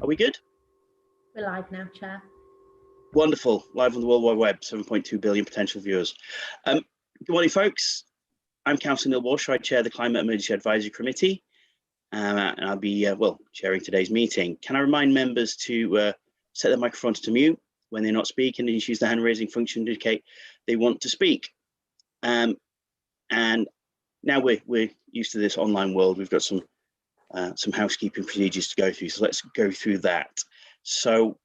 Are we good? We're live now, Chair. Wonderful. Live on the World Wide Web, 7.2 billion potential viewers. Good morning, folks. I'm Councillor Neil Walsh. I chair the Climate Emergency Advisory Committee, and I'll be, chairing today's meeting. Can I remind members to set their microphones to mute when they're not speaking and use the hand-raising function to indicate they want to speak. And now we're used to this online world. We've got some housekeeping procedures to go through, so let's go through that. So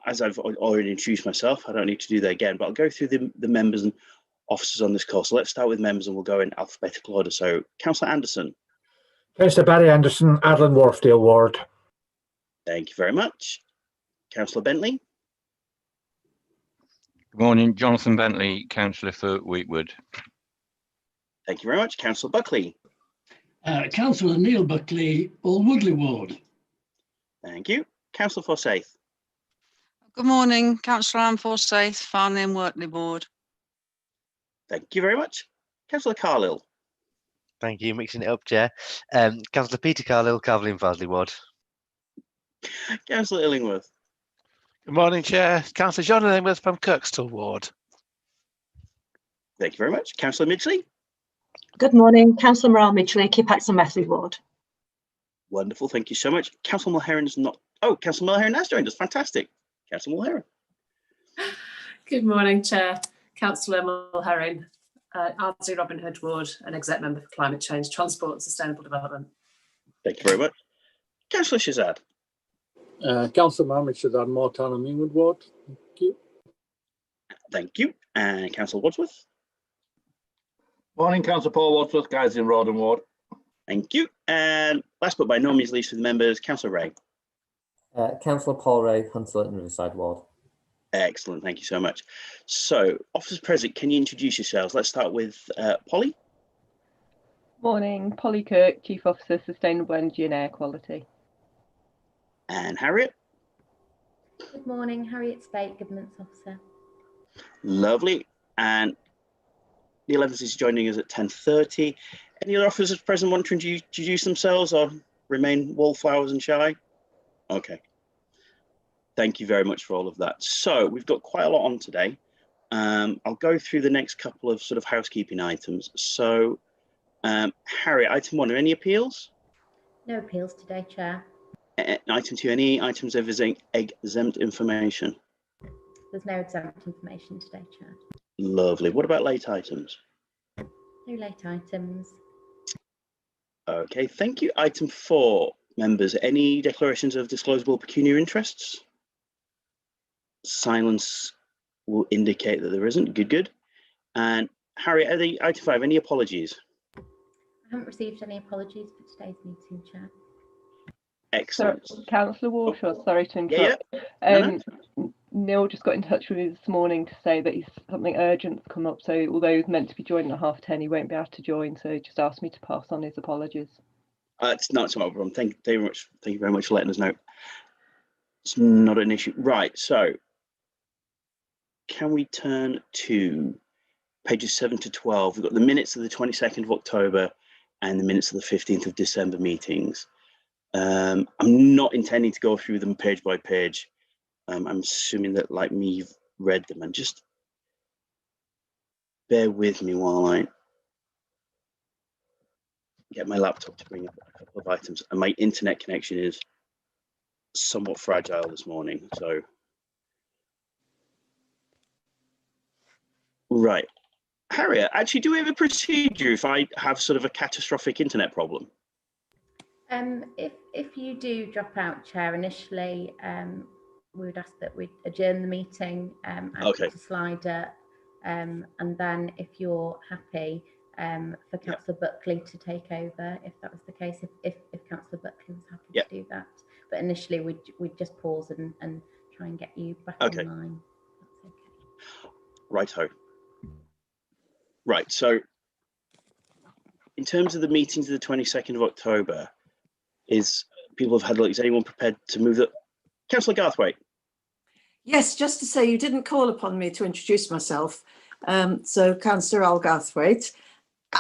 as I've already introduced myself, I don't need to do that again, but I'll go through the members and officers on this call. So let's start with members and we'll go in alphabetical order. So Councillor Anderson. Councillor Barry Anderson, Adlan Wharfdale Ward. Thank you very much. Councillor Bentley. Good morning, Jonathan Bentley, Councillor for Wheatwood. Thank you very much. Councillor Buckley. Councillor Neil Buckley, Old Woodley Ward. Thank you. Councillor Forsyth. Good morning, Councillor Anne Forsyth, Farnley and Wortley Ward. Thank you very much. Councillor Carlill. Thank you, mixing it up, Chair. Councillor Peter Carlill, Calverley and Farsley Ward. Councillor Illingworth. Good morning, Chair. Councillor John Illingworth from Kirkstall Ward. Thank you very much. Councillor Midgley. Good morning, Councillor Morale Midgley, Kippax Methley Ward. Wonderful, thank you so much. Councillor Mulheron is not. Oh, Councillor Mulheron has joined us. Fantastic. Councillor Mulheron. Good morning, Chair. Councillor Mulheron, RC Robin Hood Ward, an exec member for Climate Change, Transport and Sustainable Development. Thank you very much. Councillor Shazad. Councillor Mohammed Shazad, Moortown and Meanwood Ward. Thank you. Thank you. And Councillor Wadsworth. Morning, Councillor Paul Wadsworth, guys in Rawdon Ward. Thank you. And last but by no means least with the members, Councillor Ray. Councillor Paul Ray, Hunslet and Riverside Ward. Excellent, thank you so much. So, officers present, can you introduce yourselves? Let's start with Polly. Morning, Polly Kirk, Chief Officer, Sustainable Energy and Air Quality. And Harriet. Good morning, Harriet Spate, Governance Officer. Lovely. And Neil Evans is joining us at 10:30. Any other officers present want to introduce themselves or remain wallflowers and shy? Okay. Thank you very much for all of that. So we've got quite a lot on today. I'll go through the next couple of sort of housekeeping items. So, Harriet, item 1, are any appeals? No appeals today, Chair. Item 2, any items of exempt information? There's no exempt information today, Chair. Lovely. What about late items? No late items. Okay, thank you. Item 4, members, any declarations of disclosable pecuniary interests? Silence will indicate that there isn't. Good. And Harriet, item 5, any apologies? I haven't received any apologies for today's meeting, Chair. Excellent. Councillor Warshaw, sorry to interrupt. Yeah. Neil just got in touch with me this morning to say that something urgent's come up. So although he was meant to be joining at 10:30, he won't be able to join. So he just asked me to pass on his apologies. It's not a problem. Thank you very much for letting us know. It's not an issue. Right. So can we turn to pages 7 to 12? We've got the minutes of the 22nd of October and the minutes of the 15th of December meetings. I'm not intending to go through them page by page. I'm assuming that, like me, you've read them, and just bear with me while I get my laptop to bring up a couple of items. And my internet connection is somewhat fragile this morning, so. Right. Harriet, actually, do we have a procedure if I have sort of a catastrophic internet problem? If you do drop out, Chair, initially we would ask that we adjourn the meeting, Okay. to slider, and then if you're happy for Councillor Buckley to take over, if that was the case, if Councillor Buckley was happy to do that. But initially we'd just pause and try and get you back online. That's okay. Righto. Right, so in terms of the meetings of the 22nd of October, people have had a look, is anyone prepared to move that? Councillor Garthwaite. Yes, just to say you didn't call upon me to introduce myself. So Councillor Al Garthwaite,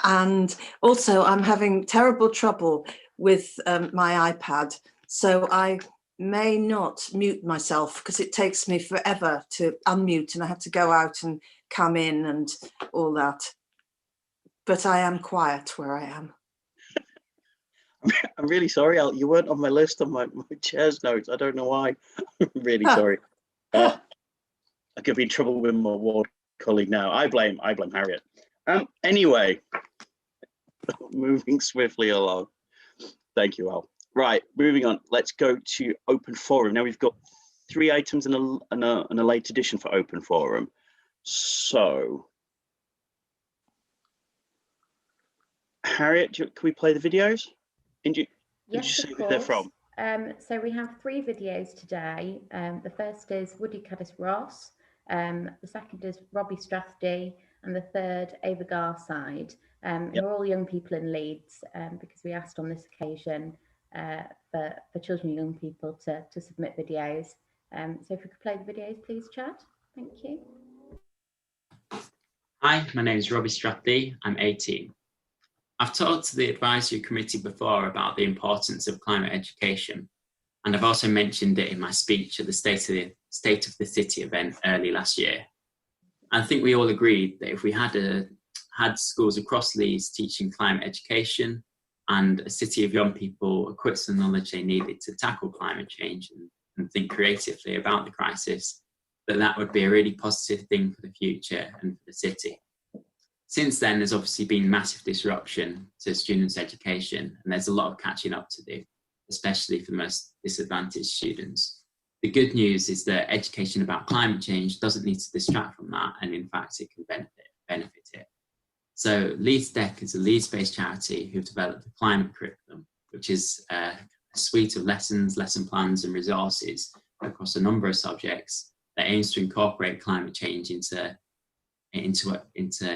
and also I'm having terrible trouble with my iPad. So I may not mute myself because it takes me forever to unmute and I have to go out and come in and all that. But I am quiet where I am. I'm really sorry, Al. You weren't on my list on my chair's notes. I don't know why. I'm really sorry. I could be in trouble with my ward colleague now. I blame Harriet. Anyway, moving swiftly along. Thank you, Al. Right, moving on. Let's go to open forum. Now we've got 3 items and a late edition for open forum. So, Harriet, can we play the videos? Did you Yes, say of who they're course. from? So we have 3 videos today. The first is Woody Caddis Ross, the second is Robbie Strathdy, and the third Ava Garside, who are all young people in Leeds, because we asked on this occasion for children and young people to submit videos. So if we could play the videos, please, Chad. Thank you. Hi, my name is Robbie Strathdy. I'm 18. I've talked to the advisory committee before about the importance of climate education, and I've also mentioned it in my speech at the State of the City event early last year. I think we all agreed that if we had schools across Leeds teaching climate education and a city of young people equipped with the knowledge they needed to tackle climate change and think creatively about the crisis, that would be a really positive thing for the future and for the city. Since then, there's obviously been massive disruption to students' education, and there's a lot of catching up to do, especially for the most disadvantaged students. The good news is that education about climate change doesn't need to distract from that, and in fact, it can benefit it. So Leeds Deck is a Leeds-based charity who've developed the climate curriculum, which is a suite of lessons, lesson plans, and resources across a number of subjects that aims to incorporate climate change into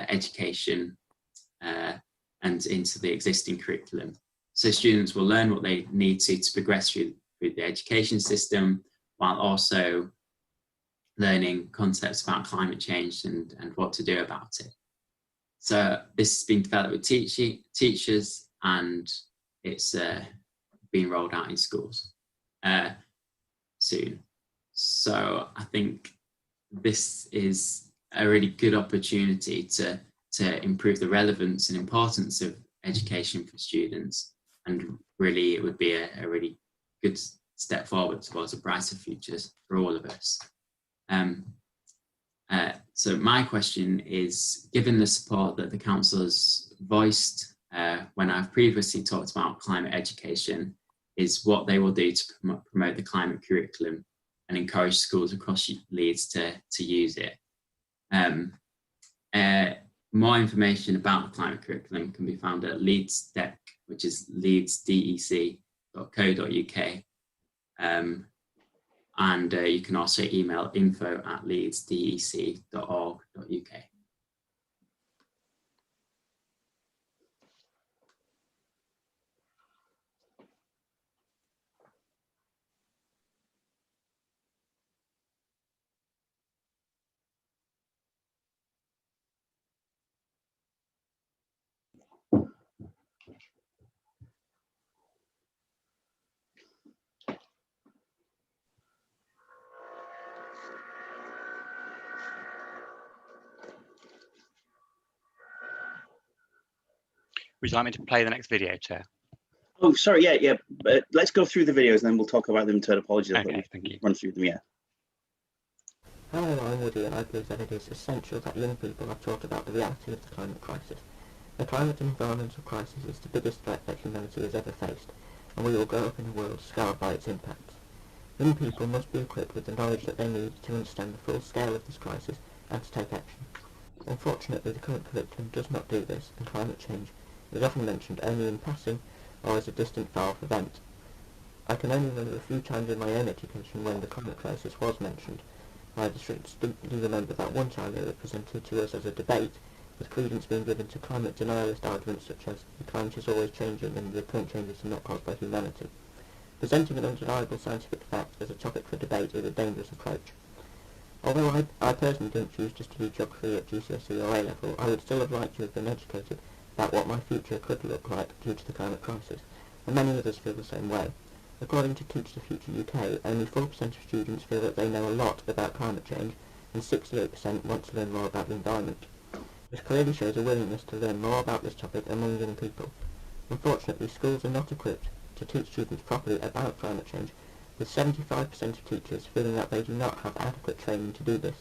education and into the existing curriculum. So students will learn what they need to progress through the education system, while also learning concepts about climate change and what to do about it. So this has been developed with teachers, and it's being rolled out in schools soon. So I think this is a really good opportunity to improve the relevance and importance of education for students, and really it would be a really good step forward towards a brighter future for all of us. So my question is, given the support that the council has voiced when I've previously talked about climate education, is what they will do to promote the climate curriculum and encourage schools across Leeds to use it. More information about the climate curriculum can be found at Leeds Deck, which is leedsdec.co.uk. And you can also email info@leedsdec.org.uk. Would you like me to play the next video, Chair? Oh, sorry, yeah. Let's go through the videos and then we'll talk about them and turn apologies. Okay, thank you. Run through them, yeah. Hello, I'm Woody, and I believe that it is essential that young people are taught about the reality of the climate crisis. The climate and environmental crisis is the biggest threat that humanity has ever faced, and we will grow up in a world scarred by its impacts. Young people must be equipped with the knowledge that they need to understand the full scale of this crisis and to take action. Unfortunately, the current curriculum does not do this, and climate change is often mentioned only in passing or as a distant far-off event. I can only remember a few times in my own education when the climate crisis was mentioned. I distinctly remember that one time it was presented to us as a debate, with credence being given to climate denialist arguments such as the climate is always changing and the current changes are not caused by humanity. Presenting an undeniable scientific fact as a topic for debate is a dangerous approach. Although I personally didn't choose to study geography at GCSE or A-level, I would still have liked to have been educated about what my future could look like due to the climate crisis, and many others feel the same way. According to Teach the Future UK, only 4% of students feel that they know a lot about climate change, and 68% want to learn more about the environment. This clearly shows a willingness to learn more about this topic among young people. Unfortunately, schools are not equipped to teach students properly about climate change, with 75% of teachers feeling that they do not have adequate training to do this.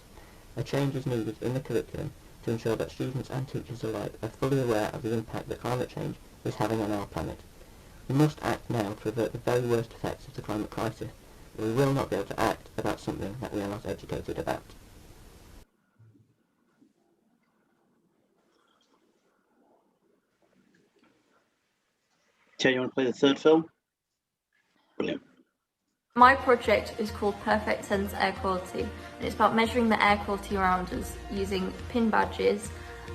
A change is needed in the curriculum to ensure that students and teachers alike are fully aware of the impact that climate change is having on our planet. We must act now to avert the very worst effects of the climate crisis, but we will not be able to act about something that we are not educated about. Chair, you want to play the third film? Brilliant. My project is called Perfect Sense Air Quality, and it's about measuring the air quality around us using pin badges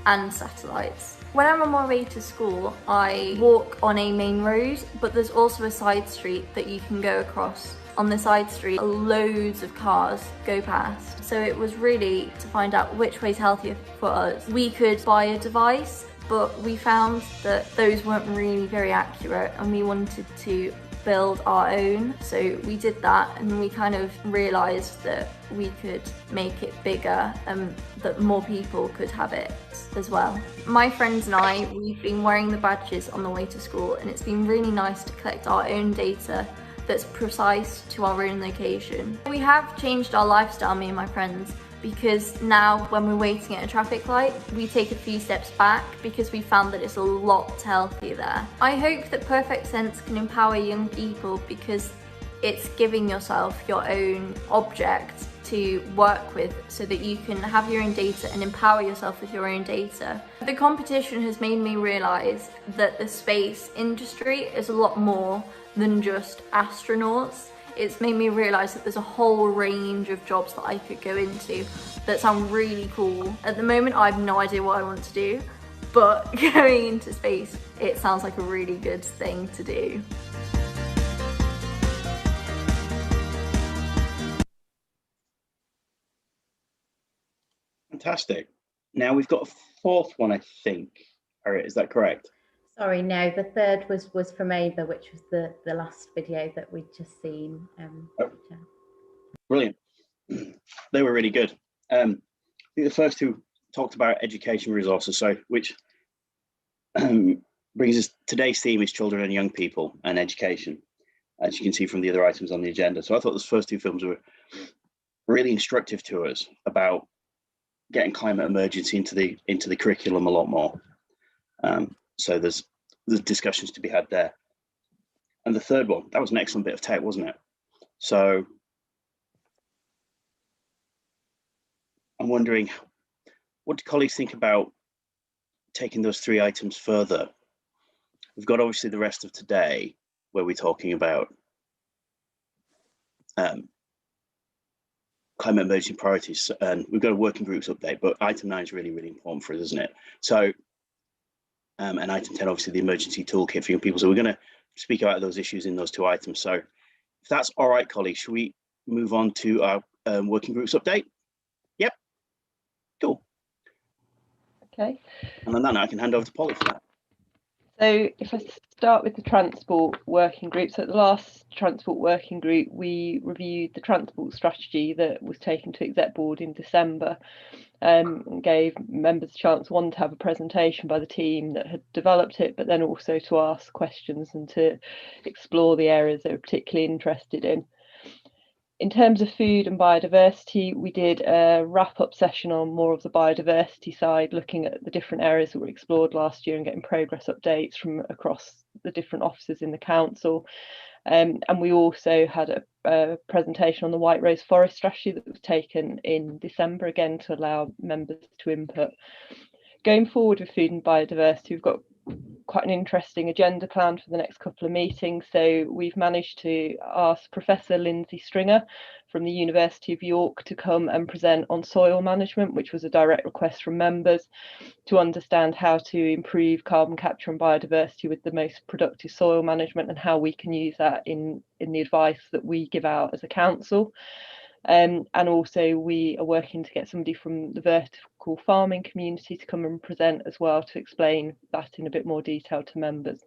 and satellites. When I'm on my way to school, I walk on a main road, but there's also a side street that you can go across. On the side street, loads of cars go past. So it was really to find out which way's healthier for us. We could buy a device, but we found that those weren't really very accurate, and we wanted to build our own. So we did that, and we kind of realised that we could make it bigger and that more people could have it as well. My friends and I, we've been wearing the badges on the way to school, and it's been really nice to collect our own data that's precise to our own location. We have changed our lifestyle, me and my friends, because now when we're waiting at a traffic light, we take a few steps back because we found that it's a lot healthier there. I hope that Perfect Sense can empower young people because it's giving yourself your own object to work with so that you can have your own data and empower yourself with your own data. The competition has made me realise that the space industry is a lot more than just astronauts. It's made me realise that there's a whole range of jobs that I could go into that sound really cool. At the moment, I have no idea what I want to do, but going into space, it sounds like a really good thing to do. Fantastic. Now we've got a fourth one, I think. Harriet, is that correct? Sorry, no, the third was from Ava, which was the last video that we'd just seen. Brilliant. They were really good. I think the first two talked about education resources, so which brings us, today's theme is children and young people and education, as you can see from the other items on the agenda. So I thought those first two films were really instructive to us about getting climate emergency into the curriculum a lot more. So there's discussions to be had there. And the third one, that was an excellent bit of tech, wasn't it? So I'm wondering, what do colleagues think about taking those three items further? We've got obviously the rest of today where we're talking about climate emergency priorities, and we've got a working groups update, but item 9 is really, really important for us, isn't it? So, and item 10, obviously the emergency toolkit for young people. So we're going to speak about those issues in those two items. So if that's all right, colleagues, should we move on to our working groups update? Yep. Cool. Okay. And on that note, I can hand over to Polly for that. So if I start with the transport working group, so at the last transport working group, we reviewed the transport strategy that was taken to exec board in December, and gave members a chance, one, to have a presentation by the team that had developed it, but then also to ask questions and to explore the areas they were particularly interested in. In terms of food and biodiversity, we did a wrap-up session on more of the biodiversity side, looking at the different areas that were explored last year and getting progress updates from across the different offices in the council. And we also had a presentation on the White Rose Forest strategy that was taken in December, again to allow members to input. Going forward with food and biodiversity, we've got quite an interesting agenda planned for the next couple of meetings. So we've managed to ask Professor Lindsay Stringer from the University of York to come and present on soil management, which was a direct request from members, to understand how to improve carbon capture and biodiversity with the most productive soil management and how we can use that in the advice that we give out as a council. And also we are working to get somebody from the vertical farming community to come and present as well, to explain that in a bit more detail to members.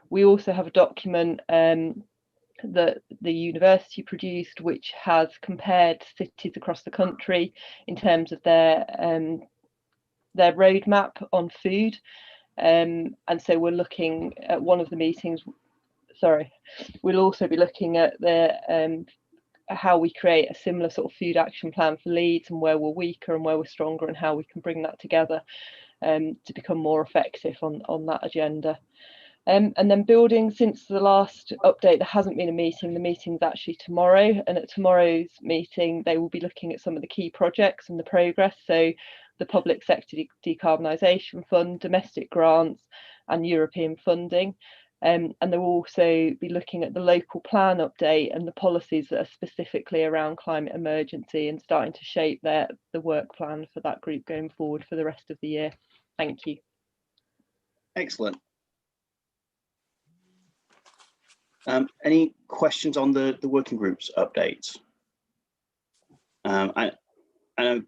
We also have a document that the university produced, which has compared cities across the country in terms of their roadmap on food. And so we're looking at one of the meetings. Sorry, we'll also be looking at the how we create a similar sort of food action plan for Leeds, and where we're weaker and where we're stronger, and how we can bring that together to become more effective on that agenda. And then building, since the last update, there hasn't been a meeting. The meeting's actually tomorrow, and at tomorrow's meeting, they will be looking at some of the key projects and the progress. So the Public Sector Decarbonisation Fund, domestic grants, and European funding. And they will also be looking at the local plan update and the policies that are specifically around climate emergency, and starting to shape the work plan for that group going forward for the rest of the year. Thank you. Excellent. Any questions on the working groups updates? I know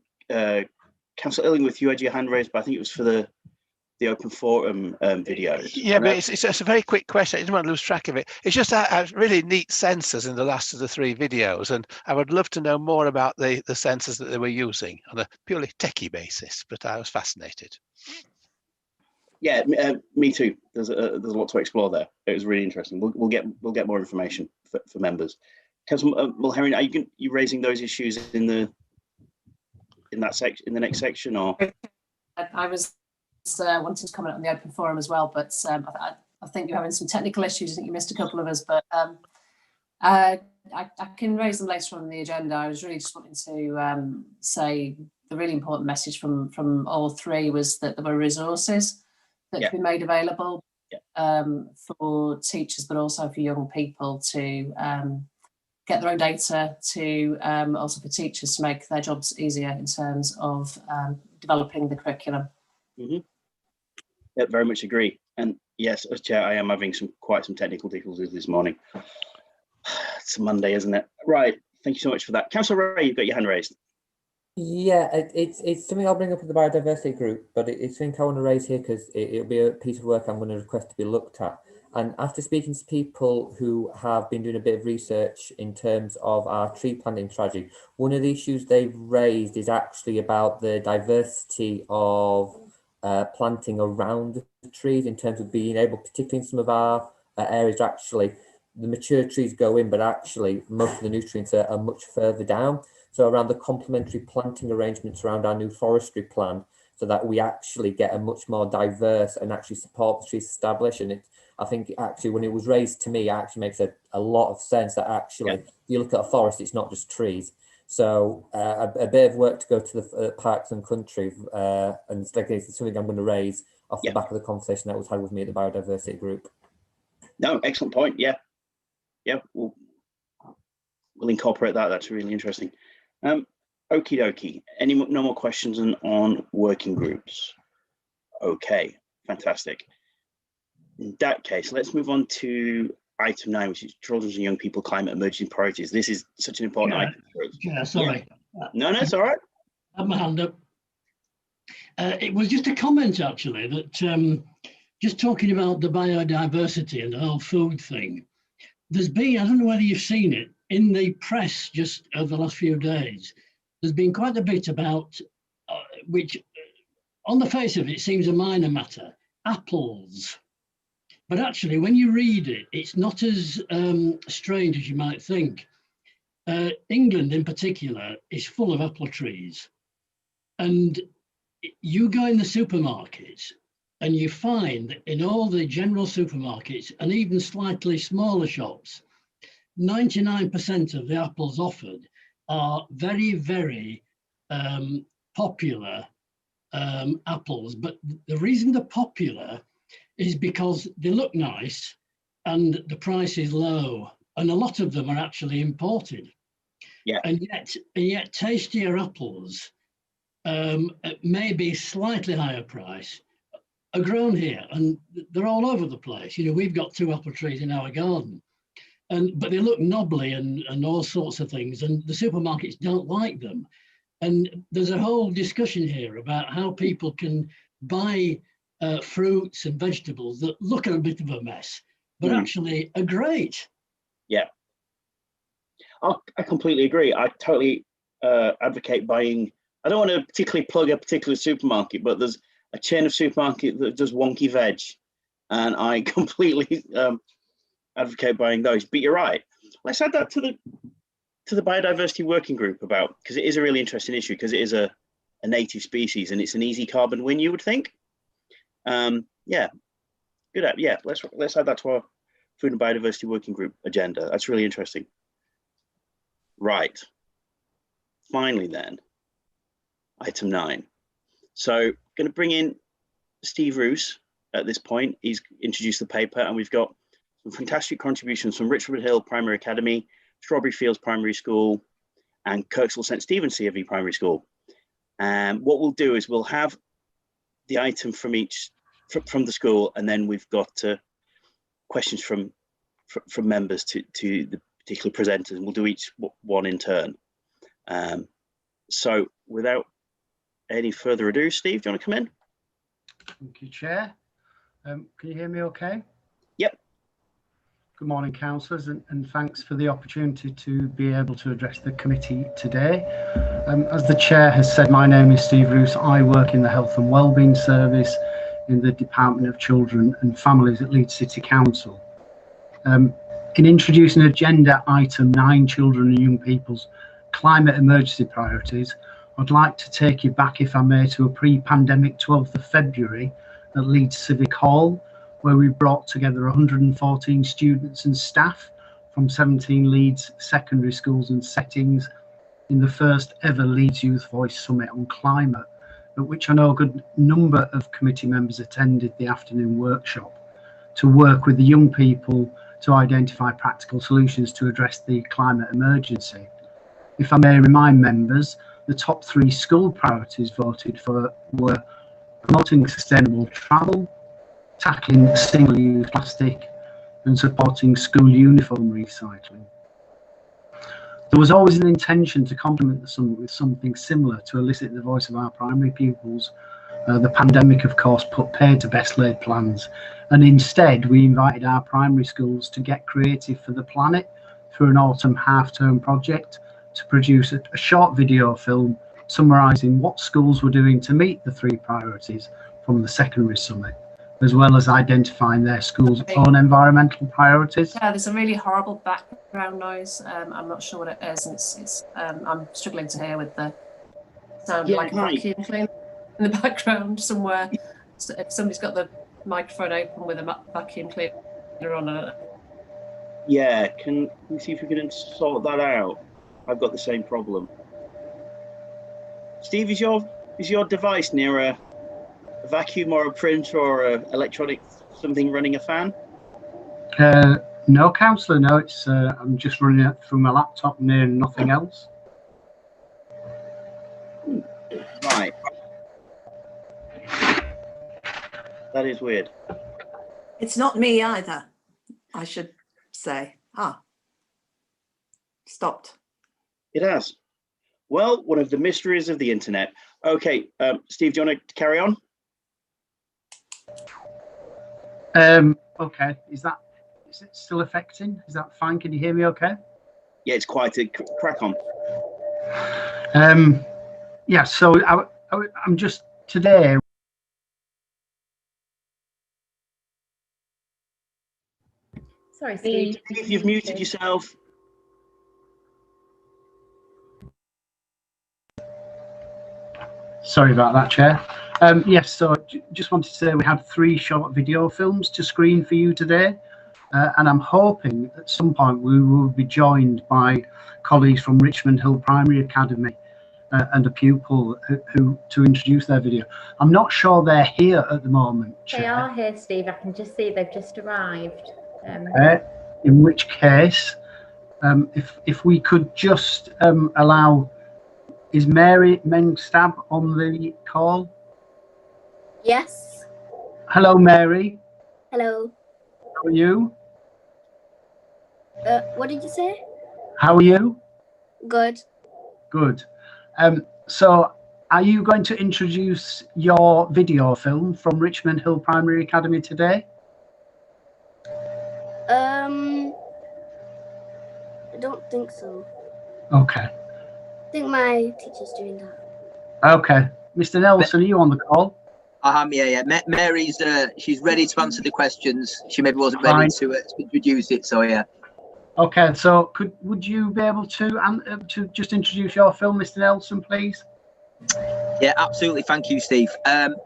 Councillor Illingworth, you had your hand raised, but I think it was for the open forum videos. Yeah, but it's a very quick question. I didn't want to lose track of it. It's just really neat sensors in the last of the 3 videos, and I would love to know more about the sensors that they were using on a purely techie basis, but I was fascinated. Yeah, me too. There's a lot to explore there. It was really interesting. We'll get more information for members. Councillor Mulherrin, are you raising those issues in the next section, or? I was wanting to comment on the open forum as well, but I think you're having some technical issues. I think you missed a couple of us, but I can raise them later on in the agenda. I was really just wanting to say the really important message from all 3 was that there were resources that could be made available for teachers, but also for young people to get their own data, to also for teachers to make their jobs easier in terms of developing the curriculum. Mm-hmm. Yeah, very much agree. And yes, as chair, I am having quite some technical difficulties this morning. It's a Monday, isn't it? Right. Thank you so much for that. Councillor Ray, you've got your hand raised. Yeah, it's something I'll bring up with the biodiversity group, but it's something I want to raise here because it'll be a piece of work I'm going to request to be looked at. And after speaking to people who have been doing a bit of research in terms of our tree planting strategy, one of the issues they've raised is actually about the diversity of planting around the trees, in terms of being able, particularly in some of our areas, actually the mature trees go in, but actually most of the nutrients are much further down. So around the complementary planting arrangements around our new forestry plan, so that we actually get a much more diverse and actually support the trees established. And I think actually when it was raised to me, it actually makes a lot of sense that actually you look at a forest, it's not just trees. So a bit of work to go to the parks and country, and it's something I'm going to raise off the back of the conversation that was had with me at the biodiversity group. No, excellent point. Yeah, we'll incorporate that. That's really interesting. Okie dokie. No more questions on working groups? Okay, fantastic. In that case, let's move on to item 9, which is children's and young people climate emergency priorities. This is such an important item for us. Yeah, sorry. No, it's all right. I have my hand up. It was just a comment, actually, that just talking about the biodiversity and the whole food thing, there's been, I don't know whether you've seen it, in the press just over the last few days, there's been quite a bit about, which on the face of it seems a minor matter, apples. But actually, when you read it, it's not as strange as you might think. England in particular is full of apple trees. And you go in the supermarkets and you find that in all the general supermarkets and even slightly smaller shops, 99% of the apples offered are very, very popular apples. But the reason they're popular is because they look nice and the price is low. And a lot of them are actually imported. Yeah. And yet tastier apples, at maybe slightly higher price, are grown here, and they're all over the place. You know, we've got 2 apple trees in our garden, but they look knobbly and all sorts of things, and the supermarkets don't like them. And there's a whole discussion here about how people can buy fruits and vegetables that look a bit of a mess, but actually are great. Yeah. I completely agree. I totally advocate buying. I don't want to particularly plug a particular supermarket, but there's a chain of supermarket that does wonky veg, and I completely advocate buying those. But you're right. Let's add that to the biodiversity working group because it is a really interesting issue because it is a native species and it's an easy carbon win, you would think. Yeah, good. Yeah, let's add that to our food and biodiversity working group agenda. That's really interesting. Right. Finally, then, item 9. So, going to bring in Steve Roos at this point. He's introduced the paper, and we've got some fantastic contributions from Richmond Hill Primary Academy, Strawberry Fields Primary School, and Kirksville St Stephen's CFE Primary School. And what we'll do is we'll have the item from the school, and then we've got questions from members to the particular presenters, and we'll do each one in turn. So without any further ado, Steve, do you want to come in? Thank you, Chair. Can you hear me okay? Yep. Good morning, councillors, and thanks for the opportunity to be able to address the committee today. As the Chair has said, my name is Steve Roos. I work in the Health and Wellbeing Service in the Department of Children and Families at Leeds City Council. In introducing agenda item 9, Children and Young People's Climate Emergency Priorities, I'd like to take you back, if I may, to a pre-pandemic 12th of February at Leeds Civic Hall, where we brought together 114 students and staff from 17 Leeds secondary schools and settings in the first ever Leeds Youth Voice Summit on Climate, at which I know a good number of committee members attended the afternoon workshop to work with the young people to identify practical solutions to address the climate emergency. If I may remind members, the top 3 school priorities voted for were promoting sustainable travel, tackling single-use plastic, and supporting school uniform recycling. There was always an intention to complement the summit with something similar to elicit the voice of our primary pupils. The pandemic, of course, put paid to best laid plans, and instead we invited our primary schools to get creative for the planet through an autumn half-term project to produce a short video film summarising what schools were doing to meet the 3 priorities from the secondary summit, as well as identifying their school's own environmental priorities. Yeah, there's a really horrible background noise. I'm not sure what it is, and it's I'm struggling to hear with the sound like a vacuum cleaner in the background somewhere. So if somebody's got the microphone open with a vacuum cleaner on it. Yeah, can we see if we can sort that out? I've got the same problem. Steve, is your device near a vacuum or a printer or a electronic something running a fan? No, councillor, no. It's I'm just running it through my laptop near nothing else. Right. That is weird. It's not me either, I should say. Stopped. It has. Well, one of the mysteries of the internet. Okay, Steve, do you want to carry on? Okay, is it still affecting? Is that fine? Can you hear me okay? Yeah, it's quite a crack on. Yeah, so I'm just today. Sorry, Steve. If you've muted yourself. Sorry about that, Chair. Yes, so just wanted to say we had 3 short video films to screen for you today, and I'm hoping at some point we will be joined by colleagues from Richmond Hill Primary Academy and a pupil who to introduce their video. I'm not sure they're here at the moment, Chair. They are here, Steve. I can just see they've just arrived. In which case, if we could just allow. Is Mary Mengstab on the call? Yes. Hello, Mary. Hello. How are you? What did you say? How are you? Good. Good. So are you going to introduce your video film from Richmond Hill Primary Academy I don't think so. Okay. I think my teacher's doing that. Okay. Mr. Nelson, are you on the call? I am, yeah. Mary's, she's ready to answer the questions. She maybe wasn't ready Fine. to introduce it, so yeah. Okay, so would you be able to just introduce your film, Mr. Nelson, please? Yeah, absolutely. Thank you, Steve.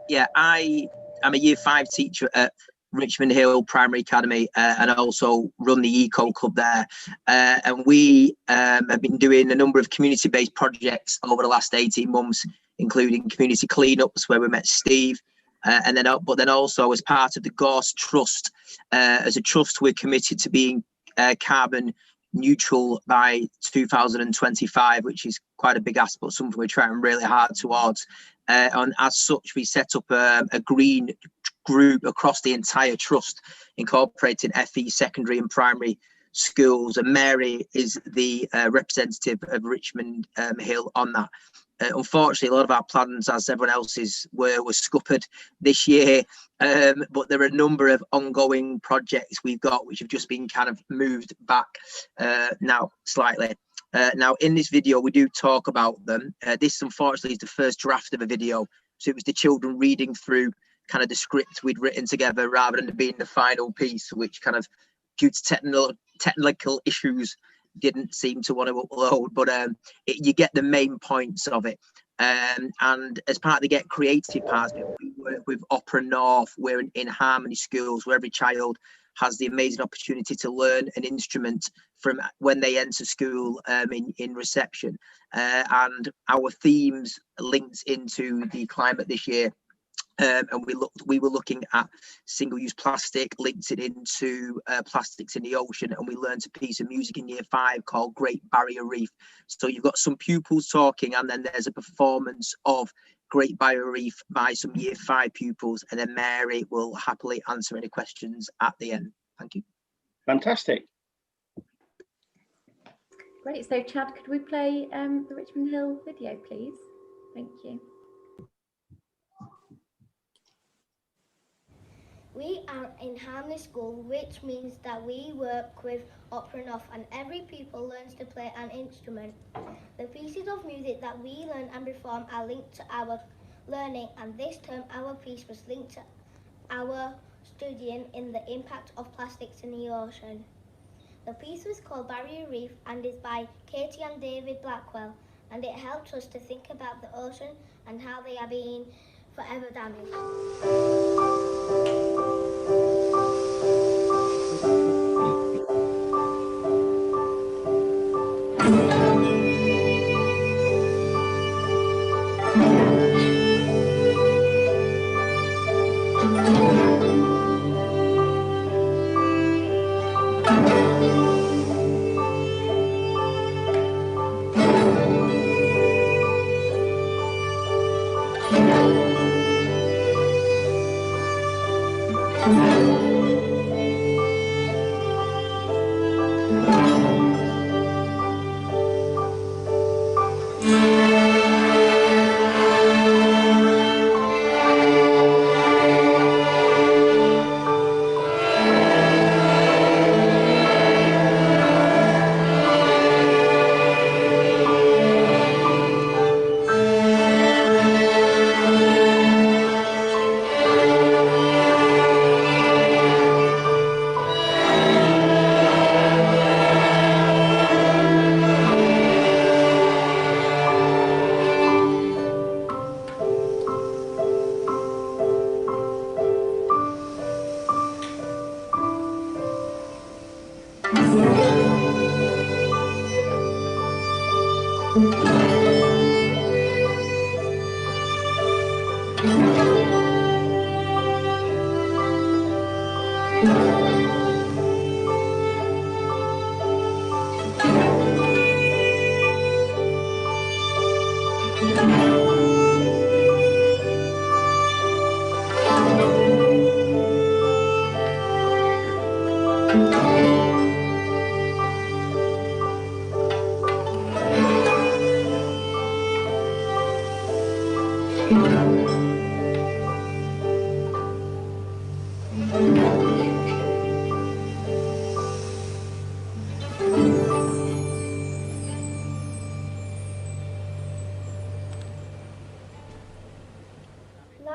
Yeah, I'm a Year 5 teacher at Richmond Hill Primary Academy, and I also run the Eco Club there. And we have been doing a number of community-based projects over the last 18 months, including community cleanups where we met Steve. But then also as part of the Gorse Trust, as a trust, we're committed to being carbon neutral by 2025, which is quite a big ask, but something we're trying really hard towards. And as such, we set up a green group across the entire trust, incorporating FE secondary and primary schools. And Mary is the representative of Richmond Hill on that. Unfortunately, a lot of our plans, as everyone else's, were scuppered this year, but there are a number of ongoing projects we've got which have just been kind of moved back now slightly. Now, in this video, we do talk about them. This, unfortunately, is the first draft of a video, so it was the children reading through kind of the script we'd written together rather than being the final piece, which kind of, due to technical issues, didn't seem to want to upload, but you get the main points of it. And as part of the Get Creative part, we work with Opera North. We're in Harmony schools where every child has the amazing opportunity to learn an instrument from when they enter school in reception. And our themes linked into the climate this year. And we were looking at single-use plastic, linked it into plastics in the ocean, and we learned a piece of music in Year 5 called Great Barrier Reef. So you've got some pupils talking, and then there's a performance of Great Barrier Reef by some Year 5 pupils, and then Mary will happily answer any questions at the end. Thank you. Fantastic. Great. So Chad, could we play the Richmond Hill video, please? Thank you. We are in Harmony School, which means that we work with Opera North and every pupil learns to play an instrument. The pieces of music that we learn and perform are linked to our learning, and this term our piece was linked to our studying in the impact of plastics in the ocean. The piece was called Barrier Reef and is by Katie and David Blackwell, and it helped us to think about the ocean and how they are being forever damaged.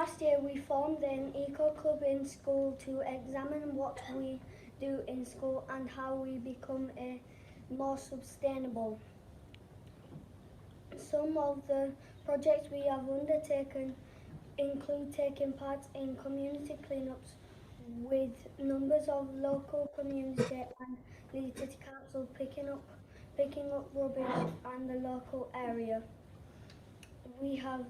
last year we formed an eco club in school to examine what we do in school and how we become more sustainable. Some of the projects we have undertaken include taking part in community cleanups with numbers of local community and Leeds City Council picking up rubbish in the local area. We have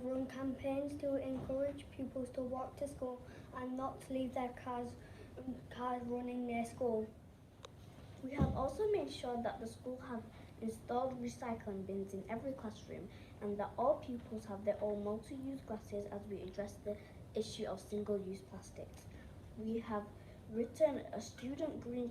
run campaigns to encourage pupils to walk to school and not to leave their cars running near school. We have also made sure that the school have installed recycling bins in every classroom and that all pupils have their own multi-use glasses as we address the issue of single-use plastics. We have written a student green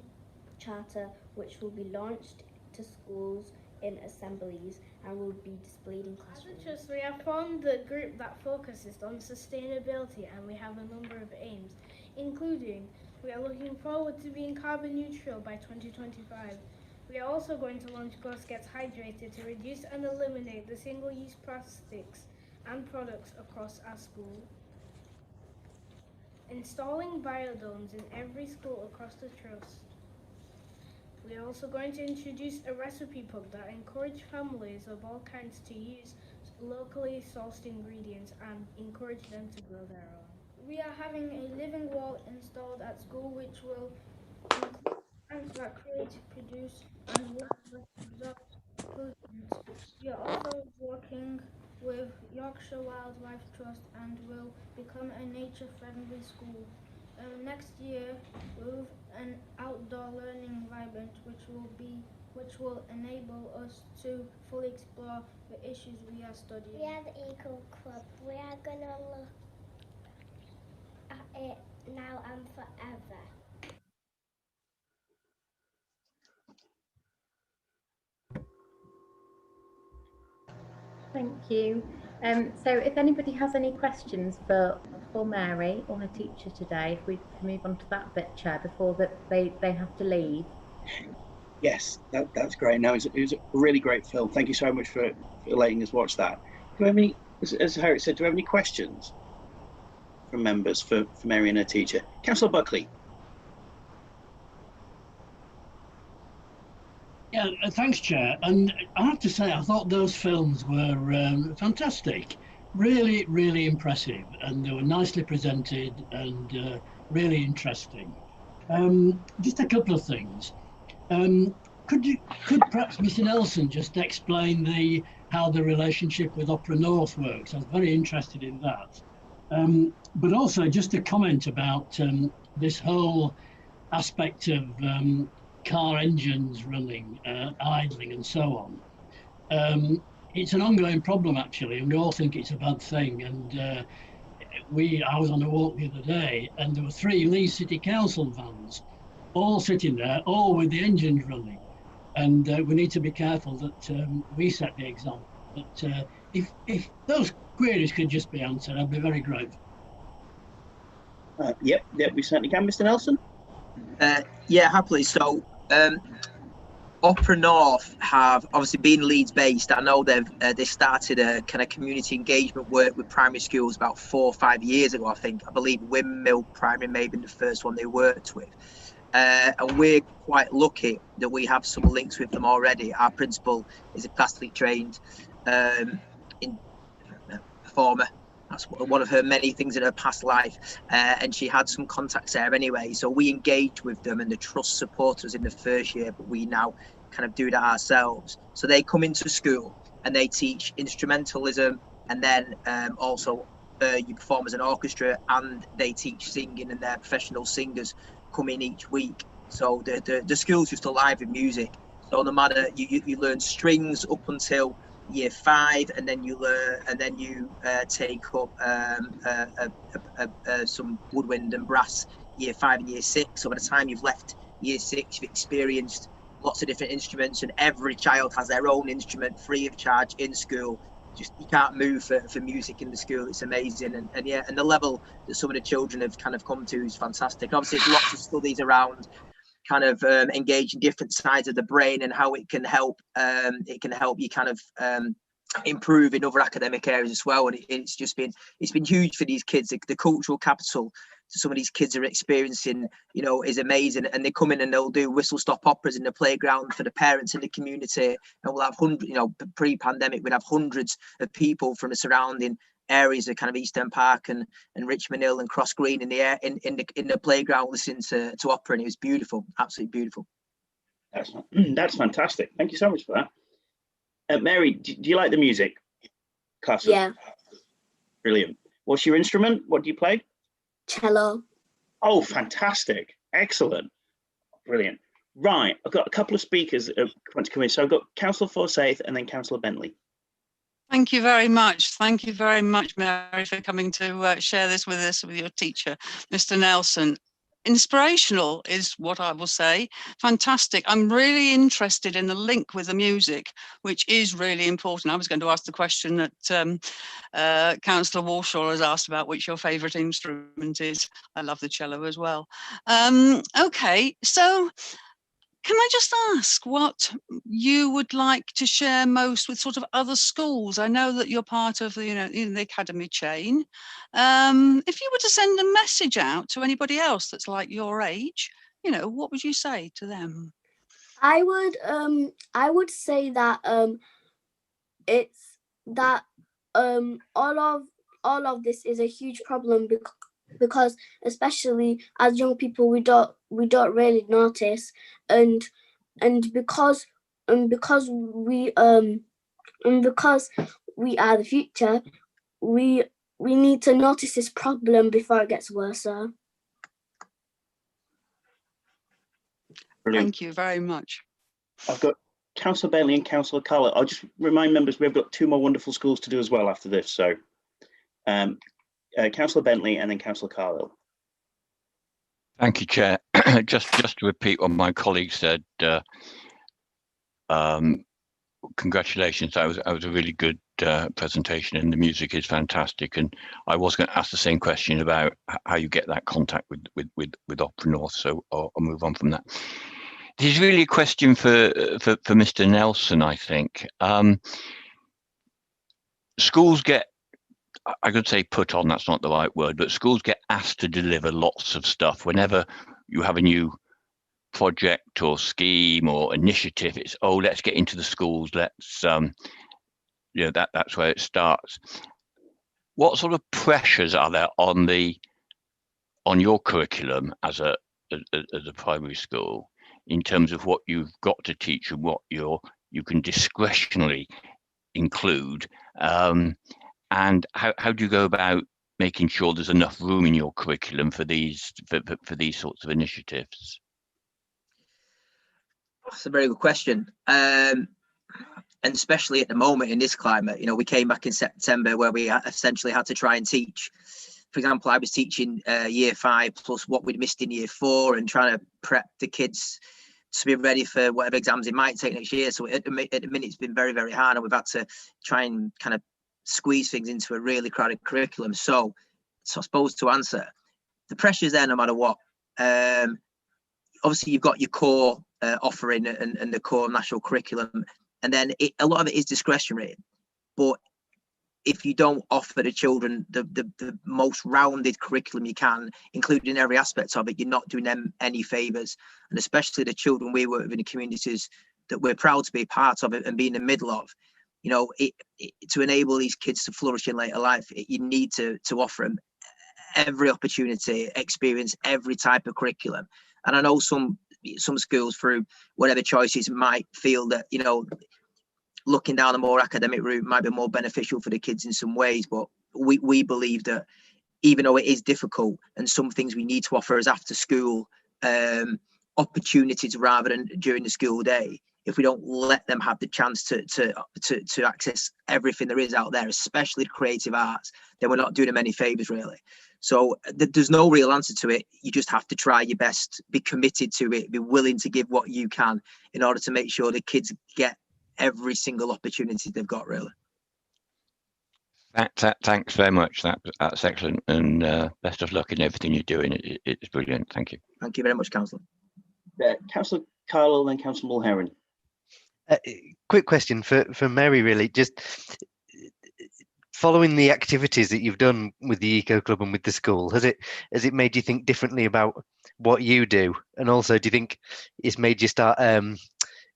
charter which will be launched to schools in assemblies and will be displayed in classrooms. As a trust, we have formed the group that focuses on sustainability, and we have a number of aims, including we are looking forward to being carbon neutral by 2025. We are also going to launch Ghost Gets Hydrated to reduce and eliminate the single-use plastics and products across our school. Installing biodomes in every school across the trust. We are also going to introduce a recipe book that encourages families of all kinds to use locally sourced ingredients and encourage them to grow their own. We are having a living wall installed at school which will include plants that create, produce and absorb pollutants. We are also working with Yorkshire Wildlife Trust and will become a nature-friendly school. Next year, we'll have an outdoor learning environment which will enable us to fully explore the issues we are studying. We are the Eco Club. We are going to look at it now and forever. Thank you. So if anybody has any questions for Mary or her teacher today, if we can move on to that bit, Chair, before they have to leave. Yes, that's great. No, it was a really great film. Thank you so much for letting us watch that. Do we have any, as Harriet said, do we have any questions from members for Mary and her teacher? Councillor Buckley. Yeah, thanks, Chair. And I have to say, I thought those films were fantastic, really, really impressive, and they were nicely presented and really interesting. Just a couple of things. Could perhaps Mr. Nelson just explain how the relationship with Opera North works? I was very interested in that. But also just a comment about this whole aspect of car engines running, idling and so on. It's an ongoing problem actually, and we all think it's a bad thing. And I was on a walk the other day and there were 3 Leeds City Council vans all sitting there, all with the engines running. And we need to be careful that we set the example. But if those queries could just be answered, I'd be very grateful. Yep, we certainly can. Mr. Nelson? Yeah, happily. So Opera North have obviously been Leeds based. I know they started a kind of community engagement work with primary schools about 4 or 5 years ago, I think. I believe Windmill Primary may have been the first one they worked with. And we're quite lucky that we have some links with them already. Our principal is a classically trained performer. That's one of her many things in her past life, and she had some contacts there anyway. So we engaged with them, and the trust support us in the first year, but we now kind of do that ourselves. So they come into school and they teach instrumentalism, and then also you perform as an orchestra, and they teach singing, and their professional singers come in each week. So the school's just alive with music. So no matter you learn strings up until year 5, and then you learn, and then you take up some woodwind and brass year 5 and year 6. So by the time you've left year 6, you've experienced lots of different instruments, and every child has their own instrument free of charge in school. Just you can't move for music in the school. It's amazing, and yeah, and the level that some of the children have kind of come to is fantastic. Obviously, there's lots of studies around kind of engaging different sides of the brain and how it can help you kind of improve in other academic areas as well. And it's been huge for these kids. The cultural capital some of these kids are experiencing, you know, is amazing. And they come in and they'll do whistle stop operas in the playground for the parents in the community. And we'll have hundreds, you know, pre-pandemic, we'd have hundreds of people from the surrounding areas of kind of Eastern Park and Richmond Hill and Cross Green in the air in the playground listening to opera, and it was beautiful, absolutely beautiful. That's fantastic. Thank you so much for that. Mary, do you like the music classes? Yeah. Brilliant. What's your instrument? What do you play? Cello. Oh, fantastic. Excellent. Brilliant. Right. I've got a couple of speakers who want to come in. So I've got Councillor Forsyth and then Councillor Bentley. Thank you very much. Thank you very much, Mary, for coming to share this with us, with your teacher, Mr. Nelson. Inspirational is what I will say. Fantastic. I'm really interested in the link with the music, which is really important. I was going to ask the question that Councillor Warshaw has asked about, which your favourite instrument is. I love the cello as well. Okay, so can I just ask what you would like to share most with sort of other schools? I know that you're part of the, you know, in the academy chain. If you were to send a message out to anybody else that's like your age, you know, what would you say to them? I would say that it's that all of this is a huge problem because especially as young people we don't really notice, and because we are the future, we need to notice this problem before it gets worse. Brilliant. Thank you very much. I've got Councillor Bentley and Councillor Carlo. I'll just remind members we've got 2 more wonderful schools to do as well after this. So Councillor Bentley and then Councillor Carlo. Thank you, Chair. just to repeat what my colleague said, congratulations. That was a really good presentation, and the music is fantastic. And I was going to ask the same question about how you get that contact with Opera North, so I'll move on from that. This is really a question for Mr. Nelson, I think. Schools get, I could say put on, that's not the right word, but schools get asked to deliver lots of stuff. Whenever you have a new project or scheme or initiative, it's, oh, let's get into the schools, let's, you know, that's where it starts. What sort of pressures are there on your curriculum as a primary school in terms of what you've got to teach and what you can discretionarily include? And how do you go about making sure there's enough room in your curriculum for these sorts of initiatives? That's a very good question. And especially at the moment in this climate, you know, we came back in September where we essentially had to try and teach. For example, I was teaching year 5 plus what we'd missed in year 4 and trying to prep the kids to be ready for whatever exams they might take next year. So at the minute, it's been very, very hard, and we've had to try and kind of squeeze things into a really crowded curriculum. So I suppose to answer, the pressure's there no matter what. Obviously, you've got your core offering and the core national curriculum, and then a lot of it is discretionary. But if you don't offer the children the most rounded curriculum you can, including every aspect of it, you're not doing them any favours. And especially the children we work with in the communities that we're proud to be part of it and be in the middle of, you know, to enable these kids to flourish in later life, you need to offer them every opportunity, experience every type of curriculum. And I know some schools, through whatever choices, might feel that, you know, looking down a more academic route might be more beneficial for the kids in some ways. But we believe that even though it is difficult and some things we need to offer as after school opportunities rather than during the school day, if we don't let them have the chance to access everything there is out there, especially creative arts, then we're not doing them any favors really. So there's no real answer to it. You just have to try your best, be committed to it, be willing to give what you can in order to make sure the kids get every single opportunity they've got, really. Thanks very much. That's excellent, and best of luck in everything you're doing. It's brilliant. Thank you. Thank you very much, Councillor. Councillor Carlo and Councillor Mulheron. Quick question for Mary, really. Just following the activities that you've done with the Eco Club and with the school, has it made you think differently about what you do? And also, do you think it's made you start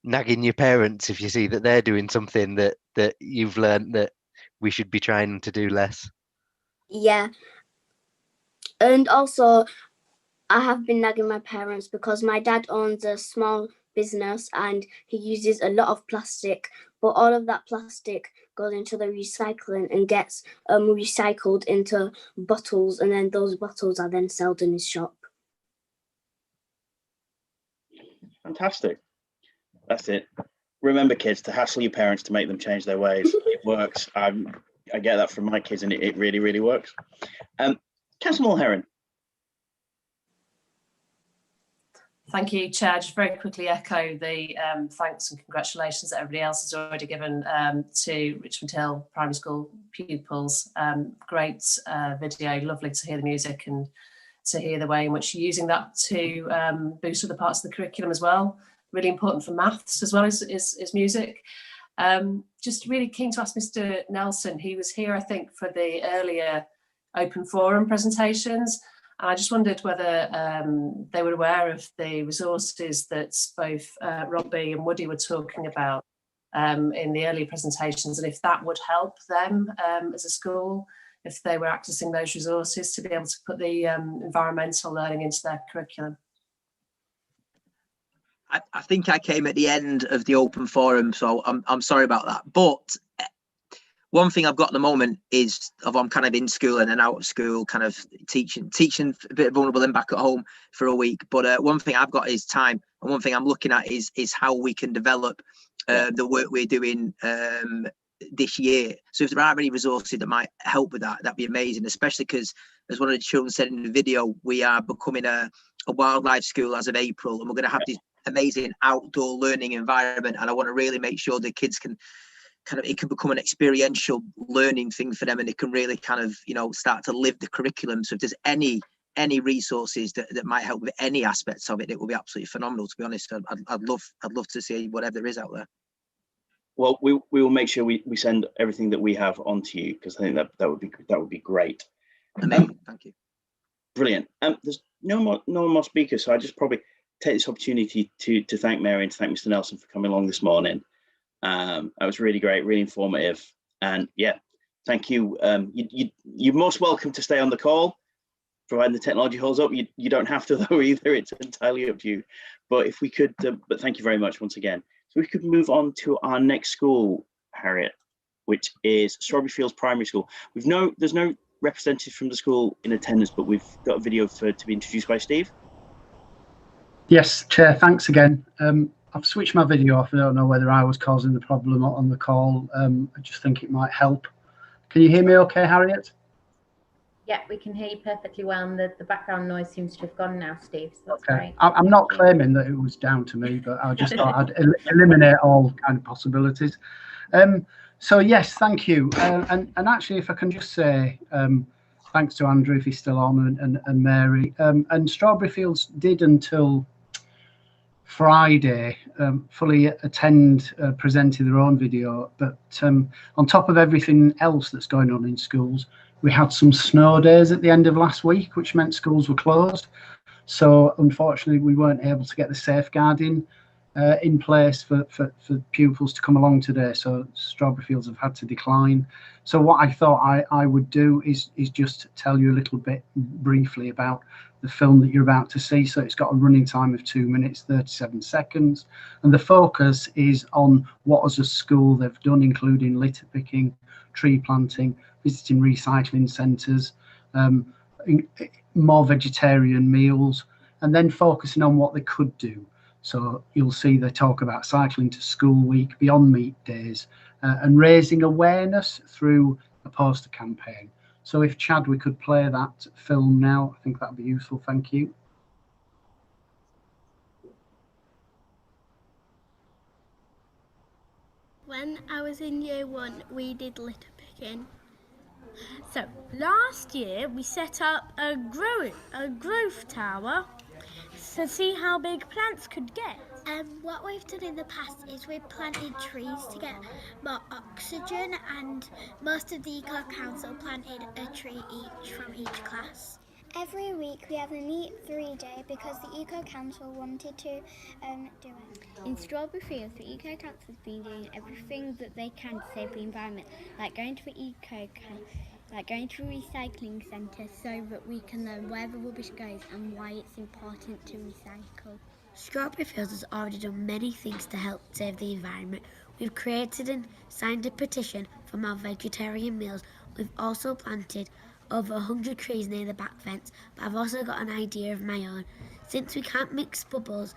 nagging your parents if you see that they're doing something that you've learned that we should be trying to do less? Yeah. And also, I have been nagging my parents because my dad owns a small business and he uses a lot of plastic, but all of that plastic goes into the recycling and gets recycled into bottles, and then those bottles are then sold in his shop. Fantastic. That's it. Remember, kids, to hassle your parents to make them change their ways. It works. I get that from my kids, and it really, really works. Councillor Mulheron. Thank you, Chair. Just very quickly echo the thanks and congratulations that everybody else has already given to Richmond Hill Primary School pupils. Great video, lovely to hear the music and to hear the way in which you're using that to boost other parts of the curriculum as well. Really important for maths as well as music. Just really keen to ask Mr. Nelson, he was here, I think, for the earlier open forum presentations. And I just wondered whether they were aware of the resources that both Robbie and Woody were talking about in the earlier presentations, and if that would help them as a school, if they were accessing those resources to be able to put the environmental learning into their curriculum. I think I came at the end of the open forum, so I'm sorry about that. But one thing I've got at the moment is I'm kind of in school and then out of school, kind of teaching a bit vulnerable and back at home for a week. But one thing I've got is time, and one thing I'm looking at is how we can develop the work we're doing this year. So if there are any resources that might help with that, that'd be amazing. Especially because, as one of the children said in the video, we are becoming a wildlife school as of April, and we're going to have this amazing outdoor learning environment. And I want to really make sure the kids can it can become an experiential learning thing for them, and it can really kind of, start to live the curriculum. So if there's any resources that might help with any aspects of it, it will be absolutely phenomenal. To be honest, I'd love to see whatever there is out there. Well, we will make sure we send everything that we have on to you, because I think that would be great. Amazing, thank you. Brilliant. There's no more speakers, so I just probably take this opportunity to thank Mary and to thank Mr. Nelson for coming along this morning. That was really great, really informative, and yeah, thank you. You're most welcome to stay on the call, providing the technology holds up. You don't have to though either. It's entirely up to you. But if we could, but thank you very much once again. So we could move on to our next school, Harriet, which is Strawberry Fields Primary School. There's no representative from the school in attendance, but we've got a video to be introduced by Steve. Yes, Chair, thanks again. I've switched my video off. I don't know whether I was causing the problem on the call. I just think it might help. Can you hear me okay, Harriet? Yeah, we can hear you perfectly well, and the background noise seems to have gone now, Steve, so that's great. I'm not claiming that it was down to me, but I just thought I'd eliminate all kind of possibilities. So yes, thank you. And actually, if I can just say, thanks to Andrew, if he's still on, and Mary. And Strawberry Fields did until Friday fully attend presenting their own video, but on top of everything else that's going on in schools, we had some snow days at the end of last week, which meant schools were closed. So unfortunately, we weren't able to get the safeguarding in place for pupils to come along today. So Strawberry Fields have had to decline. So what I thought I would do is just tell you a little bit briefly about the film that you're about to see. So it's got a running time of 2 minutes, 37 seconds. And the focus is on what as a school they've done, including litter picking, tree planting, visiting recycling centres, more vegetarian meals, and then focusing on what they could do. So you'll see they talk about cycling to school week, beyond meat days, and raising awareness through a poster campaign. So if Chad, we could play that film now, I think that'd be useful. Thank you. When I was in year 1, we did litter picking. So last year we set up a growth tower to see how big plants could get. What we've done in the past is we've planted trees to get more oxygen, and most of the Eco Council planted a tree each from each class. Every week we have a neat 3-day because the Eco Council wanted to do it. In Strawberry Fields, the Eco Council has been doing everything that they can to save the environment, like going to going to a recycling centre so that we can learn where the rubbish goes and why it's important to recycle. Strawberry Fields has already done many things to help save the environment. We've created and signed a petition for more vegetarian meals. We've also planted over 100 trees near the back fence, but I've also got an idea of my own. Since we can't mix bubbles,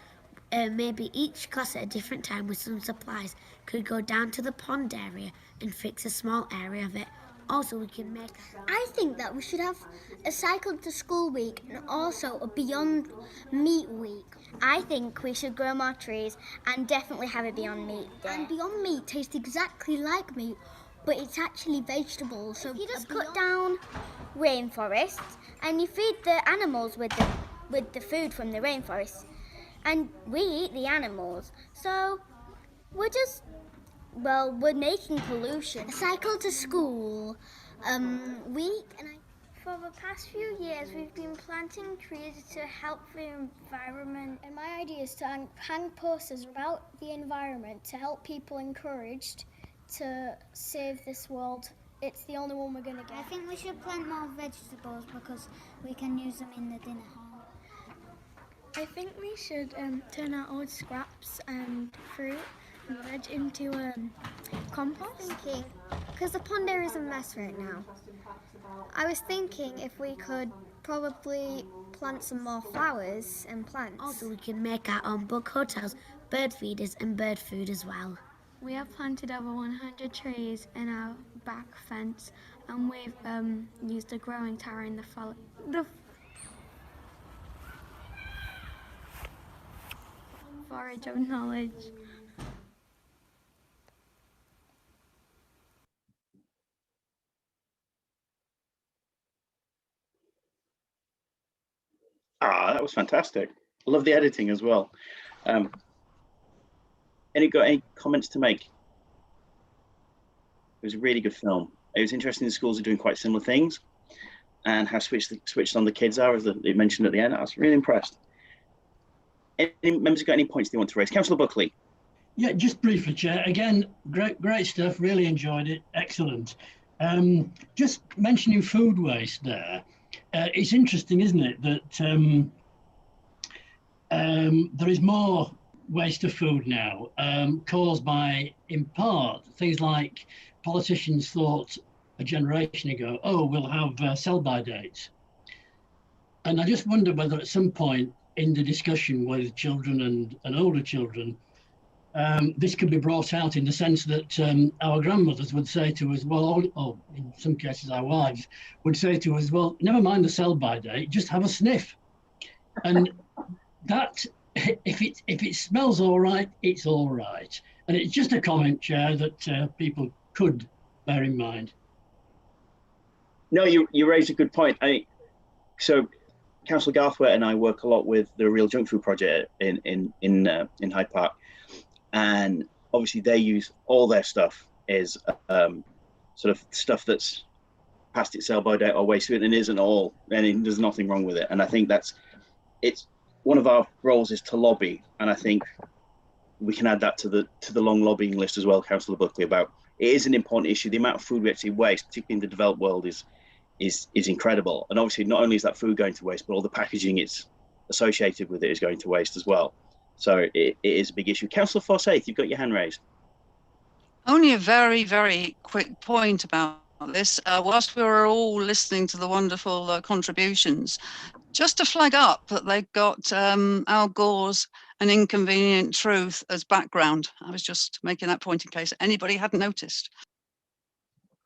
maybe each class at a different time with some supplies could go down to the pond area and fix a small area of it. Also, we can make... I think that we should have a cycle to school week and also a Beyond Meat week. I think we should grow more trees and definitely have a Beyond Meat day. And Beyond Meat tastes exactly like meat, but it's actually vegetables. So you just cut down rainforests and you feed the animals with the food from the rainforest. And we eat the animals. So we're making pollution. A cycle to school week. For the past few years, we've been planting trees to help the environment. And my idea is to hang posters about the environment to help people encouraged to save this world. It's the only one we're going to get. I think we should plant more vegetables because we can use them in the dinner hall. I think we should turn our old scraps and fruit and veg into compost. Because the pond area is a mess right now. I was thinking if we could probably plant some more flowers and plants. Also, we can make our own bug hotels, bird feeders and bird food as well. We have planted over 100 trees in our back fence, and we've used a growing tower in the forage of knowledge. That was fantastic. I love the editing as well. Any comments to make? It was a really good film. It was interesting the schools are doing quite similar things and how switched on the kids are, as they mentioned at the end. I was really impressed. Any members got any points they want to raise? Councillor Buckley. Yeah, just briefly, Chair. Again, great stuff. Really enjoyed it. Excellent. Just mentioning food waste there. It's interesting, isn't it, that there is more waste of food now, caused by, in part, things like politicians thought a generation ago, oh, we'll have sell-by dates. And I just wonder whether at some point in the discussion with children and older children, this could be brought out in the sense that our grandmothers would say to us, well, or in some cases our wives would say to us, well, never mind the sell-by date, just have a sniff. And that, if it smells all right, it's all right. And it's just a comment, Chair, that people could bear in mind. No, you raised a good point. So Councillor Garthwaite and I work a lot with the Real Junk Food Project in Hyde Park. And obviously they use all their stuff is sort of stuff that's past its sell-by date or waste, and isn't all, and there's nothing wrong with it. And I think it's one of our roles is to lobby, and I think we can add that to the long lobbying list as well, Councillor Buckley, about it is an important issue. The amount of food we actually waste, particularly in the developed world, is incredible. And obviously not only is that food going to waste, but all the packaging it's associated with it is going to waste as well. So it is a big issue. Councillor Forsyth, you've got your hand raised. Only a very, very quick point about this. Whilst we were all listening to the wonderful contributions, just to flag up that they've got Al Gore's An Inconvenient Truth as background. I was just making that point in case anybody hadn't noticed.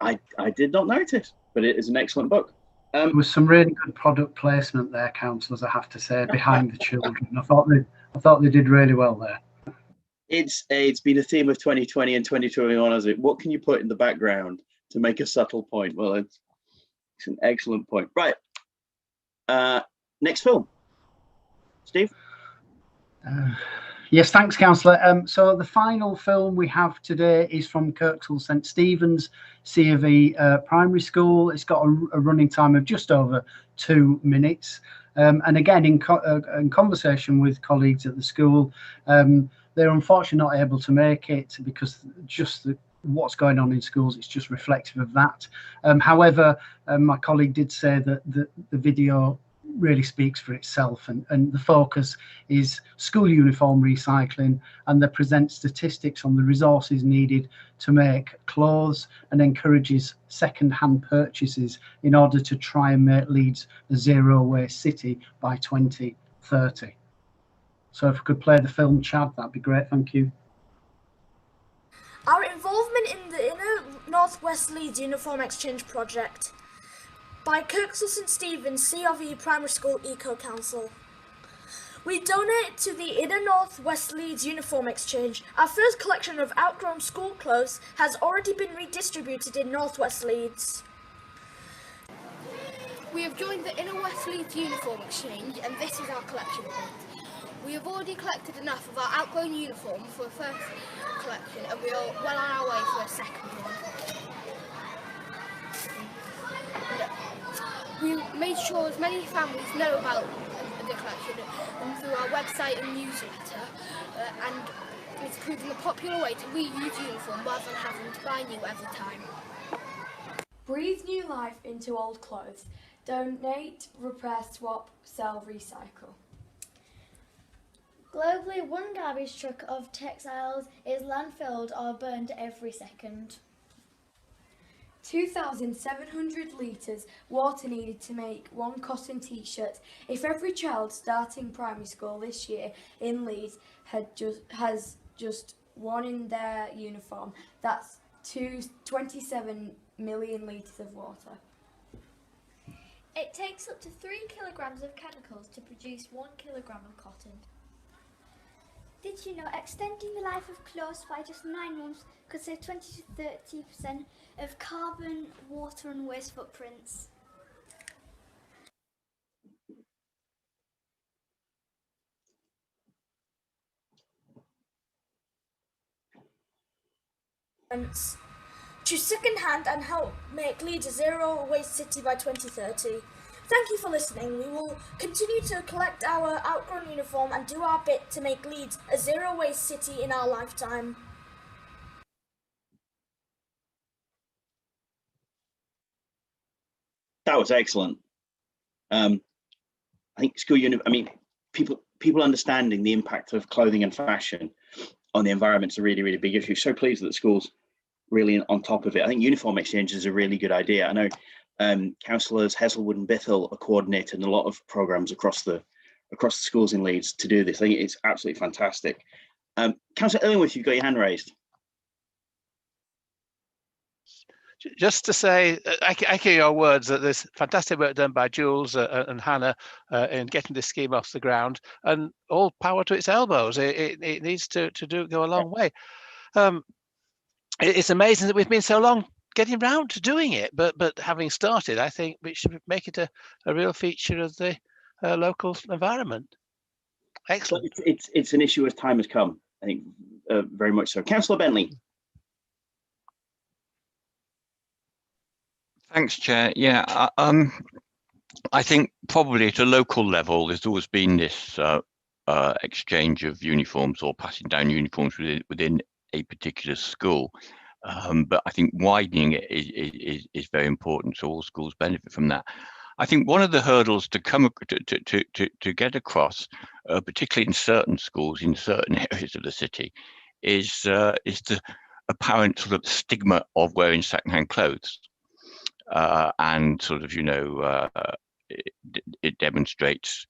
I did not notice, but it is an excellent book. There was some really good product placement there, councillors, I have to say, behind the children. I thought they did really well there. It's been a theme of 2020 and 2021, is it? What can you put in the background to make a subtle point? Well, it's an excellent point. Right. Next film. Steve? Yes, thanks, Councillor. So the final film we have today is from Kirksall St Stephen's C of E Primary School. It's got a running time of just over 2 minutes. And again, in conversation with colleagues at the school, they're unfortunately not able to make it because just what's going on in schools, it's just reflective of that. However, my colleague did say that the video really speaks for itself, and the focus is school uniform recycling, and they present statistics on the resources needed to make clothes and encourages second-hand purchases in order to try and make Leeds a zero waste city by 2030. So if we could play the film, Chad, that'd be great. Thank you. Our involvement in the Inner North West Leeds Uniform Exchange Project by Kirksall St Stephen's C of E Primary School Eco Council. We donate to the Inner North West Leeds Uniform Exchange. Our first collection of outgrown school clothes has already been redistributed in North West Leeds. We have joined the Inner West Leeds Uniform Exchange, and this is our collection point. We have already collected enough of our outgrown uniform for a first collection, and we are well on our way for a second one. We made sure as many families know about the collection through our website and newsletter, and it's proving a popular way to reuse uniform rather than having to buy new every time. Breathe new life into old clothes. Donate, repair, swap, sell, recycle. Globally, one garbage truck of textiles is landfilled or burned every second. 2,700 litres water needed to make one cotton t-shirt. If every child starting primary school this year in Leeds has just one in their uniform, that's 27 million litres of water. It takes up to 3 kilograms of chemicals to produce 1 kilogram of cotton. Did you know extending the life of clothes by just 9 months could save 20 to 30% of carbon, water and waste footprints? To second hand and help make Leeds a zero waste city by 2030. Thank you for listening. We will continue to collect our outgrown uniform and do our bit to make Leeds a zero waste city in our lifetime. That was excellent. I think people understanding the impact of clothing and fashion on the environment is a really, really big issue. So pleased that the school's really on top of it. I think uniform exchange is a really good idea. I know councillors Heselwood and Bithell are coordinating a lot of programs across the schools in Leeds to do this. I think it's absolutely fantastic. Councillor Illingworth, you've got your hand raised. Just to say, I echo your words that there's fantastic work done by Jules and Hannah in getting this scheme off the ground, and all power to its elbows. It needs to go a long way. It's amazing that we've been so long getting round to doing it, but having started, I think we should make it a real feature of the local environment. Excellent. It's an issue as time has come, I think, very much so. Councillor Bentley. Thanks, Chair. Yeah, I think probably at a local level, there's always been this exchange of uniforms or passing down uniforms within a particular school. But I think widening it is very important, so all schools benefit from that. I think one of the hurdles to come to get across, particularly in certain schools in certain areas of the city, is the apparent sort of stigma of wearing secondhand clothes, and sort of it demonstrates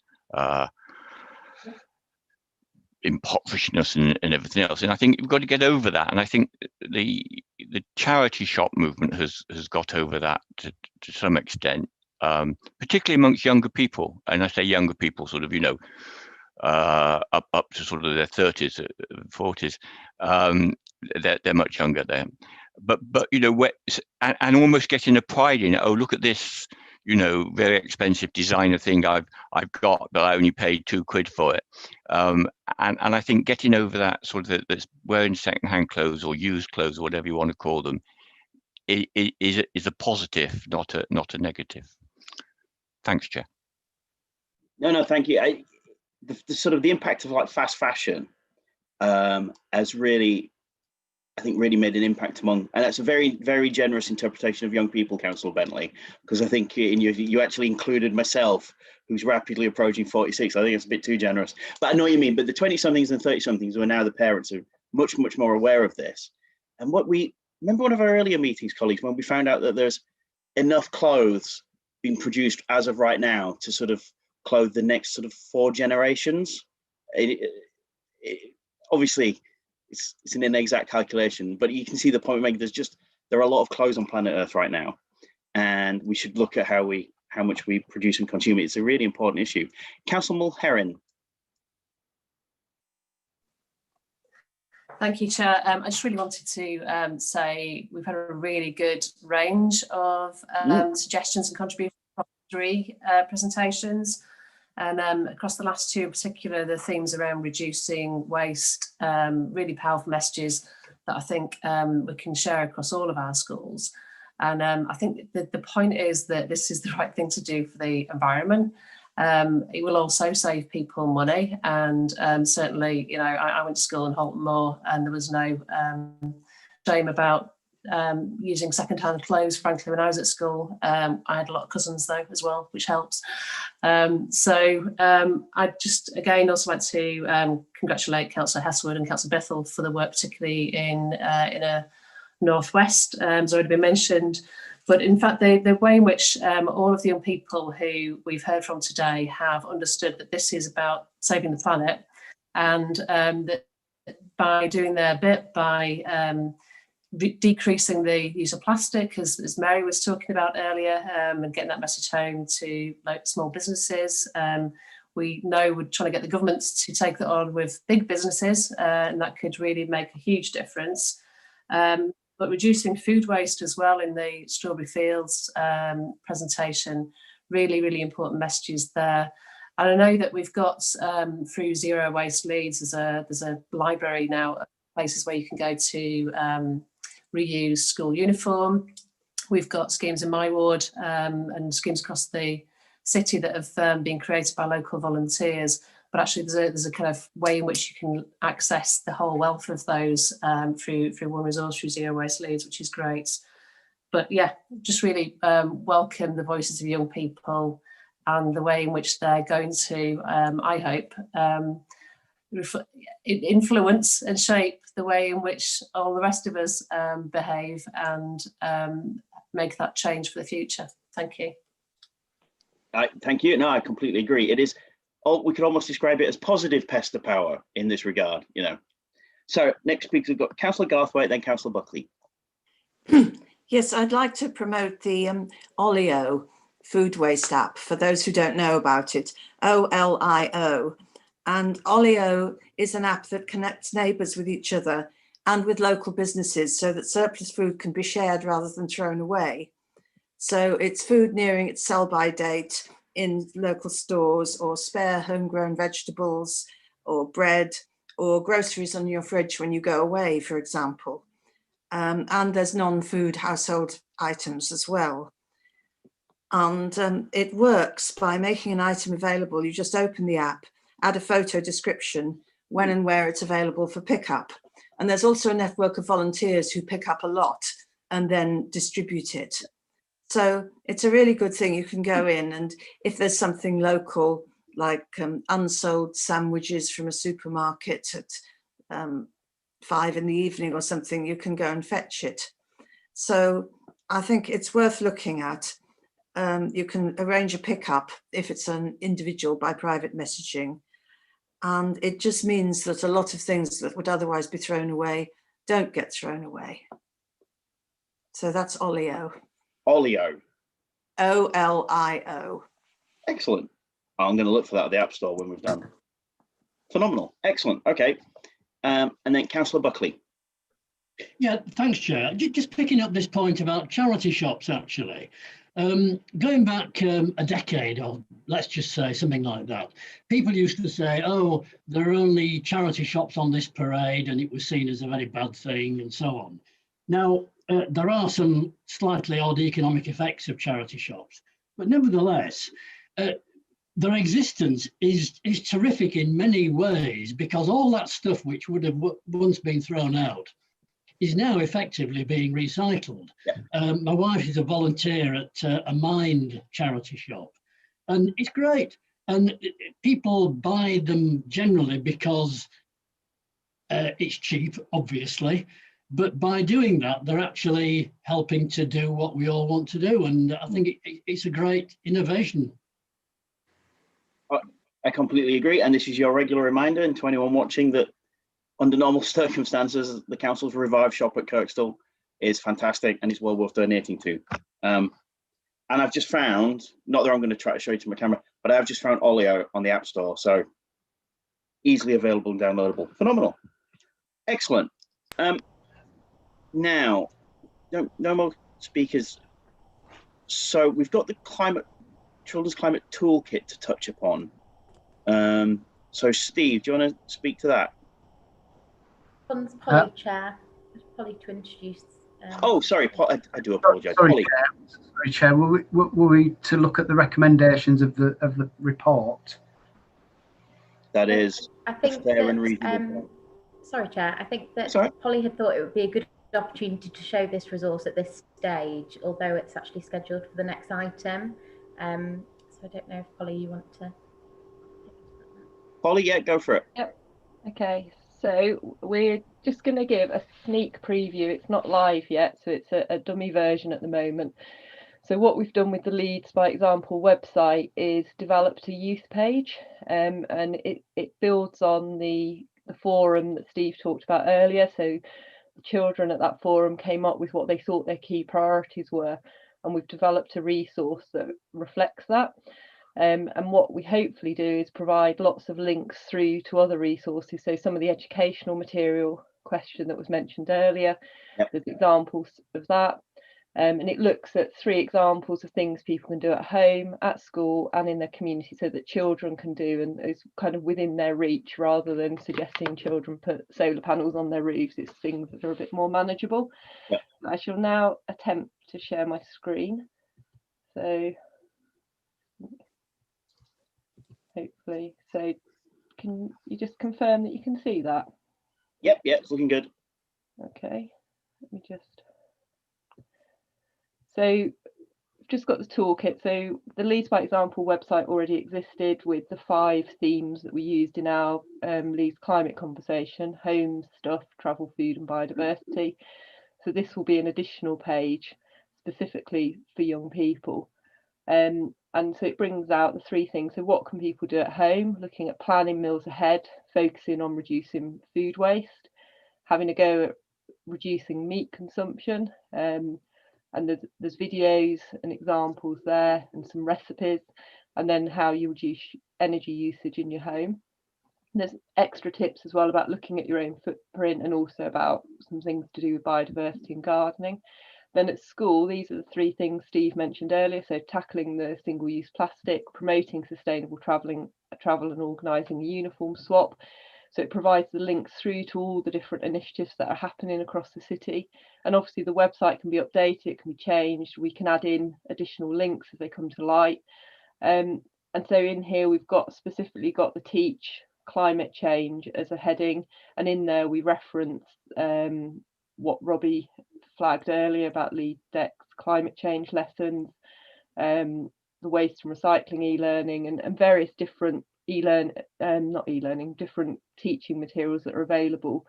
impoverishness and everything else, and I think we've got to get over that. And I think the charity shop movement has got over that to some extent, particularly amongst younger people. And I say younger people, sort of up to sort of their 30s, 40s. They're much younger there, but and almost getting a pride in it. Oh, look at this, you know, very expensive designer thing I've got, but I only paid £2 for it. And I think getting over that sort of that's wearing secondhand clothes or used clothes or whatever you want to call them is a positive, not a negative. Thanks, Chair. No, thank you. The sort of the impact of like fast fashion has really, I think, really made an impact among, and that's a very, very generous interpretation of young people, Councillor Bentley, because I think you actually included myself, who's rapidly approaching 46. I think it's a bit too generous, but I know what you mean. But the 20-somethings and 30-somethings who are now the parents are much, much more aware of this. And what we remember one of our earlier meetings, colleagues, when we found out that there's enough clothes being produced as of right now to sort of clothe the next sort of 4 generations. Obviously, it's an inexact calculation, but you can see the point we're making. There are a lot of clothes on planet Earth right now, and we should look at how much we produce and consume it. It's a really important issue. Councillor Mulherin. Thank you, Chair. I just really wanted to say we've had a really good range of suggestions and contributions from 3 presentations. And across the last 2 in particular, the themes around reducing waste, really powerful messages that I think we can share across all of our schools. And I think the point is that this is the right thing to do for the environment. It will also save people money. And certainly, you know, I went to school in Holton Moor and there was no shame about using second-hand clothes, frankly, when I was at school. I had a lot of cousins though as well, which helps. I just again also like to congratulate Councillor Hesswood and Councillor Bethel for the work, particularly in a Northwest, as already been mentioned. But in fact, the way in which all of the young people who we've heard from today have understood that this is about saving the planet, and that by doing their bit, by decreasing the use of plastic, as Mary was talking about earlier, and getting that message home to like small businesses. We know we're trying to get the governments to take that on with big businesses, and that could really make a huge difference. But reducing food waste as well in the Strawberry Fields presentation, really, really important messages there. And I know that we've got through Zero Waste Leeds, there's a library now, places where you can go to reuse school uniform. We've got schemes in my ward and schemes across the city that have been created by local volunteers. But actually there's a kind of way in which you can access the whole wealth of those through one resource, through Zero Waste Leeds, which is great. But yeah, just really welcome the voices of young people and the way in which they're going to, I hope, influence and shape the way in which all the rest of us behave and make that change for the future. Thank you. Thank you. No, I completely agree. It is. We could almost describe it as positive pester power in this regard, you know. So next speaker, we've got Councillor Garthwaite, then Councillor Buckley. Yes, I'd like to promote the Olio food waste app for those who don't know about it, OLIO. And Olio is an app that connects neighbours with each other and with local businesses so that surplus food can be shared rather than thrown away. So it's food nearing its sell-by date in local stores, or spare homegrown vegetables or bread or groceries on your fridge when you go away, for example. And there's non-food household items as well. And it works by making an item available. You just open the app, add a photo description, when and where it's available for pickup. And there's also a network of volunteers who pick up a lot and then distribute it. So it's a really good thing. You can go in, and if there's something local, like unsold sandwiches from a supermarket at 5 in the evening or something, you can go and fetch it. So I think it's worth looking at. You can arrange a pickup if it's an individual by private messaging. And it just means that a lot of things that would otherwise be thrown away don't get thrown away. So that's Olio. Olio. OLIO. Excellent. I'm going to look for that at the App Store when we've done. Phenomenal. Excellent. Okay. And then Councillor Buckley. Yeah, thanks, Chair. Just picking up this point about charity shops, actually. Going back a decade, or let's just say something like that, people used to say, oh, there are only charity shops on this parade, and it was seen as a very bad thing, and so on. Now, there are some slightly odd economic effects of charity shops, but nevertheless, their existence is terrific in many ways, because all that stuff which would have once been thrown out is now effectively being recycled. My wife is a volunteer at a Mind charity shop, and it's great. And people buy them generally because it's cheap, obviously, but by doing that, they're actually helping to do what we all want to do. And I think it's a great innovation. I completely agree. And this is your regular reminder, and to anyone watching, that under normal circumstances, the council's Revive shop at Kirkstall is fantastic and it's well worth donating to. And I've just found, not that I'm going to try to show you to my camera, but I've just found Olio on the App Store. So easily available and downloadable. Phenomenal. Excellent. Now, no more speakers. So we've got the Children's Climate Toolkit to touch upon. So Steve, do you want to speak to that? Polly, Chair. Polly to introduce. Oh, sorry, I do apologise. Sorry, Chair. Were we to look at the recommendations of the report? That is I think fair and reasonable. Sorry, Chair. I think that Polly had thought it would be a good opportunity to show this resource at this stage, although it's actually scheduled for the next item. So I don't know if Polly, you want to. Polly, yeah, go for it. Yep. Okay. So we're just going to give a sneak preview. It's not live yet, so it's a dummy version at the moment. So what we've done with the Leeds by Example website is developed a youth page, and it builds on the forum that Steve talked about earlier. So the children at that forum came up with what they thought their key priorities were, and we've developed a resource that reflects that. And what we hopefully do is provide lots of links through to other resources. So some of the educational material question that was mentioned earlier, there's examples of that. And it looks at 3 examples of things people can do at home, at school, and in their community, so that children can do, and it's kind of within their reach, rather than suggesting children put solar panels on their roofs. It's things that are a bit more manageable. I shall now attempt to share my screen. So hopefully, so can you just confirm that you can see that? Yep, it's looking good. Okay, let me just. So we've just got the toolkit. So the Leeds by Example website already existed with the 5 themes that we used in our Leeds climate conversation: home, stuff, travel, food and biodiversity. So this will be an additional page specifically for young people. And so it brings out the 3 things. So what can people do at home? Looking at planning meals ahead, focusing on reducing food waste, having a go at reducing meat consumption. And there's videos and examples there, and some recipes, and then how you reduce energy usage in your home. And there's extra tips as well about looking at your own footprint, and also about some things to do with biodiversity and gardening. Then at school, these are the 3 things Steve mentioned earlier. So tackling the single-use plastic, promoting sustainable travel and organising a uniform swap. So it provides the links through to all the different initiatives that are happening across the city. And obviously the website can be updated, it can be changed. We can add in additional links as they come to light. And so in here, we've specifically got the Teach Climate Change as a heading. And in there, we reference what Robbie flagged earlier about Leeds Dec's climate change lessons, the waste and recycling e-learning, and various different different teaching materials that are available.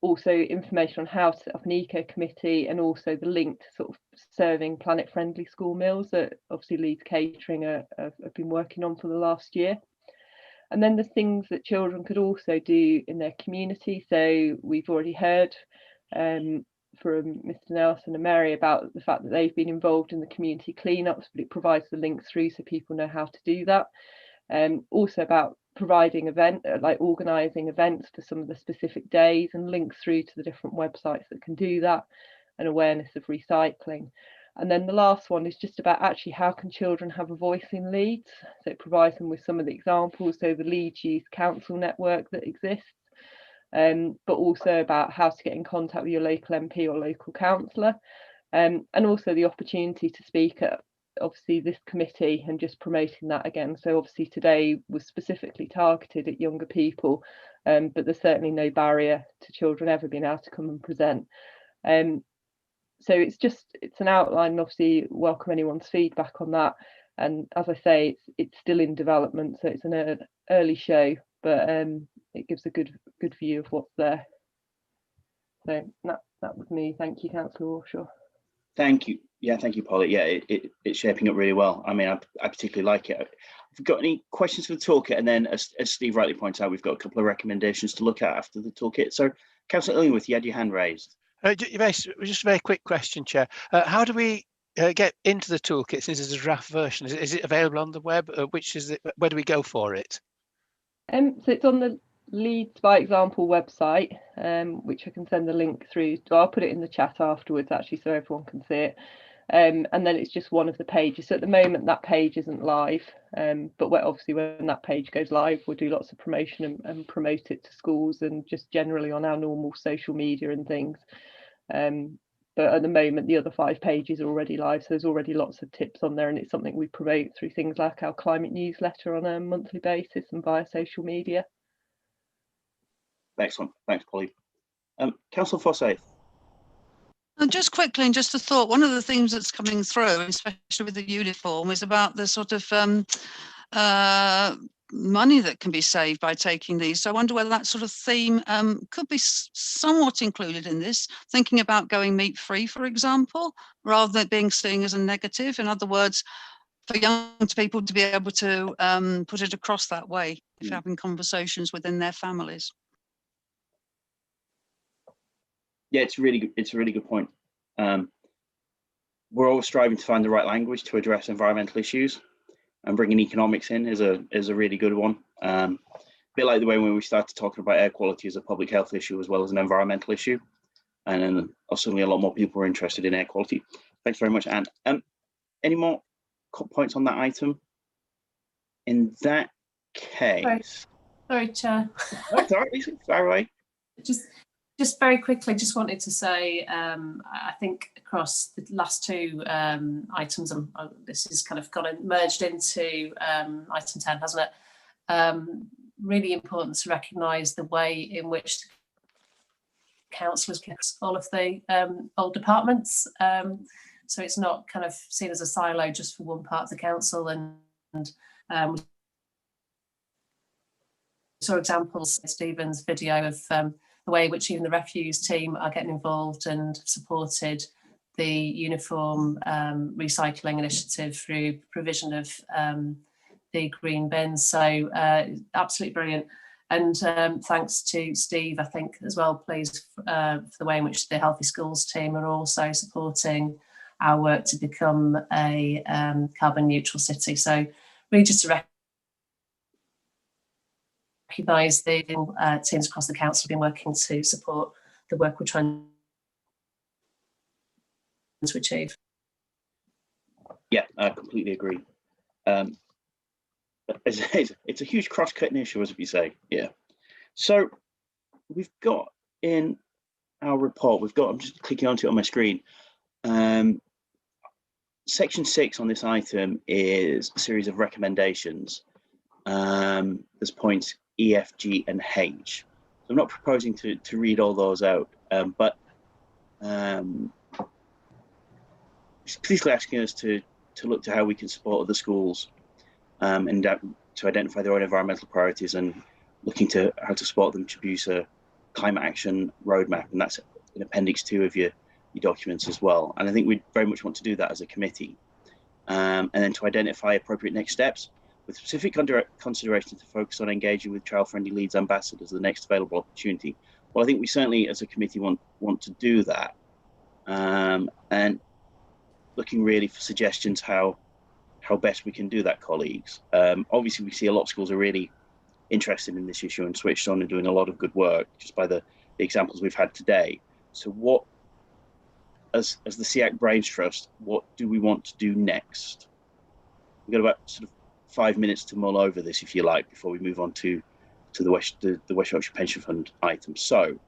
Also information on how to set up an eco committee, and also the link to sort of serving planet friendly school meals that obviously Leeds Catering have been working on for the last year. And then the things that children could also do in their community. So we've already heard from Mr. Nelson and Mary about the fact that they've been involved in the community cleanups, but it provides the link through so people know how to do that. Also about providing organising events for some of the specific days, and links through to the different websites that can do that, and awareness of recycling. And then the last one is just about actually how can children have a voice in Leeds. So it provides them with some of the examples, so the Leeds Youth Council network that exists, but also about how to get in contact with your local MP or local councillor, and also the opportunity to speak at obviously this committee and just promoting that again. So obviously today was specifically targeted at younger people, but there's certainly no barrier to children ever being able to come and present. So it's an outline, and obviously welcome anyone's feedback on that. And as I say, it's still in development, so it's an early show, but it gives a good view of what's there. So that was me. Thank you, Councillor Warshaw. Thank you. Yeah, thank you, Polly. Yeah, it's shaping up really well. I mean, I particularly like it. Have you got any questions for the toolkit? And then, as Steve rightly points out, we've got a couple of recommendations to look at after the toolkit. So, Councillor Illingworth, you had your hand raised. Just a very quick question, Chair. How do we get into the toolkit since it's a draft version? Is it available on the web? Which is it? Where do we go for it? So it's on the Leeds by Example website, which I can send the link through. So I'll put it in the chat afterwards, actually, so everyone can see it. And then it's just one of the pages. So at the moment, that page isn't live, but obviously when that page goes live, we'll do lots of promotion and promote it to schools and just generally on our normal social media and things. But at the moment, the other 5 pages are already live, so there's already lots of tips on there, and it's something we promote through things like our climate newsletter on a monthly basis and via social media. Excellent. Thanks, Polly. Councillor Forsyth. And just quickly, and just a thought, one of the themes that's coming through, especially with the uniform, is about the sort of money that can be saved by taking these. So I wonder whether that sort of theme could be somewhat included in this, thinking about going meat-free, for example, rather than it being seen as a negative. In other words, for young people to be able to put it across that way, if having conversations within their families. Yeah, it's a really good point. We're always striving to find the right language to address environmental issues, and bringing economics in is a really good one. A bit like the way when we started talking about air quality as a public health issue as well as an environmental issue, and then suddenly a lot more people were interested in air quality. Thanks very much, Anne. Any more points on that item? In that case, sorry, Chair. That's all right, Lisa. Fire away. Just very quickly, just wanted to say, I think across the last 2 items, this is kind of merged into item 10, hasn't it? Really important to recognise the way in which councillors get all of the old departments. So it's not kind of seen as a silo just for one part of the council. And saw examples in Stephen's video of the way in which even the refuse team are getting involved and supported the uniform recycling initiative through provision of the green bins. So absolutely brilliant. And thanks to Steve, I think, as well, please, for the way in which the Healthy Schools team are also supporting our work to become a carbon neutral city. So really just to recognise the teams across the council have been working to support the work we're trying to achieve. Yeah, I completely agree. It's a huge cross-cutting issue, as we say. Yeah. So we've got in our report, I'm just clicking onto it on my screen. Section 6 on this item is a series of recommendations. There's points E, F, G, and H. So I'm not proposing to read all those out, but it's basically asking us to look to how we can support other schools and to identify their own environmental priorities, and looking to how to support them to produce a climate action roadmap. And that's in Appendix 2 of your documents as well. And I think we very much want to do that as a committee. And then to identify appropriate next steps, with specific consideration to focus on engaging with child-friendly Leeds ambassadors, the next available opportunity. Well, I think we certainly, as a committee, want to do that, and looking really for suggestions how best we can do that, colleagues. Obviously, we see a lot of schools are really interested in this issue and switched on and doing a lot of good work just by the examples we've had today. So what as the SEAC Brains Trust, what do we want to do next? We've got about sort of 5 minutes to mull over this, if you like, before we move on to the West Yorkshire Pension Fund item. So,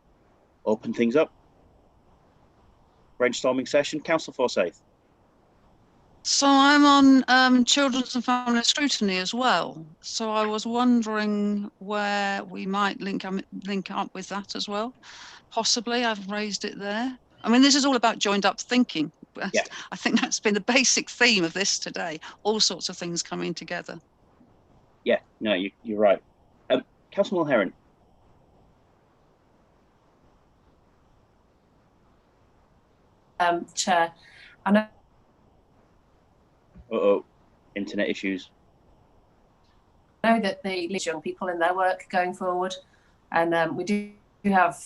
open things up. Brainstorming session. Councillor Forsyth. So I'm on children's and family scrutiny as well. So I was wondering where we might link up with that as well. Possibly, I've raised it there. I mean, this is all about joined up thinking. Yeah. I think that's been the basic theme of this today. All sorts of things coming together. Yeah, no, you're right. Councillor Mulheron. Chair, I know. Internet issues. I know that the Leeds young people in their work going forward, and we do have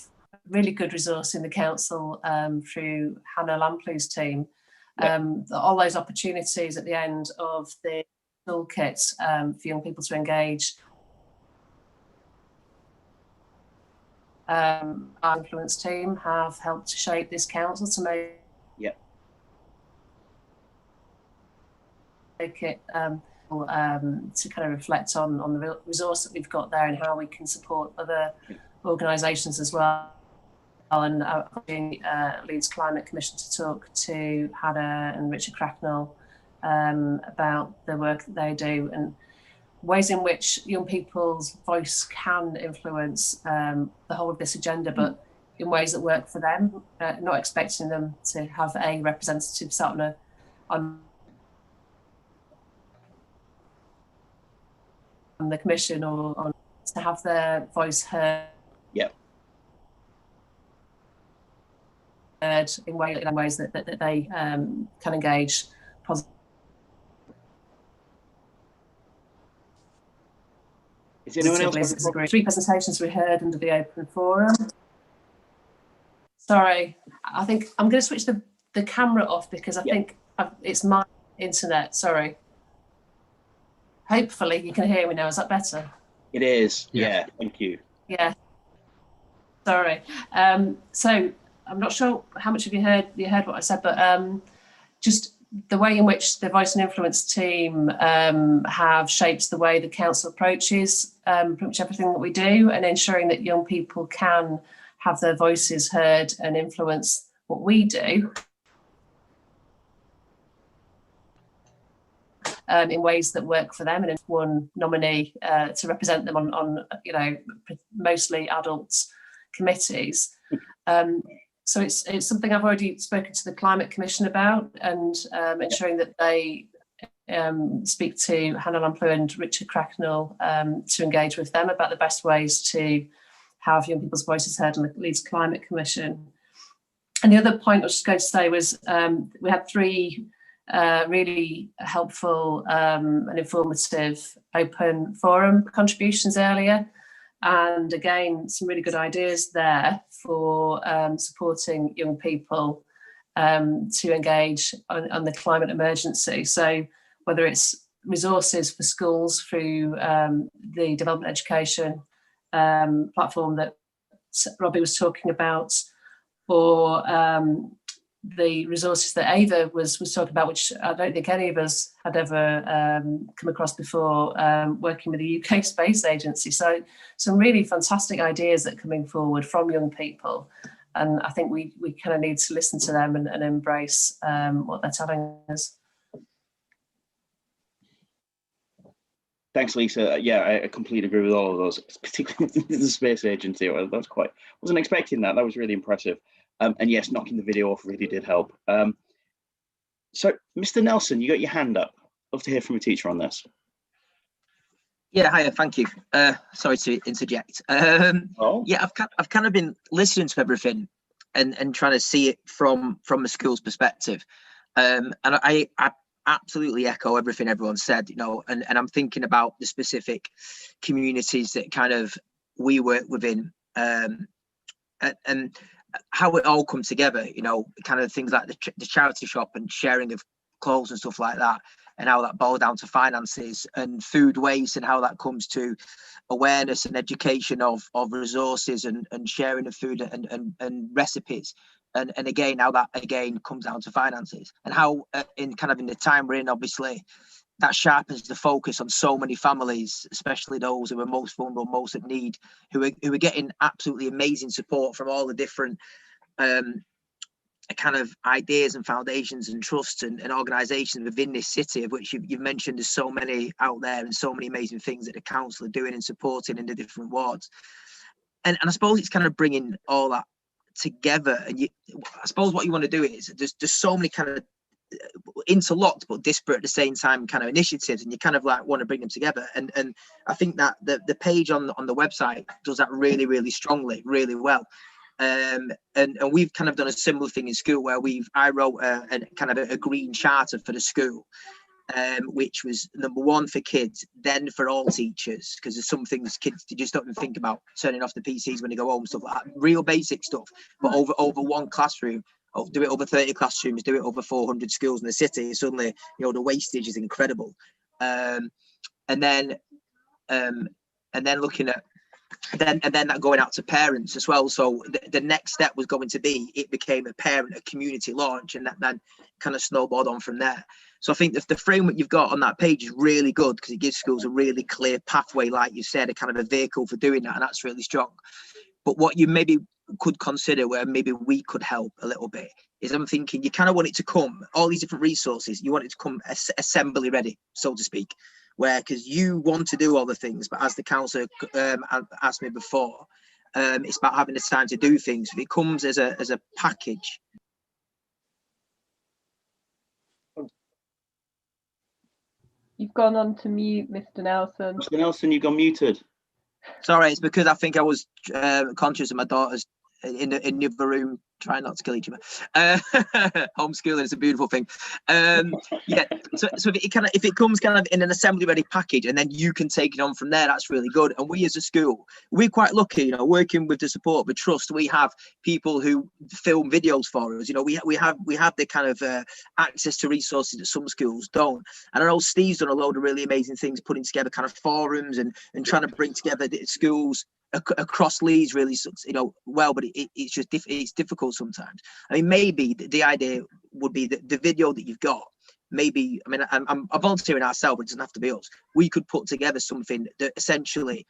really good resource in the council through Hannah Lamplu's team. All those opportunities at the end of the toolkit for young people to engage. Our influence team have helped to shape this council to make it to kind of reflect on the resource that we've got there and how we can support other organisations as well. And Leeds Climate Commission to talk to Hannah and Richard Cracknell about the work that they do and ways in which young people's voice can influence the whole of this agenda, but in ways that work for them, not expecting them to have a representative sat on the commission or to have their voice heard. In ways that they can engage positively. Is anyone else? 3 presentations we heard under the open forum. Sorry, I think I'm going to switch the camera off because I think it's my internet. Sorry. Hopefully you can hear me now. Is that better? It is. Yeah. Thank you. Yeah. Sorry. So I'm not sure how much of you heard what I said, but just the way in which the Voice and Influence team have shaped the way the council approaches pretty much everything that we do, and ensuring that young people can have their voices heard and influence what we do in ways that work for them, and one nominee to represent them on mostly adults committees. So it's something I've already spoken to the Climate Commission about, and ensuring that they speak to Hannah Lamplu and Richard Cracknell to engage with them about the best ways to have young people's voices heard on the Leeds Climate Commission. And the other point I was just going to say was we had 3 really helpful and informative open forum contributions earlier. And again, some really good ideas there for supporting young people to engage on the climate emergency. So whether it's resources for schools through the development education platform that Robbie was talking about, or the resources that Ava was talking about, which I don't think any of us had ever come across before, working with the UK Space Agency. So some really fantastic ideas that are coming forward from young people. And I think we kind of need to listen to them and embrace what they're telling us. Thanks, Lisa. Yeah, I completely agree with all of those, particularly the Space Agency. Wasn't expecting that. That was really impressive. And yes, knocking the video off really did help. So, Mr. Nelson, you got your hand up. Love to hear from a teacher on this. Yeah, hiya, thank you. Sorry to interject. Yeah, I've kind of been listening to everything and trying to see it from a school's perspective. And I absolutely echo everything everyone said, and I'm thinking about the specific communities that kind of we work within, and how it all comes together, kind of things like the charity shop and sharing of clothes and stuff like that, and how that boils down to finances and food waste, and how that comes to awareness and education of resources and sharing of food and recipes. And again, how that again comes down to finances, and how in the time we're in, obviously, that sharpens the focus on so many families, especially those who are most vulnerable, most in need, who are getting absolutely amazing support from all the different kind of ideas and foundations and trusts and organisations within this city, of which you've mentioned there's so many out there and so many amazing things that the council are doing and supporting in the different wards. And I suppose it's kind of bringing all that together. And I suppose what you want to do is there's so many kind of interlocked but disparate at the same time kind of initiatives, and you kind of like want to bring them together. And I think that the page on the website does that really, really strongly, really well. And we've kind of done a similar thing in school where I wrote a green charter for the school, which was number one for kids, then for all teachers, because there's some things kids just don't even think about, turning off the PCs when they go home, stuff like that, real basic stuff. But over one classroom, do it over 30 classrooms, do it over 400 schools in the city, suddenly, you know, the wastage is incredible. And then looking at and then that going out to parents as well. So the next step was going to be, it became a community launch, and that then kind of snowballed on from there. So I think the framework you've got on that page is really good, because it gives schools a really clear pathway, like you said, a kind of a vehicle for doing that, and that's really strong. But what you maybe could consider, where maybe we could help a little bit, is I'm thinking you kind of want it to come, all these different resources, you want it to come assembly ready, so to speak, where, because you want to do all the things, but as the councillor asked me before, it's about having the time to do things. If it comes as a package. You've gone on to mute, Mr. Nelson. Mr. Nelson, you've gone muted. Sorry, it's because I think I was conscious of my daughter's in the other room, trying not to kill each other. Homeschooling is a beautiful thing. Yeah, so if it comes kind of in an assembly ready package, and then you can take it on from there, that's really good. And we as a school, we're quite lucky, you know, working with the support of the trust. We have people who film videos for us. You know, we have the kind of access to resources that some schools don't. And I know Steve's done a load of really amazing things, putting together kind of forums and trying to bring together the schools across Leeds, really, you know, well, but it's just it's difficult sometimes. I mean, maybe the idea would be that the video that you've got, maybe, I mean, I'm volunteering ourselves, it doesn't have to be us. We could put together something that essentially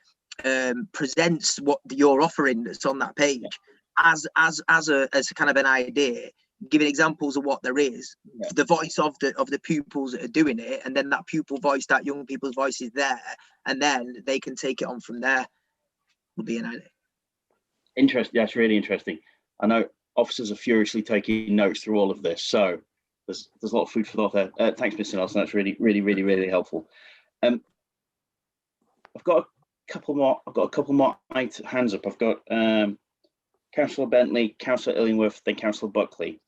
presents what you're offering that's on that page as a kind of an idea, giving examples of what there is, the voice of the pupils that are doing it, and then that pupil voice, that young people's voice is there, and then they can take it on from there. Would be an idea. Interesting. That's really interesting. I know officers are furiously taking notes through all of this, so there's a lot of food for thought there. Thanks, Mr. Nelson. That's really helpful. I've got a couple more hands up. I've got Councillor Bentley, Councillor Illingworth, then Councillor Buckley.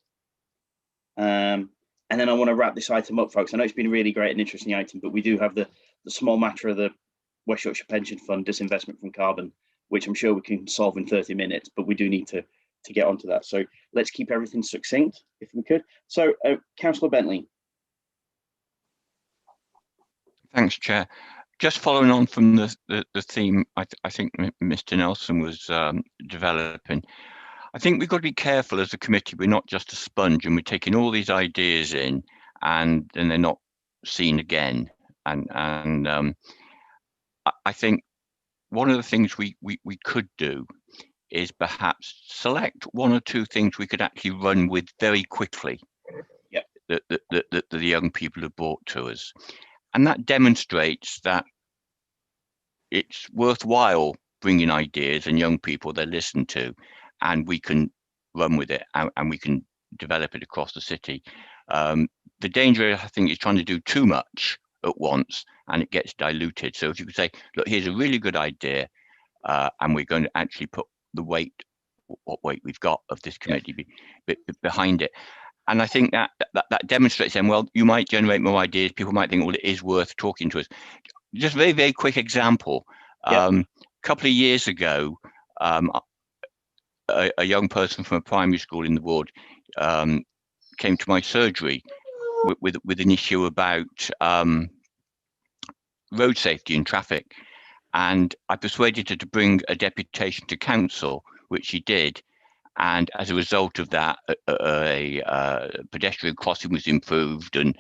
And then I want to wrap this item up, folks. I know it's been a really great and interesting item, but we do have the small matter of the West Yorkshire Pension Fund disinvestment from carbon, which I'm sure we can solve in 30 minutes, but we do need to get onto that. So let's keep everything succinct, if we could. So, Councillor Bentley. Thanks, Chair. Just following on from the theme I think Mr. Nelson was developing, I think we've got to be careful as a committee. We're not just a sponge, and we're taking all these ideas in, and then they're not seen again. And I think one of the things we could do is perhaps select one or two things we could actually run with very quickly. Yep. That the young people have brought to us, and that demonstrates that it's worthwhile bringing ideas and young people they listen to, and we can run with it and we can develop it across the city. The danger, I think, is trying to do too much at once and it gets diluted. So if you could say, look, here's a really good idea, and we're going to actually put the weight, what weight we've got of this committee behind it. And I think that demonstrates then, well, you might generate more ideas. People might think, well, it is worth talking to us. Just a very, very quick example. A couple of years ago, a young person from a primary school in the ward came to my surgery with an issue about road safety and traffic. And I persuaded her to bring a deputation to council, which she did. And as a result of that, a pedestrian crossing was improved, and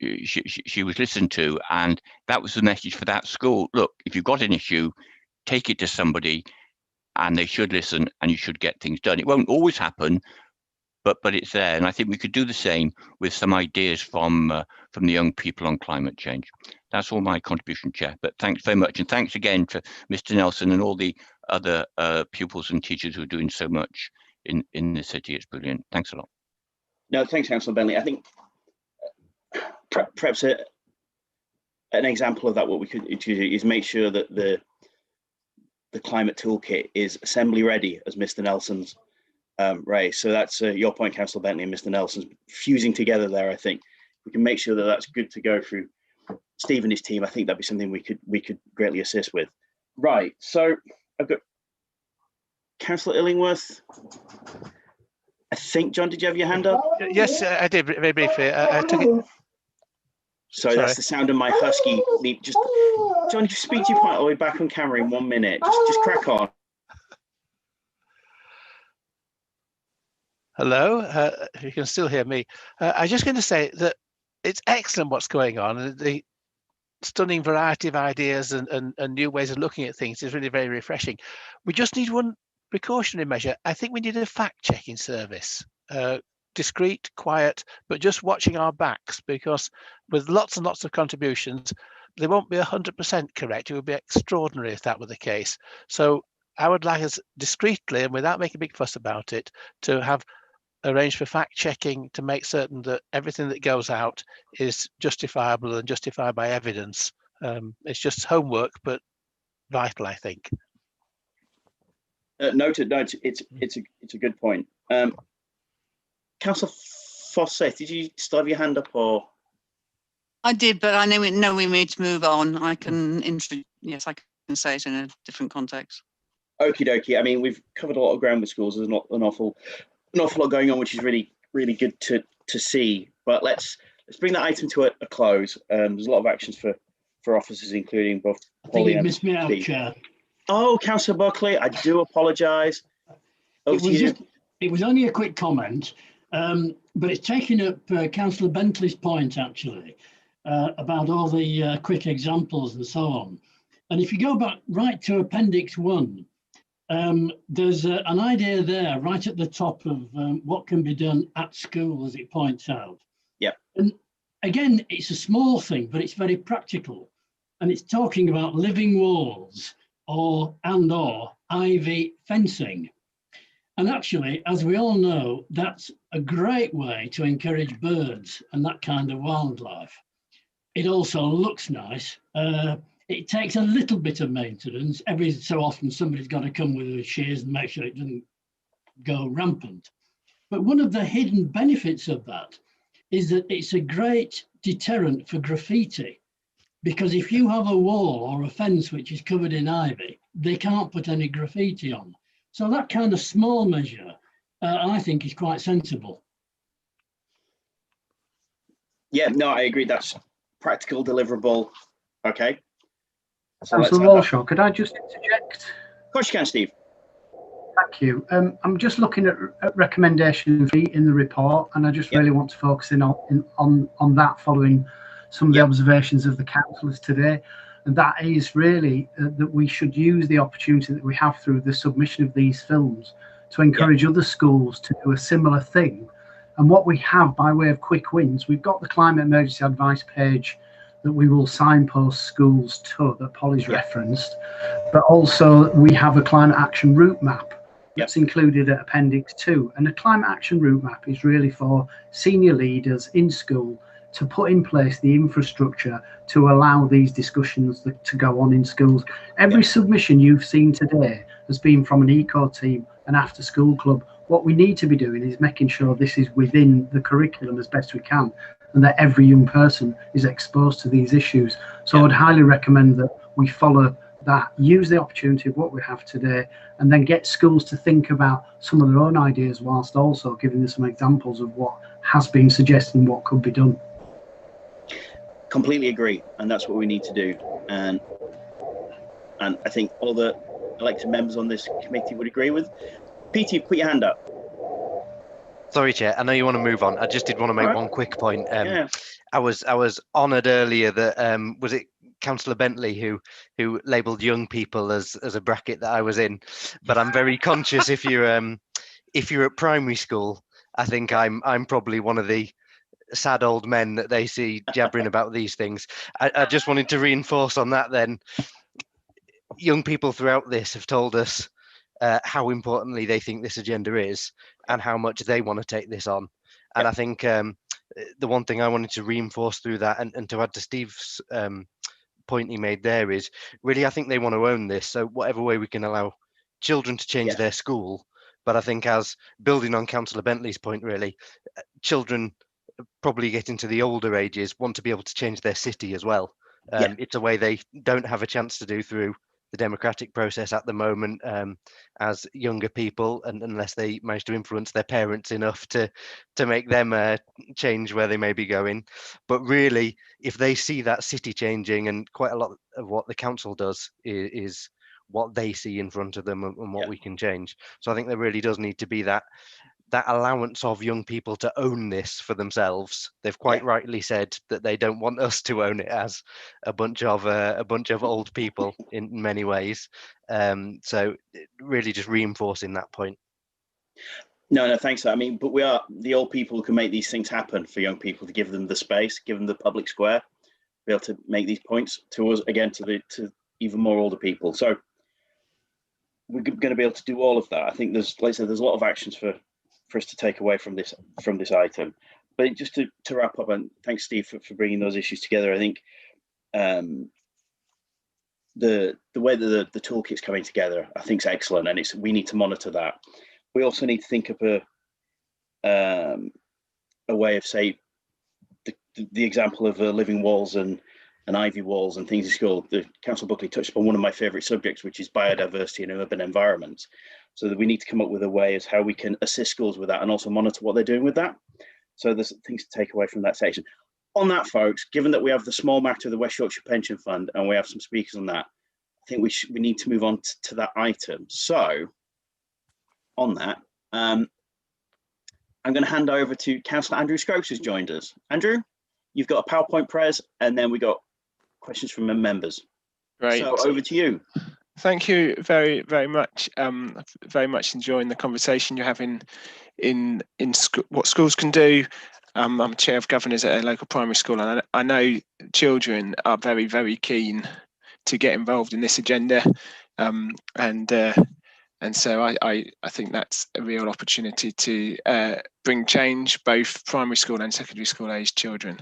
she was listened to, and that was the message for that school. Look, if you've got an issue, take it to somebody, and they should listen, and you should get things done. It won't always happen, but it's there. And I think we could do the same with some ideas from the young people on climate change. That's all my contribution, Chair. But thanks very much, and thanks again to Mr. Nelson and all the other pupils and teachers who are doing so much in the city. It's brilliant. Thanks a lot. No, thanks, Councillor Bentley. I think perhaps an example of that, what we could do is make sure that the climate toolkit is assembly ready, as Mr. Nelson's raised. So that's your point, Councillor Bentley, and Mr. Nelson's fusing together there. I think we can make sure that that's good to go through Steve and his team. I think that'd be something we could greatly assist with. Right. So I've got Councillor Illingworth. I think, John, did you have your hand up? Yes, I did very briefly. I took it. Sorry, that's the sound of my husky. Just, John, if you speak to your point all the way back on camera in 1 minute, just crack on. Hello, if you can still hear me. I was just going to say that it's excellent what's going on. The stunning variety of ideas and new ways of looking at things is really very refreshing. We just need one precautionary measure. I think we need a fact-checking service. Discreet, quiet, but just watching our backs, because with lots and lots of contributions, they won't be 100% correct. It would be extraordinary if that were the case. So I would like us discreetly and without making a big fuss about it to have arranged for fact checking to make certain that everything that goes out is justifiable and justified by evidence. It's just homework, but vital, I think. Noted. It's a good point. Councillor Fossett, did you still have your hand up, or? I did, but I know we need to move on. I can yes, I can say it in a different context. Okie dokie. I mean, we've covered a lot of ground with schools. There's not an awful lot going on, which is really good to see. But let's bring that item to a close. There's a lot of actions for officers, including both Polly and missed me out, Steve. Chair. Oh, Councillor Buckley, I do apologise. It was only a quick comment, but it's taking up Councillor Bentley's point, actually, about all the quick examples and so on. And if you go back right to Appendix 1, there's an idea there right at the top of what can be done at school, as it points out. Yeah. And again, it's a small thing, but it's very practical. And it's talking about living walls or ivy fencing. And actually, as we all know, that's a great way to encourage birds and that kind of wildlife. It also looks nice. It takes a little bit of maintenance. Every so often, somebody's got to come with the shears and make sure it doesn't go rampant. But one of the hidden benefits of that is that it's a great deterrent for graffiti. Because if you have a wall or a fence which is covered in ivy, they can't put any graffiti on. So that kind of small measure, I think, is quite sensible. Yeah, no, I agree. That's practical, deliverable. Okay. So Councillor Walshaw, could I just interject? Of course you can, Steve. Thank you. I'm just looking at recommendation 3 in the report, and I just really want to focus in on that, following some of the observations of the councillors today. And that is really that we should use the opportunity that we have through the submission of these films to encourage other schools to do a similar thing. And what we have by way of quick wins, we've got the climate emergency advice page that we will signpost schools to, that Polly's referenced, but also we have a climate action route map that's included at Appendix 2. And the climate action route map is really for senior leaders in school to put in place the infrastructure to allow these discussions to go on in schools. Every submission you've seen today has been from an eco team, an after school club. What we need to be doing is making sure this is within the curriculum as best we can, and that every young person is exposed to these issues. So I'd highly recommend that we follow that, use the opportunity of what we have today, and then get schools to think about some of their own ideas, whilst also giving them some examples of what has been suggested and what could be done. Completely agree, and that's what we need to do. And I think all the elected members on this committee would agree with. Peter, you put your hand up. Sorry, Chair. I know you want to move on. I just did want to make one quick point. Yeah. I was honoured earlier that was it Councillor Bentley who labelled young people as a bracket that I was in, but I'm very conscious if you're at primary school, I think I'm probably one of the sad old men that they see jabbering about these things. I just wanted to reinforce on that then. Young people throughout this have told us how importantly they think this agenda is and how much they want to take this on. And I think the one thing I wanted to reinforce through that and to add to Steve's point he made there is really I think they want to own this. So whatever way we can allow children to change their school, but I think as building on Councillor Bentley's point really, children probably getting to the older ages want to be able to change their city as well. It's a way they don't have a chance to do through the democratic process at the moment as younger people, and unless they manage to influence their parents enough to make them change where they may be going. But really, if they see that city changing, and quite a lot of what the council does is what they see in front of them and what we can change. So I think there really does need to be that allowance of young people to own this for themselves. They've quite rightly said that they don't want us to own it as a bunch of old people in many ways. So really just reinforcing that point. No, thanks. I mean, but we are the old people who can make these things happen for young people, to give them the space, give them the public square, be able to make these points to us again, to even more older people. So we're going to be able to do all of that. I think there's, like I said, there's a lot of actions for us to take away from this item. But just to wrap up, and thanks Steve for bringing those issues together. I think the way that the toolkit's coming together, I think is excellent, and we need to monitor that. We also need to think of a way of, say, the example of living walls and ivy walls and things in school. The Councillor Buckley touched upon one of my favourite subjects, which is biodiversity in urban environments. So that we need to come up with a way as how we can assist schools with that and also monitor what they're doing with that. So there's things to take away from that section. On that, folks, given that we have the small matter of the West Yorkshire Pension Fund and we have some speakers on that, I think we need to move on to that item. So on that, I'm going to hand over to Councillor Andrew Scopes, who's joined us. Andrew, you've got a PowerPoint pres, and then we got questions from members. Great. So over to you. Thank you very, very much. Very much enjoying the conversation you're having in what schools can do. I'm a chair of governors at a local primary school, and I know children are very, very keen to get involved in this agenda, and so I think that's a real opportunity to bring change, both primary school and secondary school aged children.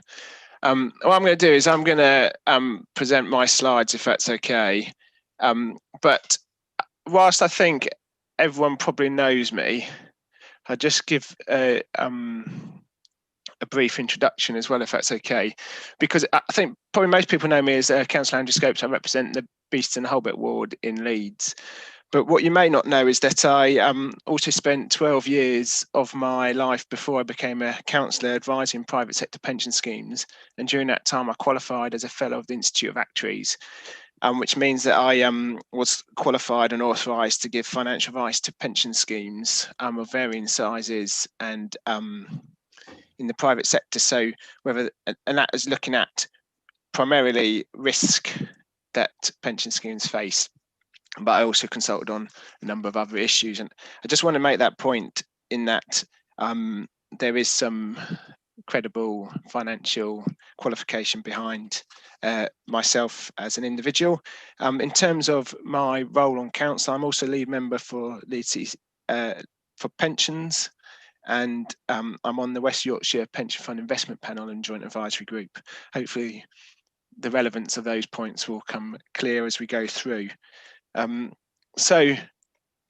What I'm going to do is I'm going to present my slides, if that's okay. But whilst I think everyone probably knows me, I'll just give a brief introduction as well, if that's okay, because I think probably most people know me as Councillor Andrew Scopes. I represent the Beeston Holbert ward in Leeds. But what you may not know is that I also spent 12 years of my life before I became a councillor advising private sector pension schemes. And during that time, I qualified as a fellow of the Institute of Actuaries, which means that I was qualified and authorised to give financial advice to pension schemes of varying sizes and in the private sector. So and that is looking at primarily risk that pension schemes face. But I also consulted on a number of other issues. And I just want to make that point in that there is some credible financial qualification behind myself as an individual. In terms of my role on council, I'm also lead member for Leeds for pensions, and I'm on the West Yorkshire Pension Fund Investment Panel and Joint Advisory Group. Hopefully the relevance of those points will come clear as we go through. So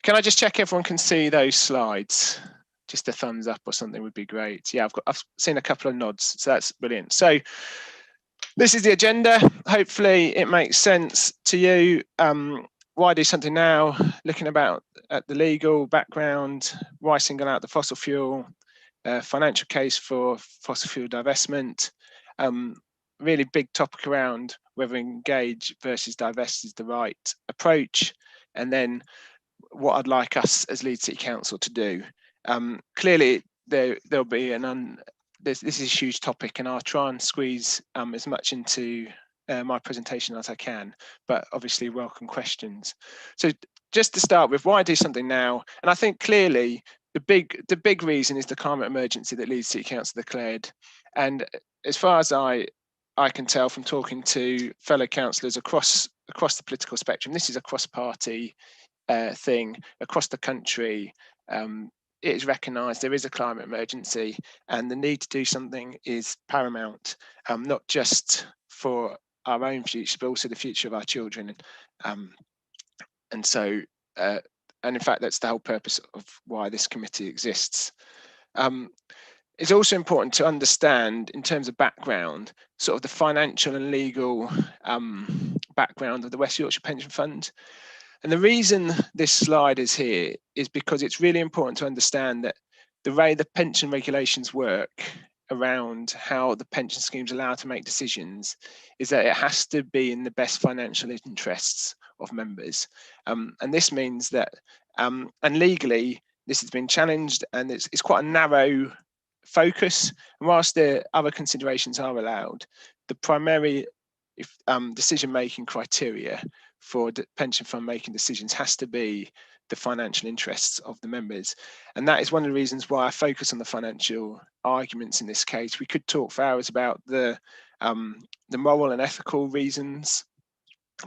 can I just check everyone can see those slides? Just a thumbs up or something would be great. Yeah, I've seen a couple of nods, so that's brilliant. So this is the agenda. Hopefully it makes sense to you. Why do something now? Looking at the legal background, why single out the fossil fuel, financial case for fossil fuel divestment, really big topic around whether engage versus divest is the right approach, and then what I'd like us as Leeds City Council to do. Clearly, there'll be this is a huge topic, and I'll try and squeeze as much into my presentation as I can, but obviously welcome questions. So just to start with, why do something now? And I think clearly the big reason is the climate emergency that Leeds City Council declared. And as far as I can tell from talking to fellow councillors across the political spectrum, this is a cross-party thing across the country. It is recognised there is a climate emergency, and the need to do something is paramount, not just for our own future, but also the future of our children. And so, and in fact, that's the whole purpose of why this committee exists. It's also important to understand, in terms of background, sort of the financial and legal background of the West Yorkshire Pension Fund. And the reason this slide is here is because it's really important to understand that the way the pension regulations work around how the pension scheme's allowed to make decisions is that it has to be in the best financial interests of members. And this means that, and legally, this has been challenged, and it's quite a narrow focus. And whilst the other considerations are allowed, the primary decision-making criteria for the pension fund making decisions has to be the financial interests of the members. And that is one of the reasons why I focus on the financial arguments in this case. We could talk for hours about the moral and ethical reasons,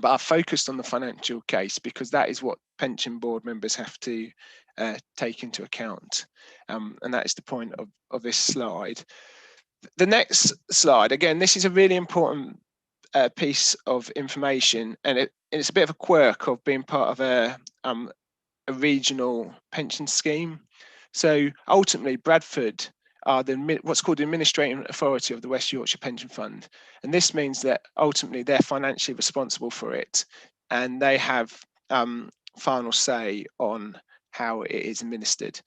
but I've focused on the financial case because that is what pension board members have to take into account. And that is the point of this slide. The next slide, again, this is a really important piece of information, and it's a bit of a quirk of being part of a regional pension scheme. So ultimately, Bradford are what's called the administrating authority of the West Yorkshire Pension Fund, and this means that ultimately they're financially responsible for it, and they have final say on how it is administered.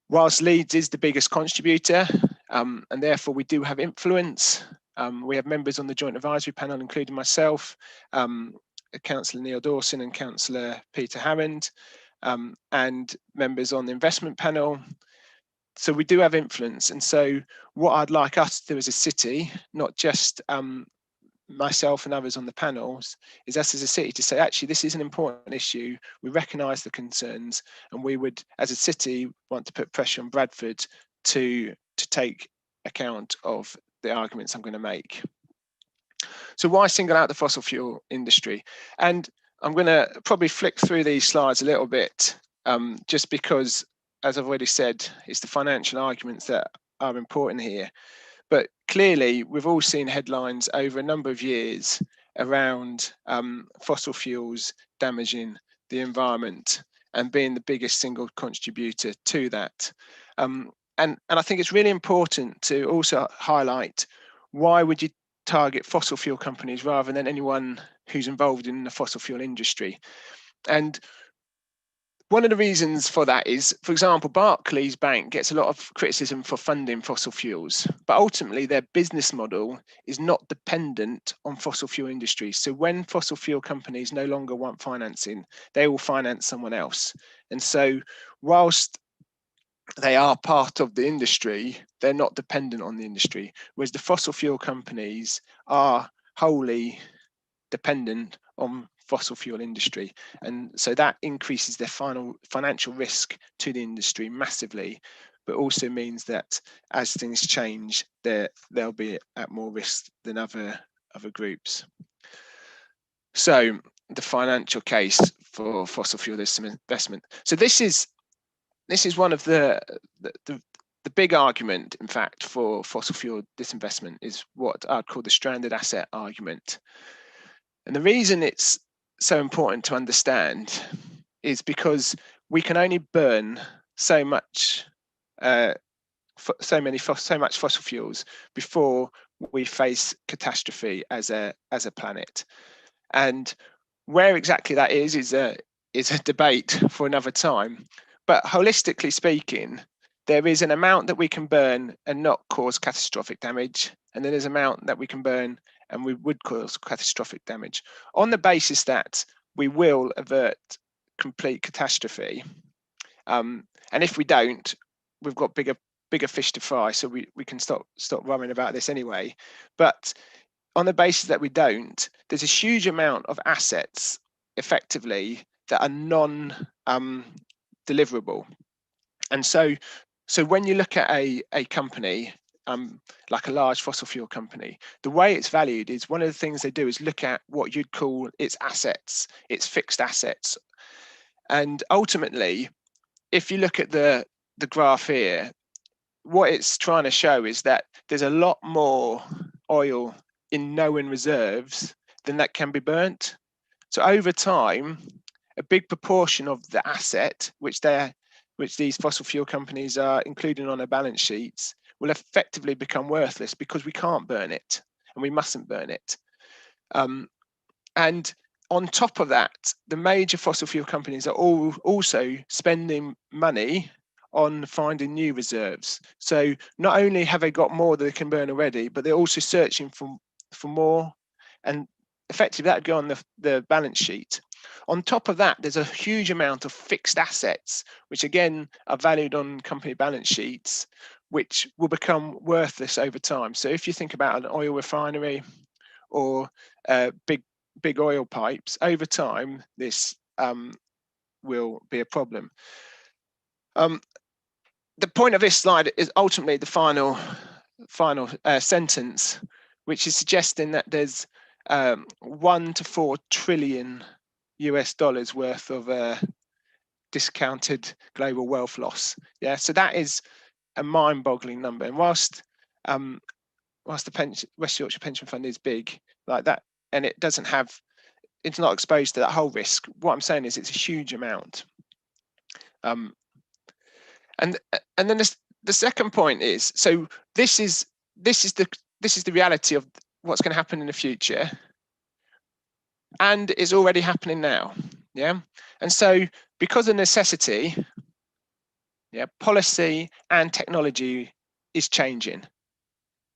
Whilst Leeds is the biggest contributor, and therefore we do have influence. We have members on the joint advisory panel, including myself, Councillor Neil Dawson and Councillor Peter Hammond, and members on the investment panel. So we do have influence. And so what I'd like us to do as a city, not just myself and others on the panels, is us as a city to say, actually, this is an important issue. We recognise the concerns, and we would, as a city, want to put pressure on Bradford to take account of the arguments I'm going to make. So why single out the fossil fuel industry? And I'm going to probably flick through these slides a little bit, just because, as I've already said, it's the financial arguments that are important here. But clearly, we've all seen headlines over a number of years around fossil fuels damaging the environment and being the biggest single contributor to that. And I think it's really important to also highlight, why would you target fossil fuel companies rather than anyone who's involved in the fossil fuel industry? And one of the reasons for that is, for example, Barclays Bank gets a lot of criticism for funding fossil fuels, but ultimately their business model is not dependent on fossil fuel industries. So when fossil fuel companies no longer want financing, they will finance someone else. And so whilst they are part of the industry, they're not dependent on the industry, whereas the fossil fuel companies are wholly dependent on fossil fuel industry. And so that increases their financial risk to the industry massively, but also means that as things change, they'll be at more risk than other groups. So the financial case for fossil fuel investment. So this is one of the big argument, in fact, for fossil fuel disinvestment is what I'd call the stranded asset argument. And the reason it's so important to understand is because we can only burn so much fossil fuels before we face catastrophe as a planet. And where exactly that is a debate for another time. But holistically speaking, there is an amount that we can burn and not cause catastrophic damage, and then there's an amount that we can burn and we would cause catastrophic damage, on the basis that we will avert complete catastrophe. And if we don't, we've got bigger fish to fry, so we can stop worrying about this anyway. But on the basis that we don't, there's a huge amount of assets effectively that are non-deliverable. And so when you look at a company, like a large fossil fuel company, the way it's valued is, one of the things they do is look at what you'd call its assets, its fixed assets. And ultimately, if you look at the graph here, what it's trying to show is that there's a lot more oil in known reserves than that can be burnt. So over time, a big proportion of the asset which these fossil fuel companies are including on their balance sheets will effectively become worthless because we can't burn it, and we mustn't burn it. And on top of that, the major fossil fuel companies are all also spending money on finding new reserves. So not only have they got more that they can burn already, but they're also searching for more, and effectively that would go on the balance sheet. On top of that, there's a huge amount of fixed assets, which again are valued on company balance sheets, which will become worthless over time. So if you think about an oil refinery or big oil pipes, over time this will be a problem. The point of this slide is ultimately the final sentence, which is suggesting that there's $1 to $4 trillion worth of discounted global wealth loss. Yeah, so that is a mind-boggling number. And whilst the West Yorkshire Pension Fund is big like that, and it's not exposed to that whole risk, what I'm saying is it's a huge amount. And then the second point is, so this is the reality of what's going to happen in the future, and is already happening now. Yeah, and so because of necessity, yeah, policy and technology is changing,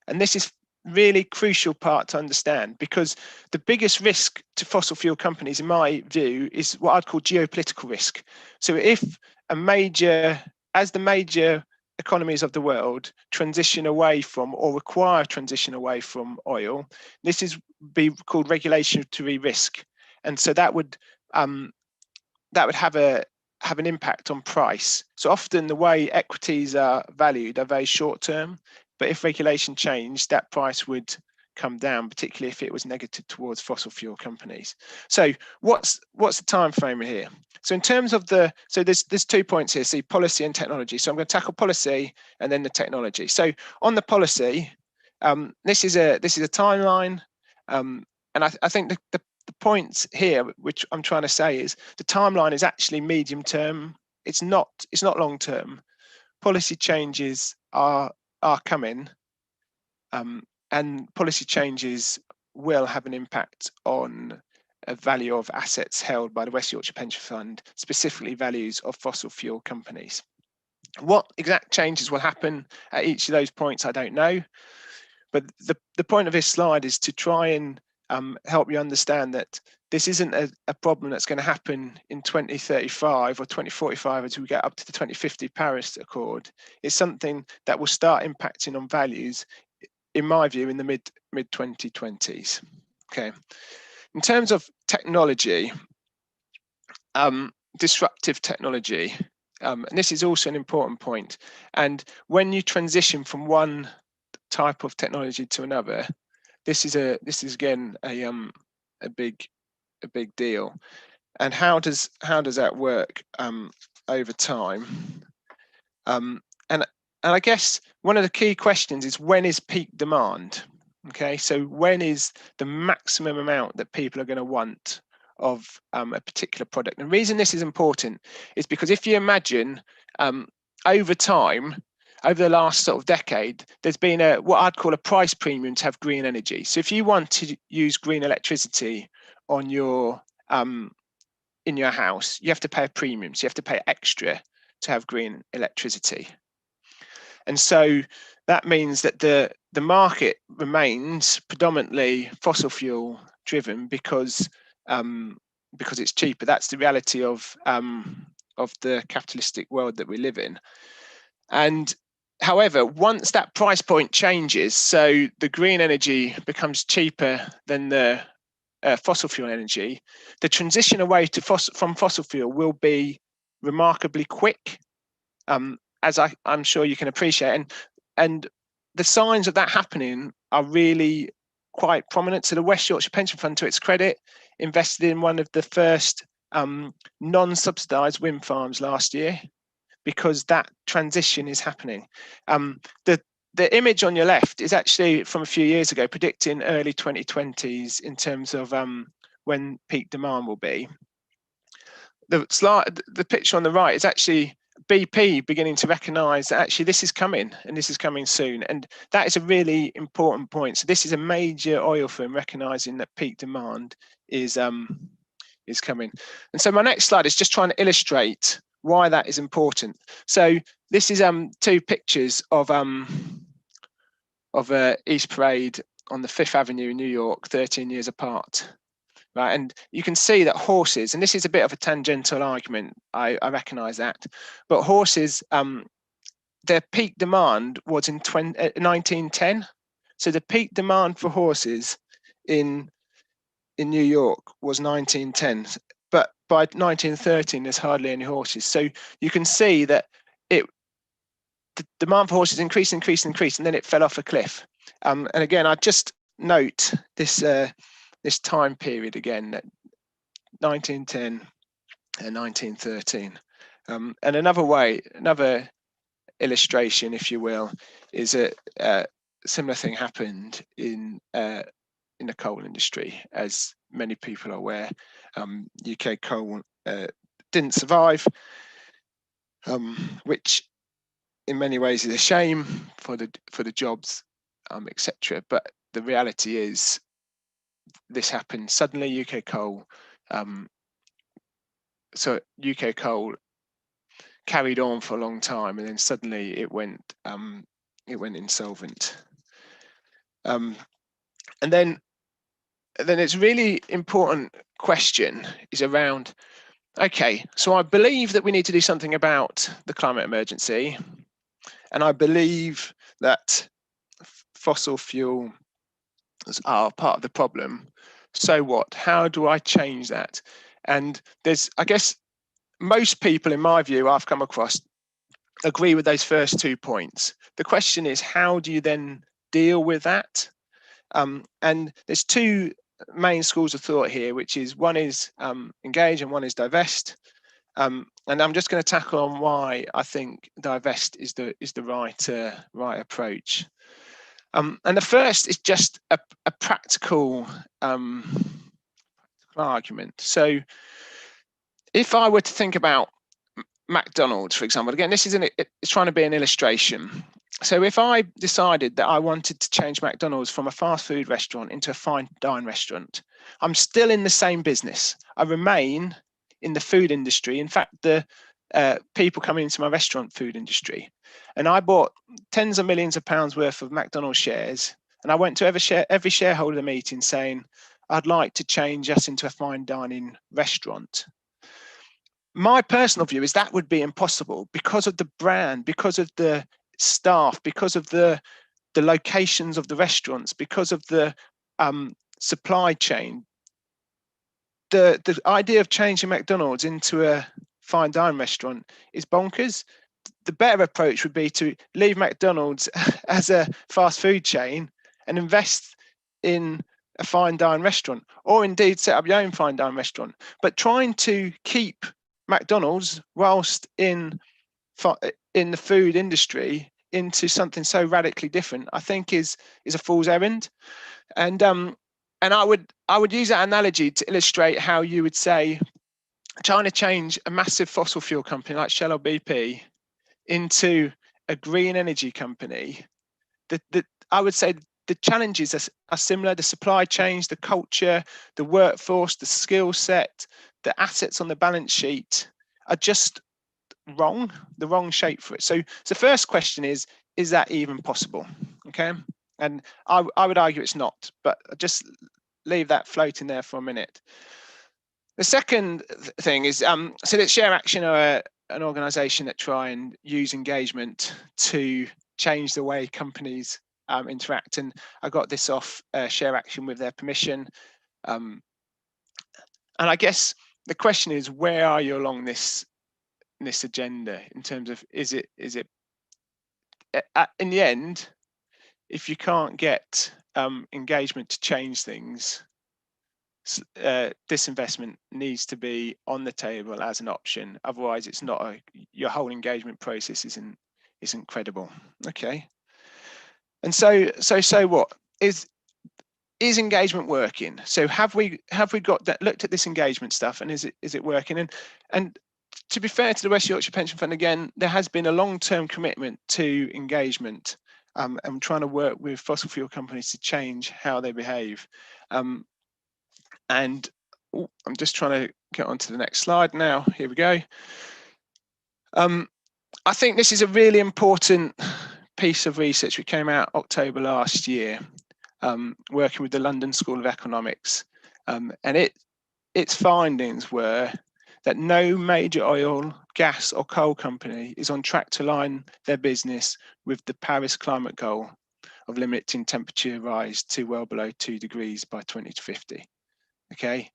and this is really crucial part to understand, because the biggest risk to fossil fuel companies, in my view, is what I'd call geopolitical risk. So if as the major economies of the world transition away from, or require transition away from, oil, this is be called regulatory risk, and so that would have an impact on price. So often the way equities are valued are very short term, but if regulation changed, that price would come down, particularly if it was negative towards fossil fuel companies. So what's the time frame here? So in terms of there's 2 points here, see, policy and technology. So I'm going to tackle policy and then the technology. So on the policy, this is a timeline, and I think the point here, which I'm trying to say, is the timeline is actually medium term. It's not long term. Policy changes are coming, and policy changes will have an impact on a value of assets held by the West Yorkshire Pension Fund, specifically values of fossil fuel companies. What exact changes will happen at each of those points, I don't know. But the point of this slide is to try and help you understand that this isn't a problem that's going to happen in 2035 or 2045 as we get up to the 2050 Paris Accord. It's something that will start impacting on values, in my view, in the mid 2020s. Okay. In terms of technology, disruptive technology, and this is also an important point. And when you transition from one type of technology to another, this is again a big deal. And how does that work over time? And I guess one of the key questions is, when is peak demand? Okay, so when is the maximum amount that people are going to want of a particular product? And the reason this is important is because if you imagine over time, over the last sort of decade, there's been what I'd call a price premium to have green energy. So if you want to use green electricity on your in your house, you have to pay a premium. So you have to pay extra to have green electricity. And so that means that the market remains predominantly fossil fuel driven, because because it's cheaper. That's the reality of the capitalistic world that we live in. And however, once that price point changes, so the green energy becomes cheaper than the fossil fuel energy, the transition away from fossil fuel will be remarkably quick, as I'm sure you can appreciate. And the signs of that happening are really quite prominent. So the West Yorkshire Pension Fund, to its credit, invested in one of the first non-subsidised wind farms last year, because that transition is happening. The image on your left is actually from a few years ago, predicting early 2020s in terms of when peak demand will be. The picture on the right is actually BP beginning to recognise that actually this is coming, and this is coming soon. And that is a really important point. So this is a major oil firm recognising that peak demand is coming. And so my next slide is just trying to illustrate why that is important. So this is two pictures of East Parade on the 5th Avenue in New York, 13 years apart. Right, and you can see that horses, and this is a bit of a tangential argument, I recognise that, but horses, their peak demand was in 1910. So the peak demand for horses in New York was 1910, but by 1913 there's hardly any horses. So you can see that the demand for horses increased, and then it fell off a cliff. And again, I just note this this time period again, that 1910 and 1913. And another illustration, if you will, is a similar thing happened in the coal industry. As many people are aware, UK coal didn't survive, which in many ways is a shame for the jobs, etc. But the reality is, this happened suddenly. UK coal carried on for a long time, and then suddenly it went insolvent. And then it's really important question is around, okay, so I believe that we need to do something about the climate emergency, and I believe that fossil fuels are part of the problem. So what? How do I change that? And there's, I guess, most people, in my view, I've come across, agree with those first 2 points. The question is, how do you then deal with that? And there's two main schools of thought here, which is one is engage and one is divest. And I'm just going to tackle on why I think divest is the right approach. And the first is just a practical argument. So if I were to think about McDonald's, for example, again, this is it's trying to be an illustration. So if I decided that I wanted to change McDonald's from a fast food restaurant into a fine dine restaurant, I'm still in the same business. I remain in the food industry. In fact, the people coming into my restaurant food industry, and I bought tens of millions of pounds worth of McDonald's shares, and I went to every shareholder meeting saying, I'd like to change us into a fine dining restaurant. My personal view is that would be impossible because of the brand, because of the staff, because of the locations of the restaurants, because of the supply chain. The idea of changing McDonald's into a fine dining restaurant is bonkers. The better approach would be to leave McDonald's as a fast food chain and invest in a fine dining restaurant, or indeed set up your own fine dining restaurant. But trying to keep McDonald's whilst in the food industry into something so radically different, I think is a fool's errand. And I would use that analogy to illustrate how you would say trying to change a massive fossil fuel company like Shell or BP into a green energy company. I would say the challenges are similar. The supply chains, the culture, the workforce, the skill set, the assets on the balance sheet are just wrong, the wrong shape for it. So the first question is that even possible? Okay. And I would argue it's not, but I'll just leave that floating there for a minute. The second thing is, so that Share Action are an organisation that try and use engagement to change the way companies interact. And I got this off Share Action with their permission. And I guess the question is, where are you along this agenda in terms of, is it in the end, if you can't get engagement to change things, disinvestment needs to be on the table as an option. Otherwise, it's not your whole engagement process isn't credible. Okay. And so what is engagement working? So have we got that, looked at this engagement stuff, and is it working? And to be fair to the West Yorkshire Pension Fund, again, there has been a long-term commitment to engagement, and trying to work with fossil fuel companies to change how they behave. And I'm just trying to get onto the next slide now. Here we go. I think this is a really important piece of research. We came out October last year, working with the London School of Economics, and its findings were that no major oil, gas or coal company is on track to align their business with the Paris climate goal of limiting temperature rise to well below 2 degrees by 2050. Okay,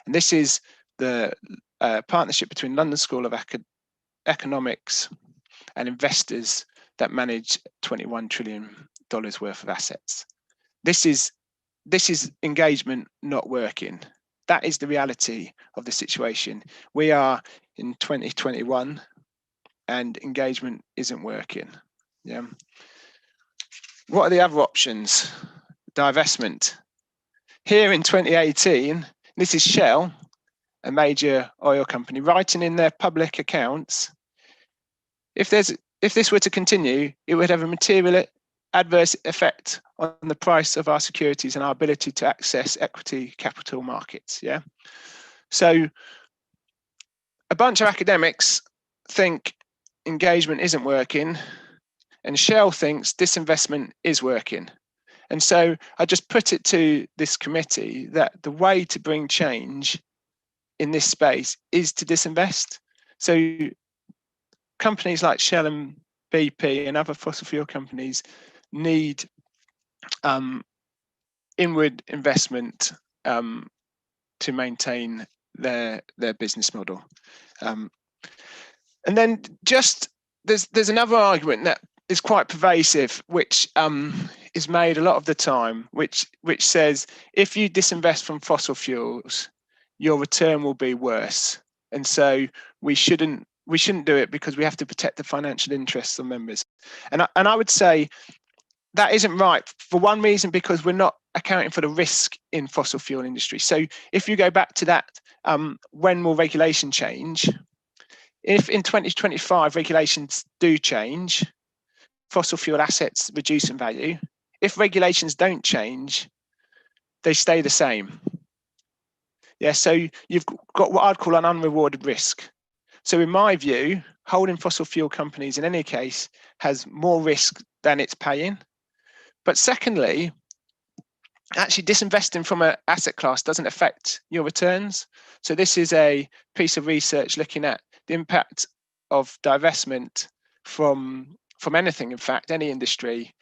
and this is the partnership between London School of Economics and investors that manage $21 trillion worth of assets. This is engagement not working. That is the reality of the situation. We are in 2021 and engagement isn't working. Yeah. What are the other options? Divestment. Here in 2018, this is Shell, a major oil company, writing in their public accounts, if this were to continue, it would have a material adverse effect on the price of our securities and our ability to access equity capital markets. Yeah. So a bunch of academics think engagement isn't working, and Shell thinks disinvestment is working. And so I just put it to this committee that the way to bring change in this space is to disinvest. So companies like Shell and BP and other fossil fuel companies need inward investment to maintain their business model. And then just there's another argument that is quite pervasive, which is made a lot of the time, which says if you disinvest from fossil fuels, your return will be worse, and so we shouldn't do it because we have to protect the financial interests of members. And I would say that isn't right, for one reason, because we're not accounting for the risk in fossil fuel industry. So if you go back to that, when will regulation change? If in 2025 regulations do change, fossil fuel assets reduce in value. If regulations don't change, they stay the same. Yeah, so you've got what I'd call an unrewarded risk. So in my view, holding fossil fuel companies in any case has more risk than it's paying. But secondly, actually disinvesting from an asset class doesn't affect your returns. So this is a piece of research looking at the impact of divestment from anything, in fact, any industry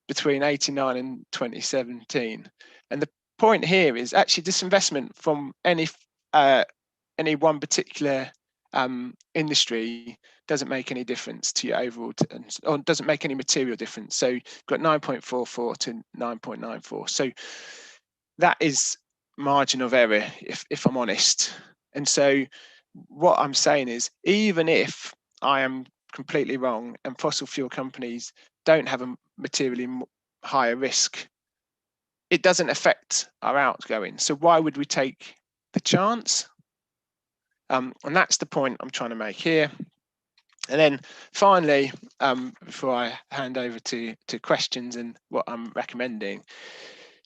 between 89 and 2017. And the point here is actually disinvestment from any one particular industry doesn't make any difference to your overall, or doesn't make any material difference. So you've got 9.44 to 9.94. So that is margin of error, if I'm honest. And so what I'm saying is, even if I am completely wrong and fossil fuel companies don't have a materially higher risk, it doesn't affect our outgoing. So why would we take the chance? And that's the point I'm trying to make here. And then finally, before I hand over to questions and what I'm recommending,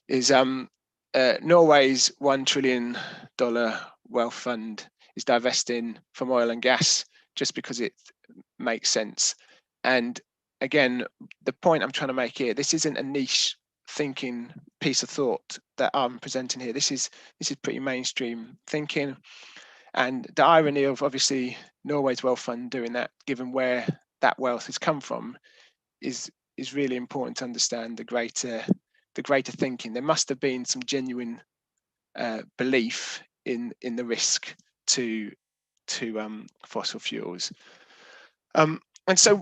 is Norway's $1 trillion wealth fund is divesting from oil and gas just because it makes sense. And again, the point I'm trying to make here, this isn't a niche thinking piece of thought that I'm presenting here. This is pretty mainstream thinking, and the irony of obviously Norway's wealth fund doing that, given where that wealth has come from, is really important to understand the greater thinking. There must have been some genuine belief in the risk to fossil fuels, and so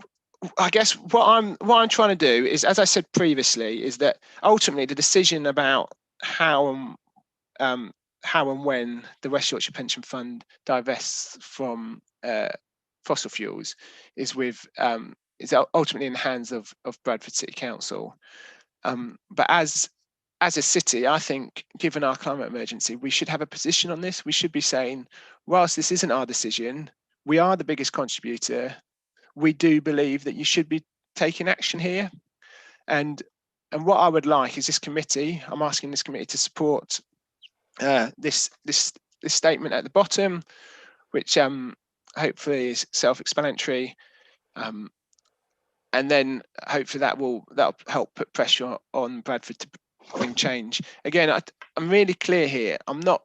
I guess what I'm trying to do is, as I said previously, is that ultimately the decision about how and when the West Yorkshire Pension Fund divests from fossil fuels is ultimately in the hands of Bradford City Council. But as a city, I think, given our climate emergency, we should have a position on this. We should be saying, whilst this isn't our decision, we are the biggest contributor. We do believe that you should be taking action here. And what I would like is this committee, I'm asking this committee to support this statement at the bottom, which hopefully is self-explanatory. And then hopefully that'll help put pressure on Bradford to bring change. Again, I'm really clear here. I'm not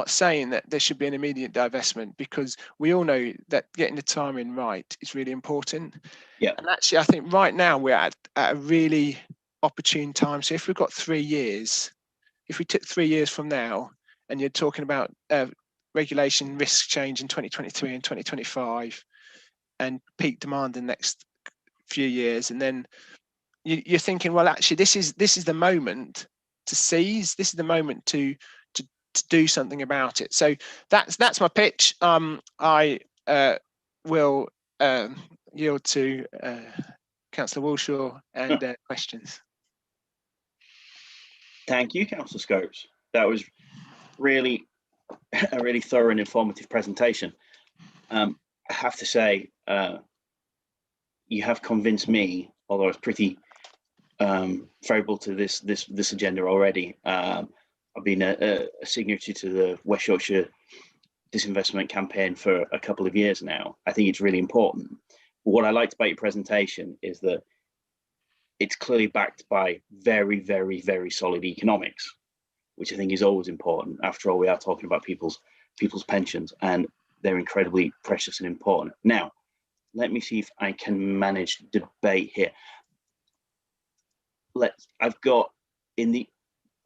saying that there should be an immediate divestment, because we all know that getting the timing right is really important. Yeah. And actually, I think right now we're at a really opportune time. So if we've got 3 years, if we took 3 years from now, and you're talking about regulation risk change in 2023 and 2025, and peak demand in the next few years, and then you're thinking, well, actually, this is the moment to seize. This is the moment to do something about it. So that's my pitch. I will yield to Councillor Walshaw and questions. Thank you, Councillor Scopes. That was really a really thorough and informative presentation. I have to say, you have convinced me, although I was pretty favorable to this agenda already. I've been a signatory to the West Yorkshire disinvestment campaign for a couple of years now. I think it's really important. But what I liked about your presentation is that it's clearly backed by very, very, very solid economics, which I think is always important. After all, we are talking about people's pensions, and they're incredibly precious and important. Now, let me see if I can manage debate here. I've got, in the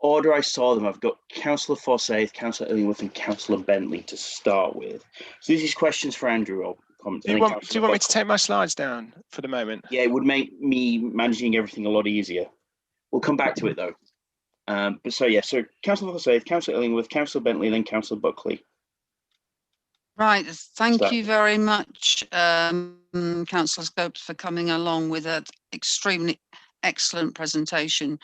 order I saw them, I've got Councillor Forsyth, Councillor Illingworth, and Councillor Bentley to start with. So this is questions for Andrew or comments. Do you want me to take my slides down for the moment? Yeah, it would make me managing everything a lot easier. We'll come back to it though. But so yeah, so Councillor Forsyth, Councillor Illingworth, Councillor Bentley, and then Councillor Buckley. Right, thank you very much, Councillor Scopes, for coming along with an extremely excellent presentation,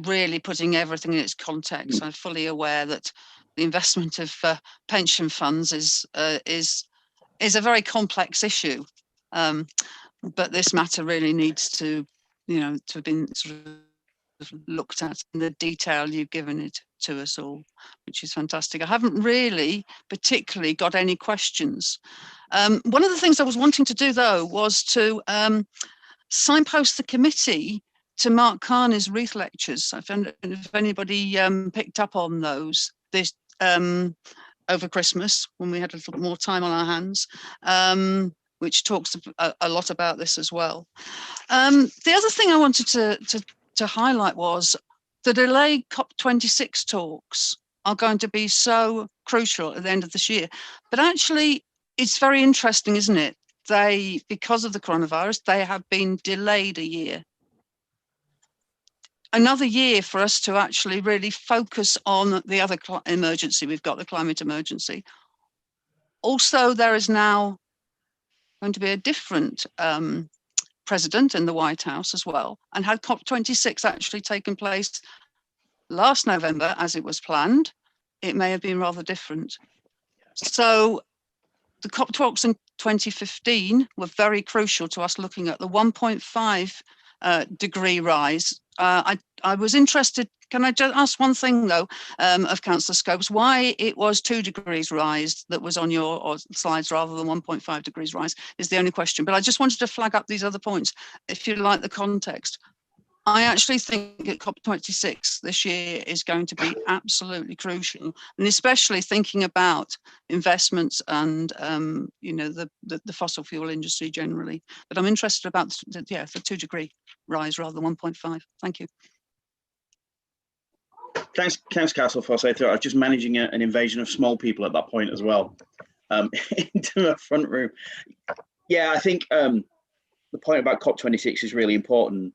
really putting everything in its context. I'm fully aware that the investment of pension funds is a very complex issue, but this matter really needs to, to have been sort of looked at in the detail you've given it to us all, which is fantastic. I haven't really particularly got any questions. One of the things I was wanting to do though was to signpost the committee to Mark Carney's Wreath lectures. I found if anybody picked up on those this over Christmas when we had a little bit more time on our hands, which talks a lot about this as well. The other thing I wanted to highlight was the delayed COP26 talks are going to be so crucial at the end of this year. But actually, it's very interesting, isn't it? Because of the coronavirus, they have been delayed a year. Another year for us to actually really focus on the other emergency. We've got the climate emergency. Also, there is now going to be a different president in the White House as well. And had COP26 actually taken place last November as it was planned, it may have been rather different. So the COP talks in 2015 were very crucial to us looking at the 1.5 degree rise. I was interested, can I just ask one thing though, of Councillor Scopes, why it was 2 degrees rise that was on your slides rather than 1.5 degrees rise is the only question. But I just wanted to flag up these other points, if you like the context. I actually think that COP26 this year is going to be absolutely crucial, and especially thinking about investments and the fossil fuel industry generally. But I'm interested about the 2-degree rise rather than 1.5. Thank you. Thanks, Councillor Foss. I was just managing an invasion of small people at that point as well, into a front room. Yeah, I think the point about COP26 is really important.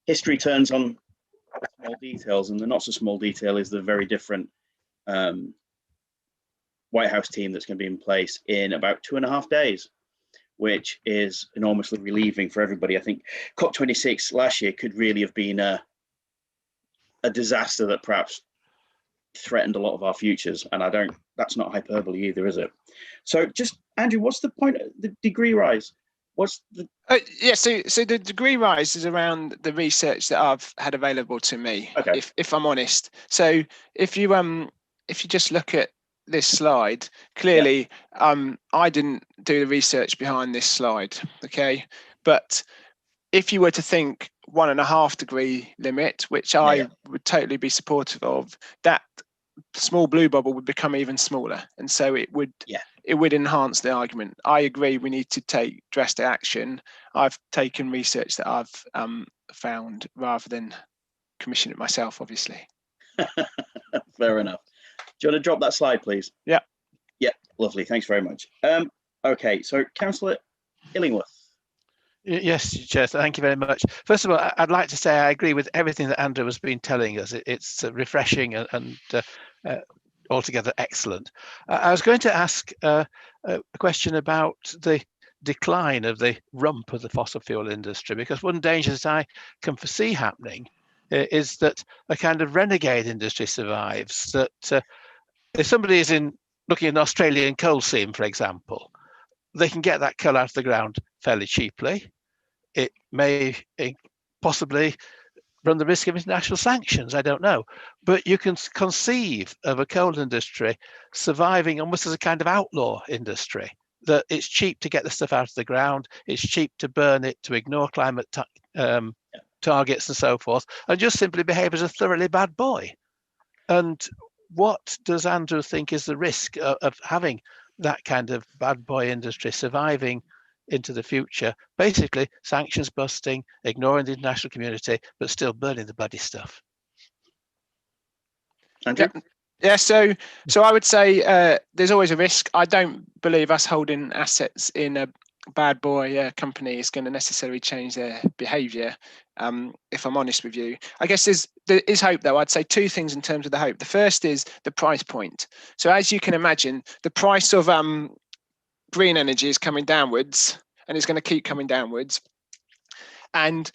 History turns on small details, and the not so small detail is the very different White House team that's going to be in place in about 2.5 days, which is enormously relieving for everybody. I think COP26 last year could really have been a disaster that perhaps threatened a lot of our futures, and that's not hyperbole either, is it? So just, Andrew, what's the point of the degree rise? What's the so the degree rise is around the research that I've had available to me, okay, if I'm honest. So if you just look at this slide, clearly I didn't do the research behind this slide, okay? But if you were to think 1.5 degree limit, which I would totally be supportive of, that small blue bubble would become even smaller, and so it would enhance the argument. I agree we need to take drastic action. I've taken research that I've found rather than commission it myself, obviously. Fair enough. Do you want to drop that slide, please? Yeah. Yeah, lovely. Thanks very much. Okay, so Councillor Illingworth. Yes, Chair, thank you very much. First of all, I'd like to say I agree with everything that Andrew has been telling us. It's refreshing and altogether excellent. I was going to ask a question about the decline of the rump of the fossil fuel industry, because one danger that I can foresee happening is that a kind of renegade industry survives. That if somebody is looking at an Australian coal seam, for example, they can get that coal out of the ground fairly cheaply. It may possibly run the risk of international sanctions, I don't know. But you can conceive of a coal industry surviving almost as a kind of outlaw industry, that it's cheap to get the stuff out of the ground, it's cheap to burn it, to ignore climate targets and so forth, and just simply behave as a thoroughly bad boy. And what does Andrew think is the risk of having that kind of bad boy industry surviving into the future, basically sanctions busting, ignoring the international community, but still burning the bloody stuff? Andrew? Yeah, so I would say there's always a risk. I don't believe us holding assets in a bad boy company is going to necessarily change their behaviour, if I'm honest with you. I guess there is hope, though. I'd say two things in terms of the hope. The first is the price point. So as you can imagine, the price of green energy is coming downwards, and it's going to keep coming downwards. And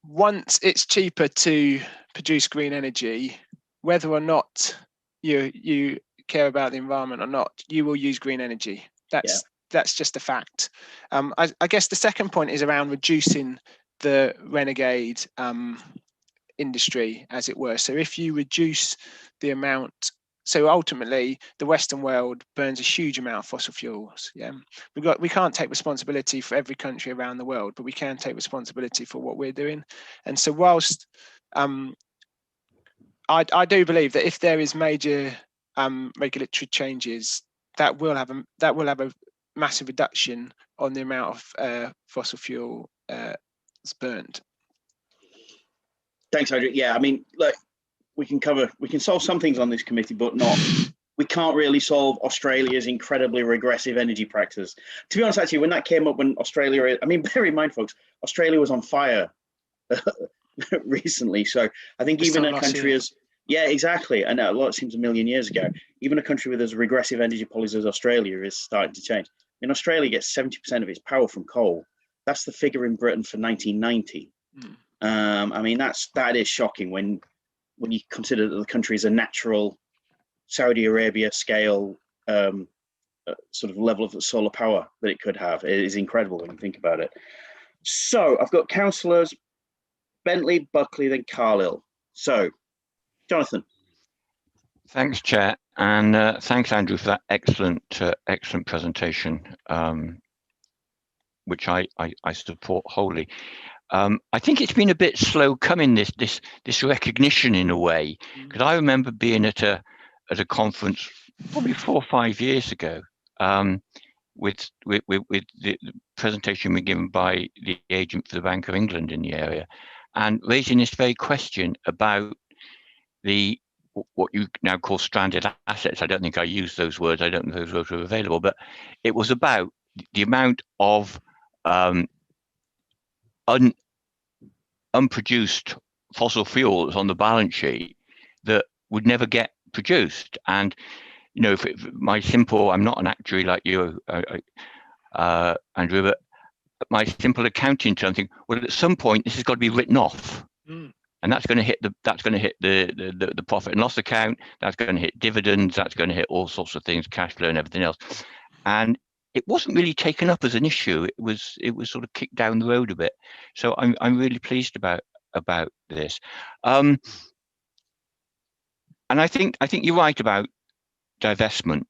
once it's cheaper to produce green energy, whether or not you care about the environment or not, you will use green energy. That's just a fact. I guess the second point is around reducing the renegade industry, as it were. So if you reduce the amount, so ultimately the Western world burns a huge amount of fossil fuels. We can't take responsibility for every country around the world, but we can take responsibility for what we're doing. And so whilst I do believe that if there is major regulatory changes, that will have a massive reduction on the amount of fossil fuel burnt. Thanks, Andrew. Yeah, I mean, look, we can solve some things on this committee, but we can't really solve Australia's incredibly regressive energy practices. To be honest, actually, when that came up, when Australia, I mean, bear in mind, folks, Australia was on fire recently. So I think even a country as, yeah, exactly. And a lot, it seems a million years ago, even a country with as regressive energy policies as Australia is starting to change. I mean, Australia gets 70% of its power from coal. That's the figure in Britain for 1990. I mean, that is shocking when you consider that the country is a natural Saudi Arabia scale sort of level of solar power that it could have. It is incredible when you think about it. So I've got councillors Bentley, Buckley, then Carlisle. So, Jonathan. Thanks, Chair, and thanks, Andrew, for that excellent presentation, which I support wholly. I think it's been a bit slow coming, this recognition in a way, because I remember being at a conference probably 4 or 5 years ago, with the presentation being given by the agent for the Bank of England in the area, and raising this very question about what you now call stranded assets. I don't think I used those words. I don't know if those words were available, but it was about the amount of unproduced fossil fuels on the balance sheet that would never get produced. And if my simple, I'm not an actuary like you, Andrew, but my simple accounting term thing, well, at some point this has got to be written off. And that's going to hit the profit and loss account. That's going to hit dividends. That's going to hit all sorts of things, cash flow and everything else. And it wasn't really taken up as an issue. It was sort of kicked down the road a bit. So I'm really pleased about this. And I think you're right about divestment.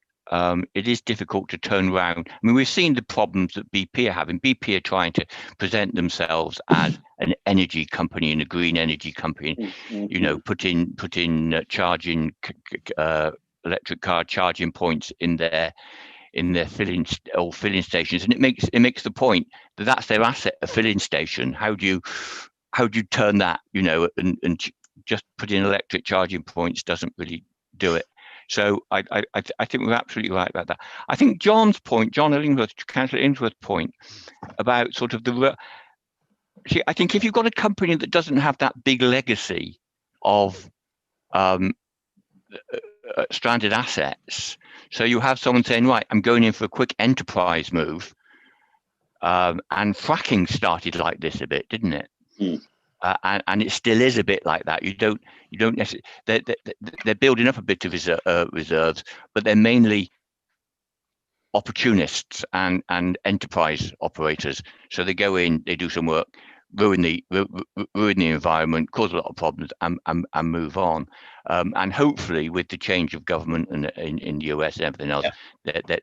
It is difficult to turn around. I mean, we've seen the problems that BP are having. BP are trying to present themselves as an energy company and a green energy company. Put in charging electric car charging points in their filling stations, and it makes the point that that's their asset, a filling station. How do you turn that? And just put in electric charging points doesn't really do it. So I think we're absolutely right about that. I think John's point, Councillor Illingworth's point about sort of I think if you've got a company that doesn't have that big legacy of stranded assets, so you have someone saying, right, I'm going in for a quick enterprise move, and fracking started like this a bit, didn't it? And it still is a bit like that. You don't necessarily. They're building up a bit of reserves, but they're mainly opportunists and enterprise operators. So they go in, they do some work, ruin the environment, cause a lot of problems, and move on. And hopefully, with the change of government in the US and everything else,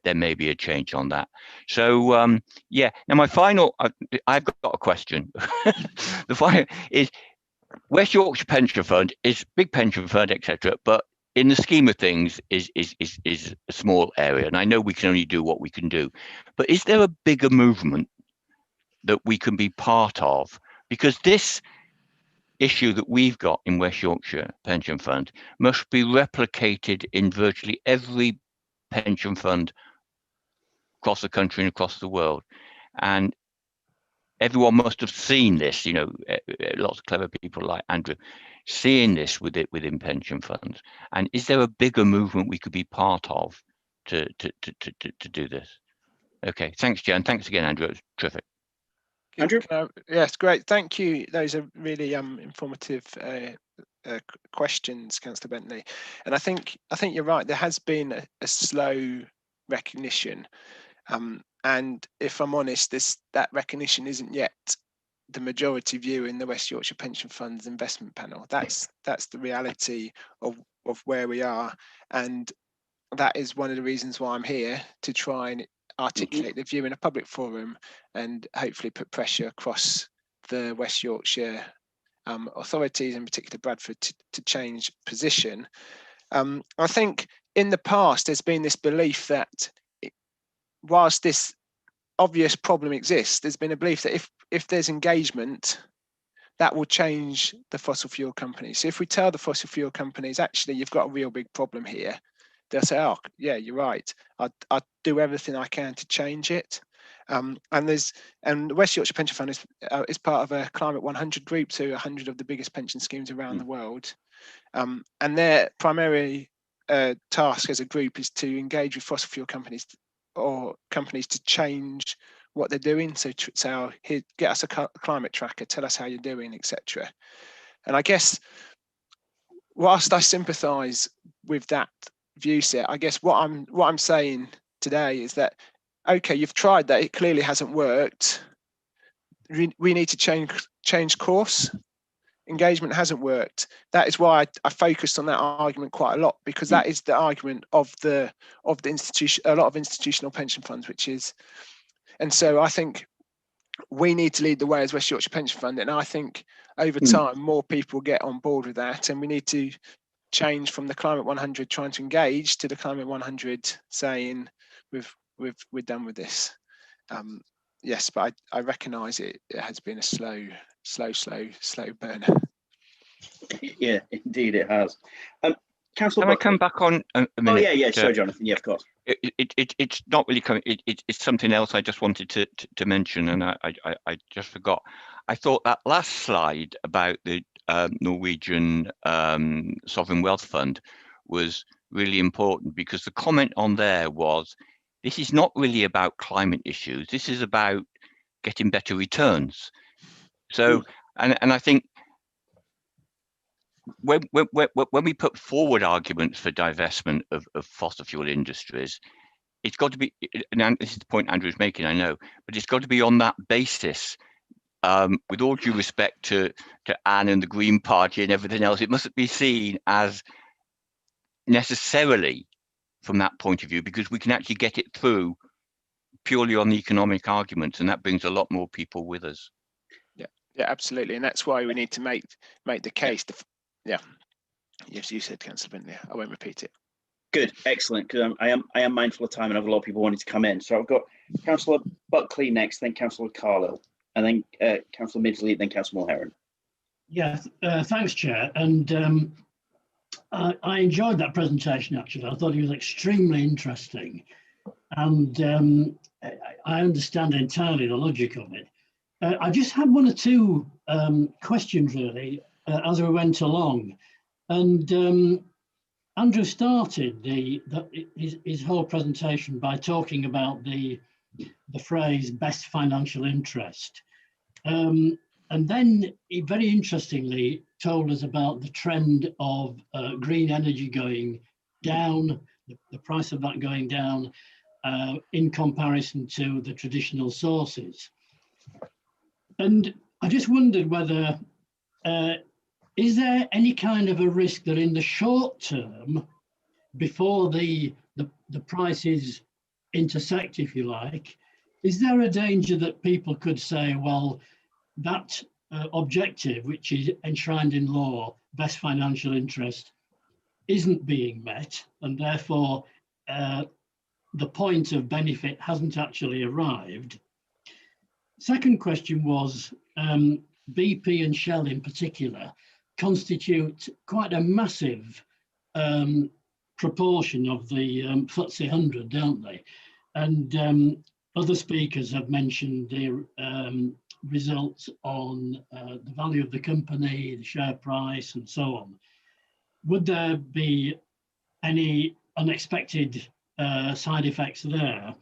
there may be a change on that. So yeah. Now my final, I've got a question. The final is West Yorkshire Pension Fund is big pension fund, etc. But in the scheme of things, is a small area, and I know we can only do what we can do. But is there a bigger movement that we can be part of? Because this issue that we've got in West Yorkshire Pension Fund must be replicated in virtually every pension fund across the country and across the world. And everyone must have seen this, lots of clever people like Andrew, seeing this within pension funds. And is there a bigger movement we could be part of to do this? Okay, thanks, Jen. Thanks again, Andrew. It was terrific. Andrew? Yes, great. Thank you. Those are really informative questions, Councillor Bentley. And I think you're right. There has been a slow recognition. And if I'm honest, that recognition isn't yet the majority view in the West Yorkshire Pension Fund's investment panel. That's the reality of where we are. And that is one of the reasons why I'm here, to try and articulate the view in a public forum and hopefully put pressure across the West Yorkshire authorities, in particular Bradford, to change position. I think in the past there's been this belief that whilst this obvious problem exists, there's been a belief that if there's engagement, that will change the fossil fuel companies. So if we tell the fossil fuel companies, actually, you've got a real big problem here, they'll say, oh, yeah, you're right. I'll do everything I can to change it. And the West Yorkshire Pension Fund is part of a Climate 100 group, so 100 of the biggest pension schemes around the world. And their primary task as a group is to engage with fossil fuel companies or companies to change what they're doing. So here, get us a climate tracker, tell us how you're doing, etc. And I guess whilst I sympathise with that view set, I guess what I'm saying today is that, okay, you've tried that, it clearly hasn't worked. We need to change course. Engagement hasn't worked. That is why I focused on that argument quite a lot, because that is the argument of the institution, a lot of institutional pension funds, and so I think we need to lead the way as West Yorkshire Pension Fund, and I think over time more people get on board with that, and we need to change from the Climate 100 trying to engage to the Climate 100 saying we're done with this. Yes, but I recognise it has been a slow burner. Yeah, indeed it has. Councillor Can I come back on a minute? Oh yeah, sorry, Jonathan. Yeah, of course. It's not really coming. It's something else I just wanted to mention, and I just forgot. I thought that last slide about the Norwegian Sovereign Wealth Fund was really important, because the comment on there was, this is not really about climate issues. This is about getting better returns. So, and I think when we put forward arguments for divestment of fossil fuel industries, it's got to be, and this is the point Andrew's making, I know, but it's got to be on that basis. With all due respect to Anne and the Green Party and everything else, it mustn't be seen as necessarily from that point of view, because we can actually get it through purely on the economic arguments, and that brings a lot more people with us. Yeah, absolutely, and that's why we need to make the case. Yes, you said, Councillor Bentley. I won't repeat it. Good, excellent. Because I am mindful of time, and I have a lot of people wanting to come in. So I've got Councillor Buckley next, then Councillor Carlisle, and then Councillor Midgley, then Councillor Mulheron. Yeah, thanks, Chair. And I enjoyed that presentation, actually. I thought it was extremely interesting. And I understand entirely the logic of it. I just had one or two questions, really, as we went along. And Andrew started his whole presentation by talking about the phrase best financial interest. And then he very interestingly told us about the trend of green energy going down, the price of that going down in comparison to the traditional sources. And I just wondered whether, is there any kind of a risk that in the short term, before the prices intersect, if you like, is there a danger that people could say, well, that objective, which is enshrined in law, best financial interest, isn't being met, and therefore the point of benefit hasn't actually arrived? Second question was, BP and Shell in particular constitute quite a massive proportion of the FTSE 100, don't they? And other speakers have mentioned their results on the value of the company, the share price, and so on. Would there be any unexpected side effects there?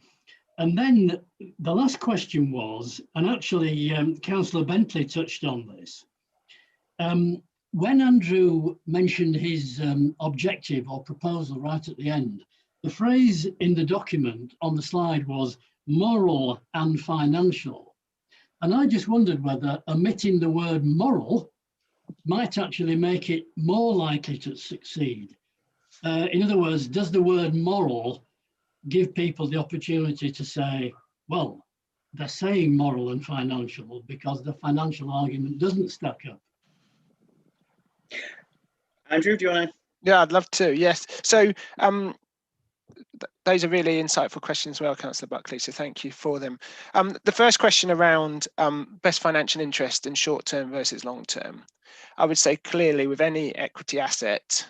And then the last question was, and actually Councillor Bentley touched on this, when Andrew mentioned his objective or proposal right at the end, the phrase in the document on the slide was moral and financial. And I just wondered whether omitting the word moral might actually make it more likely to succeed. In other words, does the word moral give people the opportunity to say, well, they're saying moral and financial because the financial argument doesn't stack up? Andrew, do you want to? Yeah, I'd love to. Yes. So those are really insightful questions as well, Councillor Buckley, so thank you for them. The first question around best financial interest in short term versus long term. I would say clearly with any equity asset,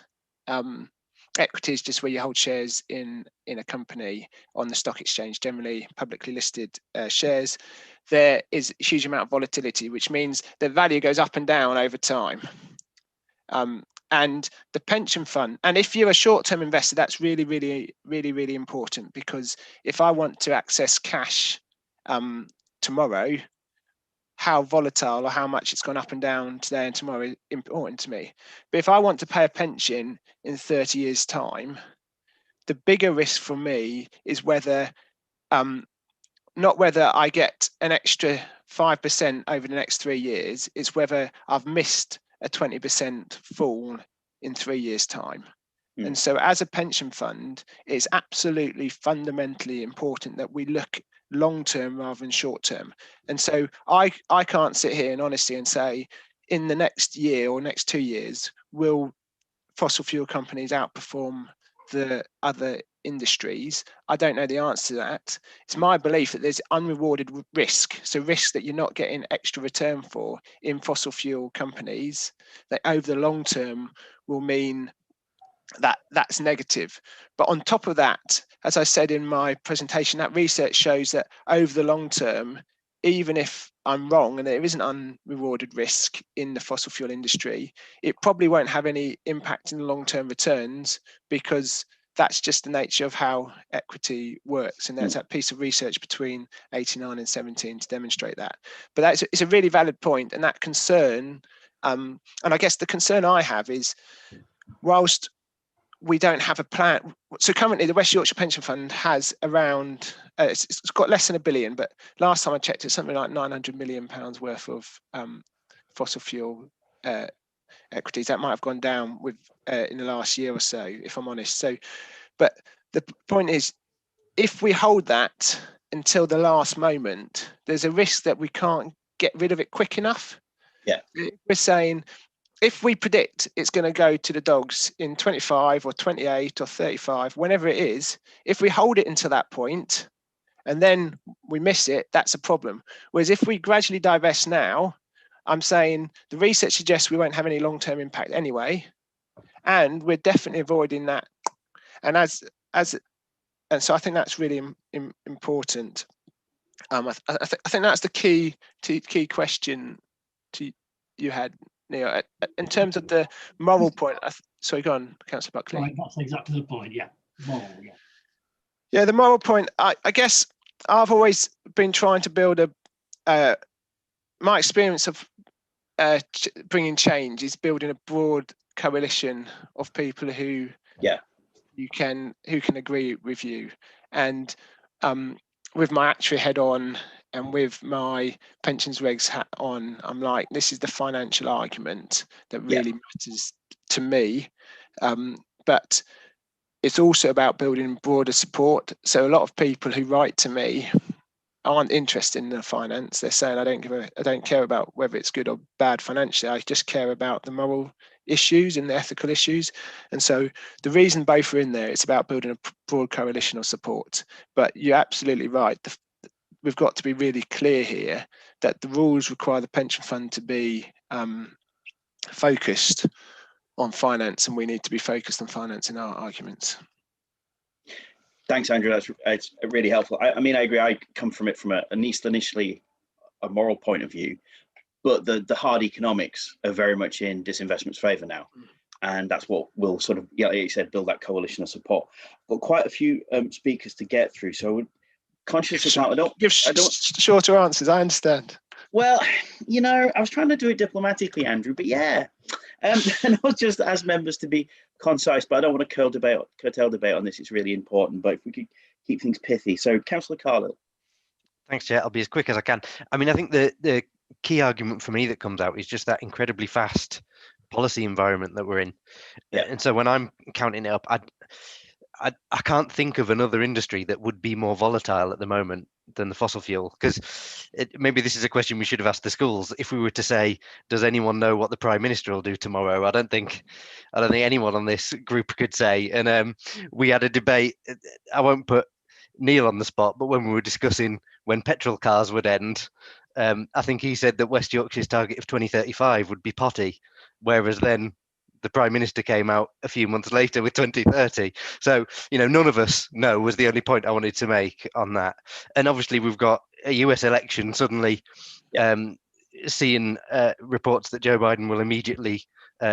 equity is just where you hold shares in a company on the stock exchange, generally publicly listed shares. There is a huge amount of volatility, which means the value goes up and down over time. And the pension fund, and if you're a short-term investor, that's really, really, really, really important, because if I want to access cash tomorrow, how volatile or how much it's gone up and down today and tomorrow is important to me. But if I want to pay a pension in 30 years' time, the bigger risk for me is whether, not whether I get an extra 5% over the next 3 years, it's whether I've missed a 20% fall in 3 years' time. And so as a pension fund, it's absolutely fundamentally important that we look long term rather than short term. And so I can't sit here in honesty and say in the next year or next 2 years will fossil fuel companies outperform the other industries. I don't know the answer to that. It's my belief that there's unrewarded risk, so risk that you're not getting extra return for in fossil fuel companies, that over the long term will mean that that's negative. But on top of that, as I said in my presentation, that research shows that over the long term, even if I'm wrong and there isn't unrewarded risk in the fossil fuel industry, it probably won't have any impact in the long-term returns, because that's just the nature of how equity works. And there's that piece of research between 89 and 17 to demonstrate that. But it's a really valid point, and that concern, and I guess the concern I have is, whilst we don't have a plan. So currently the West Yorkshire Pension Fund has around, it's got less than £1 billion, but last time I checked it's something like £900 million worth of fossil fuel equities. That might have gone down with in the last year or so, if I'm honest. So, but the point is, if we hold that until the last moment, there's a risk that we can't get rid of it quick enough. Yeah. We're saying, if we predict it's going to go to the dogs in 25 or 28 or 35, whenever it is, if we hold it until that point and then we miss it, that's a problem. Whereas if we gradually divest now, I'm saying the research suggests we won't have any long-term impact anyway, and we're definitely avoiding that. And so I think that's really important. I think that's the key question you had, Neil. In terms of the moral point, sorry, go on, Councillor Buckley. Right, that's exactly the point. Yeah, moral. Yeah. Yeah, the moral point. I guess I've always been trying to build my experience of bringing change is building a broad coalition of people who can agree with you. And with my actuary head on and with my pensions regs hat on, I'm like, this is the financial argument that really matters to me. But it's also about building broader support. So a lot of people who write to me aren't interested in the finance. They're saying, I don't care about whether it's good or bad financially. I just care about the moral issues and the ethical issues. And so the reason both are in there, it's about building a broad coalition of support. But you're absolutely right. We've got to be really clear here that the rules require the pension fund to be focused on finance, and we need to be focused on finance in our arguments. Thanks, Andrew. It's really helpful. I mean, I agree. I come from it from at least initially a moral point of view, but the hard economics are very much in disinvestment's favour now, and that's what will sort of, like you said, build that coalition of support. Got quite a few speakers to get through, so conscious of time. I don't shorter answers. I understand. Well, I was trying to do it diplomatically, Andrew, but yeah. And not just as members to be concise, but I don't want to curtail debate on this. It's really important, but if we could keep things pithy. So, Councillor Carlill. Thanks, Chair. I'll be as quick as I can. I mean, I think the key argument for me that comes out is just that incredibly fast policy environment that we're in. Yeah. And so when I'm counting it up, I can't think of another industry that would be more volatile at the moment than the fossil fuel, because maybe this is a question we should have asked the schools. If we were to say, does anyone know what the Prime Minister will do tomorrow? I don't think anyone on this group could say. And we had a debate. I won't put Neil on the spot, but when we were discussing when petrol cars would end, I think he said that West Yorkshire's target of 2035 would be potty, whereas then the Prime Minister came out a few months later with 2030. So, none of us know was the only point I wanted to make on that. And obviously we've got a US election suddenly seeing reports that Joe Biden will immediately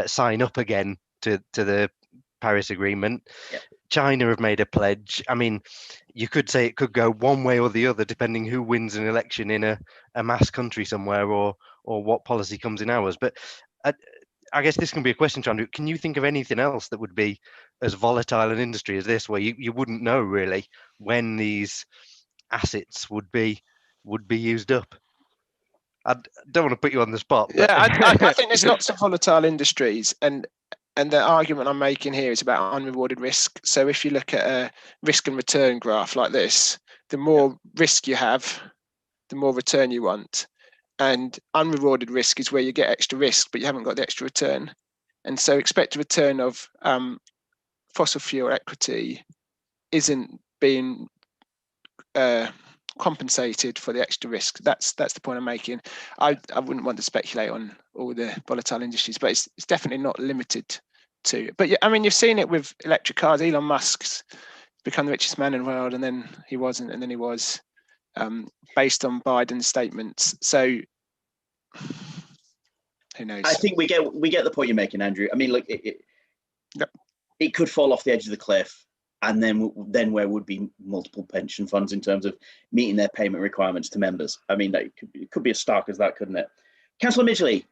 sign up again to the Paris Agreement. Yeah. China have made a pledge. I mean, you could say it could go one way or the other, depending who wins an election in a mass country somewhere or what policy comes in ours. But I guess this can be a question to Andrew. Can you think of anything else that would be as volatile an industry as this, where you wouldn't know really when these assets would be used up? I don't want to put you on the spot. But... Yeah, I think there's lots of volatile industries, and the argument I'm making here is about unrewarded risk. So if you look at a risk and return graph like this, the more risk you have, the more return you want. And unrewarded risk is where you get extra risk, but you haven't got the extra return. And so expected return of fossil fuel equity isn't being compensated for the extra risk. That's the point I'm making. I wouldn't want to speculate on all the volatile industries, but it's definitely not limited to. But yeah, I mean, you've seen it with electric cars. Elon Musk's become the richest man in the world, and then he wasn't, and then he was, based on Biden's statements. So who knows? I think we get the point you're making, Andrew. I mean, look, it could fall off the edge of the cliff, and then where would be multiple pension funds in terms of meeting their payment requirements to members? I mean, it could be as stark as that, couldn't it? Councillor Midgley.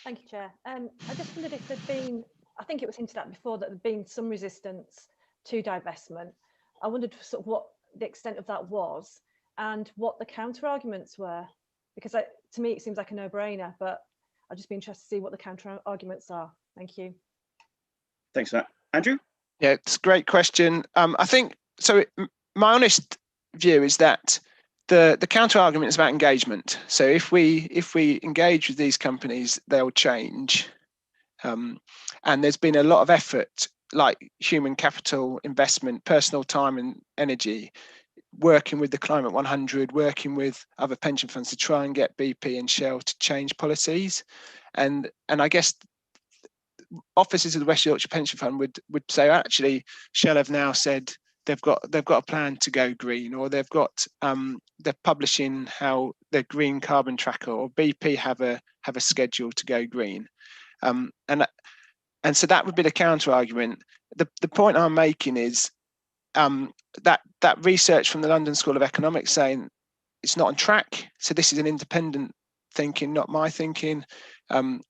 Thank you, Chair. I just wondered if there'd been, I think it was hinted at before that there'd been some resistance to divestment. I wondered sort of what the extent of that was and what the counter arguments were, because to me it seems like a no-brainer, but I'd just be interested to see what the counter arguments are. Thank you. Thanks for that. Andrew? Yeah, it's a great question. I think, so my honest view is that the counter argument is about engagement. So if we engage with these companies, they'll change. And there's been a lot of effort, like human capital investment, personal time and energy, working with the Climate 100, working with other pension funds to try and get BP and Shell to change policies. And I guess officers of the West Yorkshire Pension Fund would say, actually, Shell have now said they've got a plan to go green, or they've got they're publishing how their green carbon tracker, or BP have a schedule to go green, and so that would be the counter argument. The point I'm making is that research from the London School of Economics saying it's not on track. So this is an independent thinking, not my thinking, and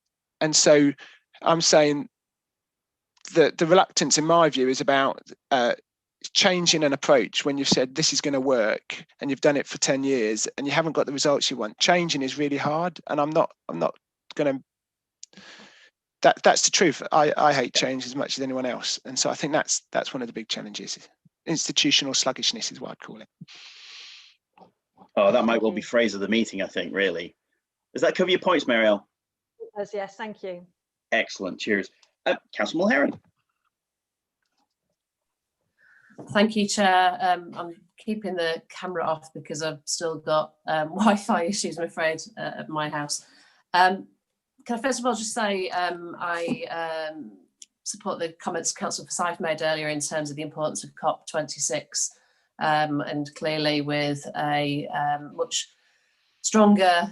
so I'm saying that the reluctance, in my view, is about changing an approach when you've said this is going to work and you've done it for 10 years and you haven't got the results you want. Changing is really hard, and I'm not going to. That's the truth. I hate change as much as anyone else, and so I think that's one of the big challenges. Institutional sluggishness is what I'd call it. Oh, that might well be phrase of the meeting, I think. Really, does that cover your points, Marielle? It does, yes. Thank you. Excellent. Cheers. Councillor Mulheron. Thank you, Chair. I'm keeping the camera off because I've still got Wi-Fi issues, I'm afraid, at my house. Can I first of all just say I support the comments Councillor Forsyth made earlier in terms of the importance of COP26, and clearly with a much stronger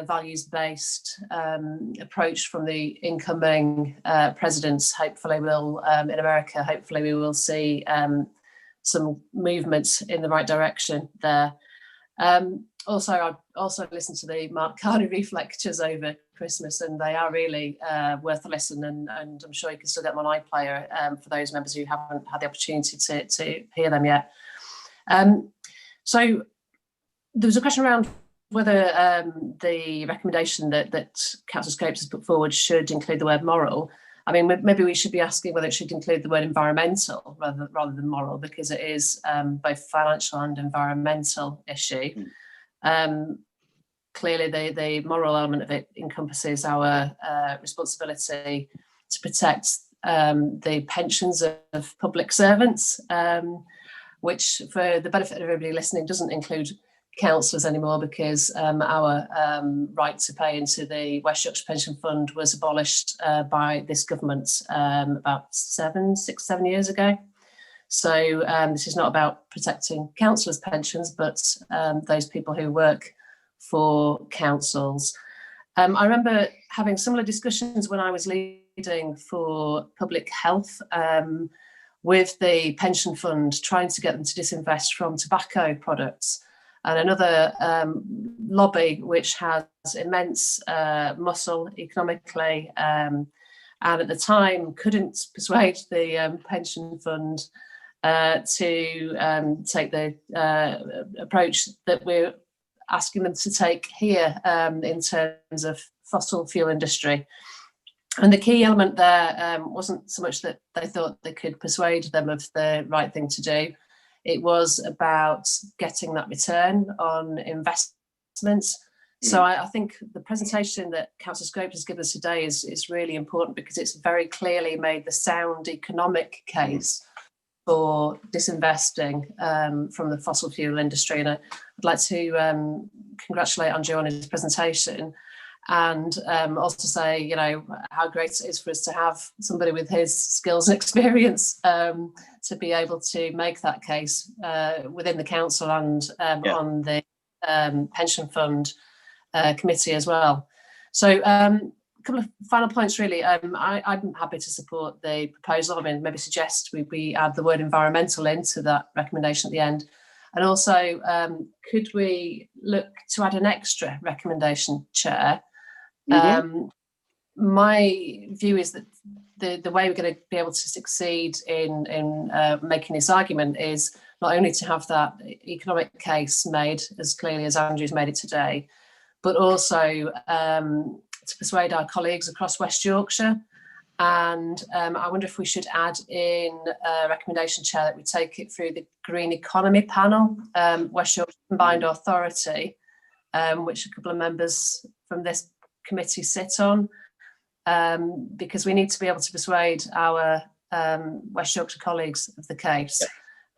values-based approach from the incoming presidents. Hopefully we'll, in America, hopefully we will see some movements in the right direction there. Also, I also listened to the Mark Carney Reef lectures over Christmas, and they are really worth a listen, and I'm sure you can still get them on iPlayer for those members who haven't had the opportunity to hear them yet. So there was a question around whether the recommendation that Councillor Scopes has put forward should include the word moral. I mean, maybe we should be asking whether it should include the word environmental rather than moral, because it is both financial and environmental issue. Clearly, the moral element of it encompasses our responsibility to protect the pensions of public servants, which, for the benefit of everybody listening, doesn't include councillors anymore, because our right to pay into the West Yorkshire Pension Fund was abolished by this government about 7 years ago. So this is not about protecting councillors' pensions, but those people who work for councils. I remember having similar discussions when I was leading for public health with the pension fund, trying to get them to disinvest from tobacco products. And another lobby which has immense muscle economically, and at the time couldn't persuade the pension fund to take the approach that we're asking them to take here in terms of fossil fuel industry. And the key element there wasn't so much that they thought they could persuade them of the right thing to do. It was about getting that return on investments. So I think the presentation that Councillor Scrope has given us today is really important, because it's very clearly made the sound economic case for disinvesting from the fossil fuel industry. And I'd like to congratulate Andrew on his presentation, and also say, you know, how great it is for us to have somebody with his skills and experience to be able to make that case within the council and on the pension fund committee as well. So a couple of final points really. I'm happy to support the proposal. I mean, maybe suggest we add the word environmental into that recommendation at the end. And also, could we look to add an extra recommendation, Chair? My view is that the way we're going to be able to succeed in making this argument is not only to have that economic case made as clearly as Andrew's made it today, but also to persuade our colleagues across West Yorkshire. And I wonder if we should add in a recommendation, Chair, that we take it through the Green Economy Panel, West Yorkshire Combined Authority, which a couple of members from this committee sit on, because we need to be able to persuade our West Yorkshire colleagues of the case.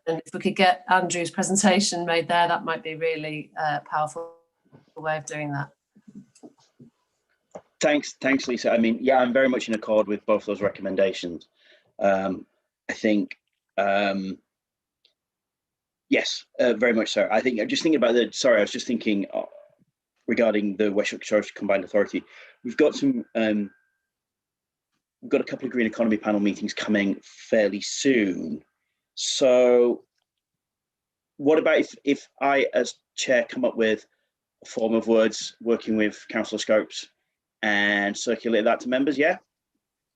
And if we could get Andrew's presentation made there, that might be really powerful way of doing that. Thanks, Lisa. I mean, yeah, I'm very much in accord with both those recommendations. I think, yes, very much so. I think I'm just thinking about I was just thinking regarding the West Yorkshire Combined Authority. We've got some, we've got a couple of Green Economy Panel meetings coming fairly soon. So what about if I, as chair, come up with a form of words working with Councillor Scopes and circulate that to members, yeah?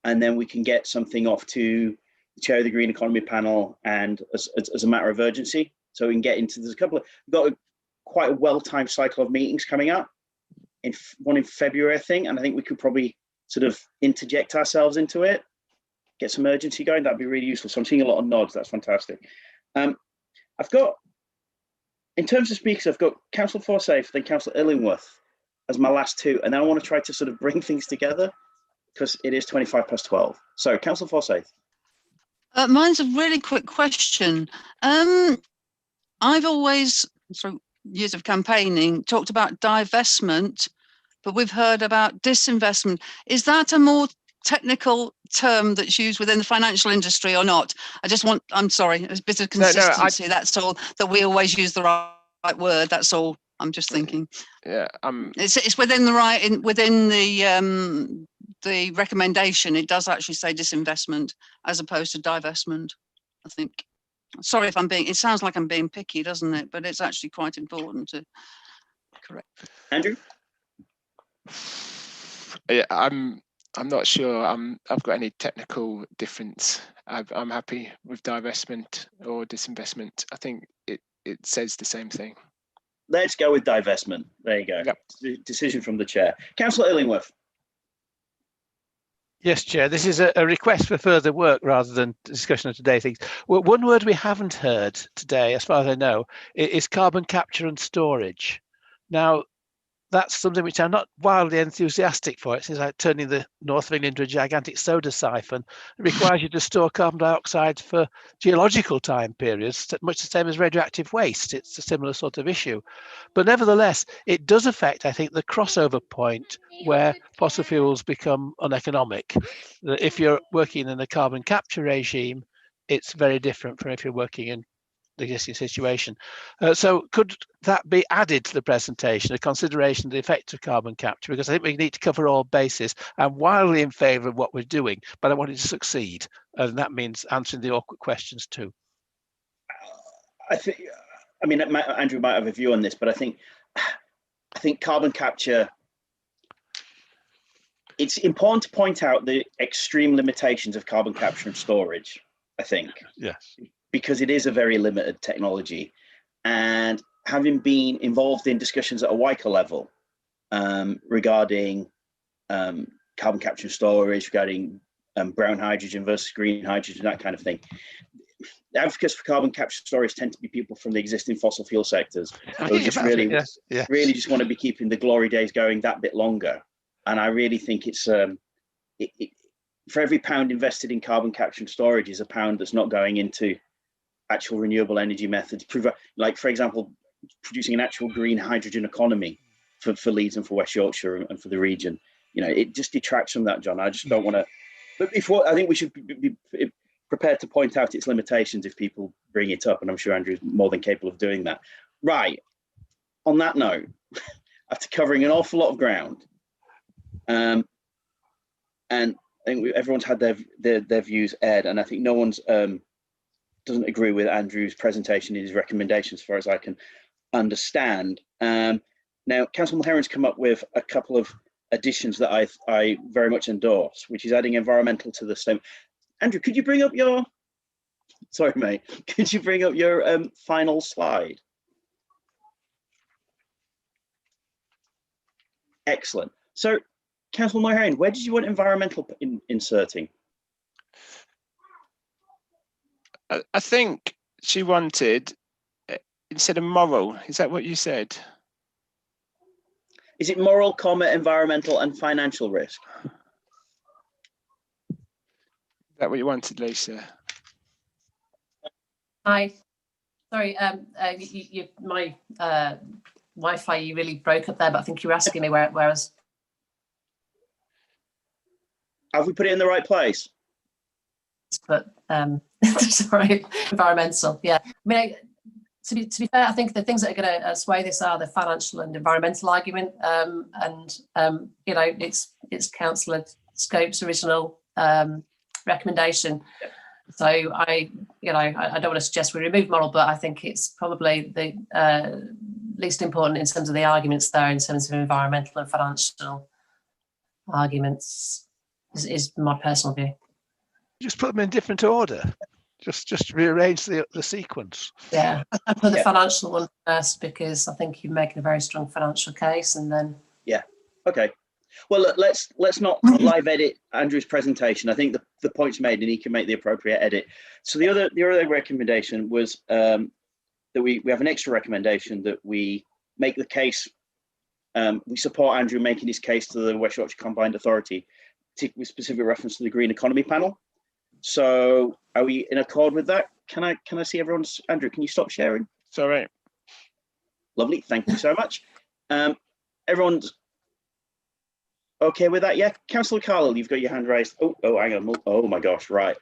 And then we can get something off to the chair of the Green Economy Panel, and as a matter of urgency, so we can get into, there's a couple of, we've got quite a well-timed cycle of meetings coming up, one in February, I think, and I think we could probably sort of interject ourselves into it, get some urgency going. That'd be really useful. So I'm seeing a lot of nods. That's fantastic. I've got, in terms of speakers, I've got Councillor Forsyth, then Councillor Illingworth as my last two, and then I want to try to sort of bring things together because it is 25+12. So, Councillor Forsyth. Mine's a really quick question. I've always, through years of campaigning, talked about divestment, but we've heard about disinvestment. Is that a more technical term that's used within the financial industry or not? I just want, I'm sorry, there's a bit of consistency, that's all, that we always use the right word, that's all. I'm just thinking. Yeah, it's within the within the recommendation. It does actually say disinvestment as opposed to divestment, I think. Sorry if I'm being. It sounds like I'm being picky, doesn't it? But it's actually quite important to correct. Andrew. Yeah, I'm not sure. I've got any technical difference. I'm happy with divestment or disinvestment. I think it says the same thing. Let's go with divestment. There you go. Yep. Decision from the chair. Councillor Illingworth. Yes, Chair. This is a request for further work rather than discussion of today's things. Well, one word we haven't heard today, as far as I know, is carbon capture and storage. Now, that's something which I'm not wildly enthusiastic for. It's like turning the north of England into a gigantic soda siphon. It requires you to store carbon dioxide for geological time periods, much the same as radioactive waste. It's a similar sort of issue. But nevertheless, it does affect, I think, the crossover point where fossil fuels become uneconomic. If you're working in a carbon capture regime, it's very different from if you're working in the existing situation. So could that be added to the presentation, a consideration of the effect of carbon capture? Because I think we need to cover all bases. I'm wildly in favour of what we're doing, but I want it to succeed. And that means answering the awkward questions too. I mean, Andrew might have a view on this, but I think carbon capture, it's important to point out the extreme limitations of carbon capture and storage, I think. Yes. Because it is a very limited technology, and having been involved in discussions at a WICA level regarding carbon capture and storage, regarding brown hydrogen versus green hydrogen, that kind of thing, advocates for carbon capture storage tend to be people from the existing fossil fuel sectors who just really just want to be keeping the glory days going that bit longer. And I really think it's for every pound invested in carbon capture and storage is a pound that's not going into actual renewable energy methods. Like, for example, producing an actual green hydrogen economy for Leeds and for West Yorkshire and for the region. You know, it just detracts from that, John. I just don't want to. But before, I think we should be prepared to point out its limitations if people bring it up, and I'm sure Andrew is more than capable of doing that. Right. On that note, after covering an awful lot of ground, and I think everyone's had their views aired, and I think no one's doesn't agree with Andrew's presentation in his recommendations, as far as I can understand. Now, Councillor Mulheron's come up with a couple of additions that I very much endorse, which is adding environmental to the statement. Andrew, could you bring up your, sorry mate, could you bring up your final slide? Excellent. So, Councillor Mulheron, where did you want environmental inserting? I think she wanted, instead of moral, is that what you said? Is it moral, environmental and financial risk? Is that what you wanted, Lisa? Hi. Sorry, my Wi-Fi, you really broke up there, but I think you were asking me where I was. Have we put it in the right place? But sorry, environmental, yeah. I mean, to be fair, I think the things that are going to sway this are the financial and environmental argument, and you know, it's Councillor Scope's original recommendation. So I don't want to suggest we remove moral, but I think it's probably the least important in terms of the arguments there, in terms of environmental and financial arguments, is my personal view. Just put them in different order. Just rearrange the sequence. Yeah, I put the financial one first because I think you're making a very strong financial case, and then. Yeah. Okay. Well, look, let's not live edit Andrew's presentation. I think the point's made, and he can make the appropriate edit. So the other recommendation was that we have an extra recommendation that we make the case. We support Andrew making his case to the West Yorkshire Combined Authority, with specific reference to the Green Economy Panel. So are we in accord with that? Can I see everyone's, Andrew, can you stop sharing? It's all right. Lovely, thank you so much. Everyone's okay with that? Yeah, Councillor Carlisle, you've got your hand raised. Oh, hang on. Oh my gosh, right.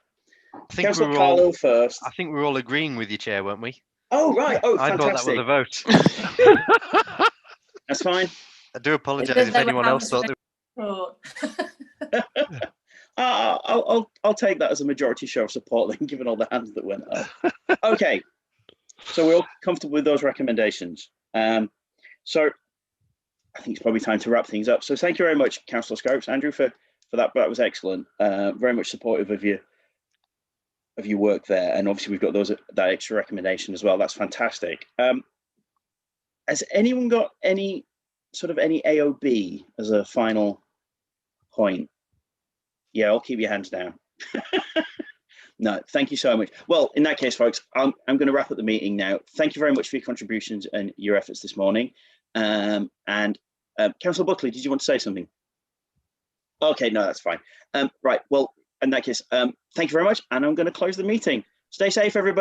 Councillor Carlisle first. I think we're all agreeing with you, Chair, weren't we? Oh, right. Oh, I fantastic. thought that was a vote. That's fine. I do apologise if anyone else thought I'll take that as a majority show of support then, given all the hands that went up. Okay, so we're all comfortable with those recommendations. So I think it's probably time to wrap things up. So thank you very much, Councillor Scopes, Andrew, for that. That was excellent. Very much supportive of your work there, and obviously we've got that extra recommendation as well. That's fantastic. Has anyone got any AOB as a final point? Yeah, I'll keep your hands down. No, thank you so much. Well, in that case, folks, I'm going to wrap up the meeting now. Thank you very much for your contributions and your efforts this morning. Councillor Buckley, did you want to say something? Okay, no, that's fine. Right, well, in that case, thank you very much, and I'm going to close the meeting. Stay safe, everybody.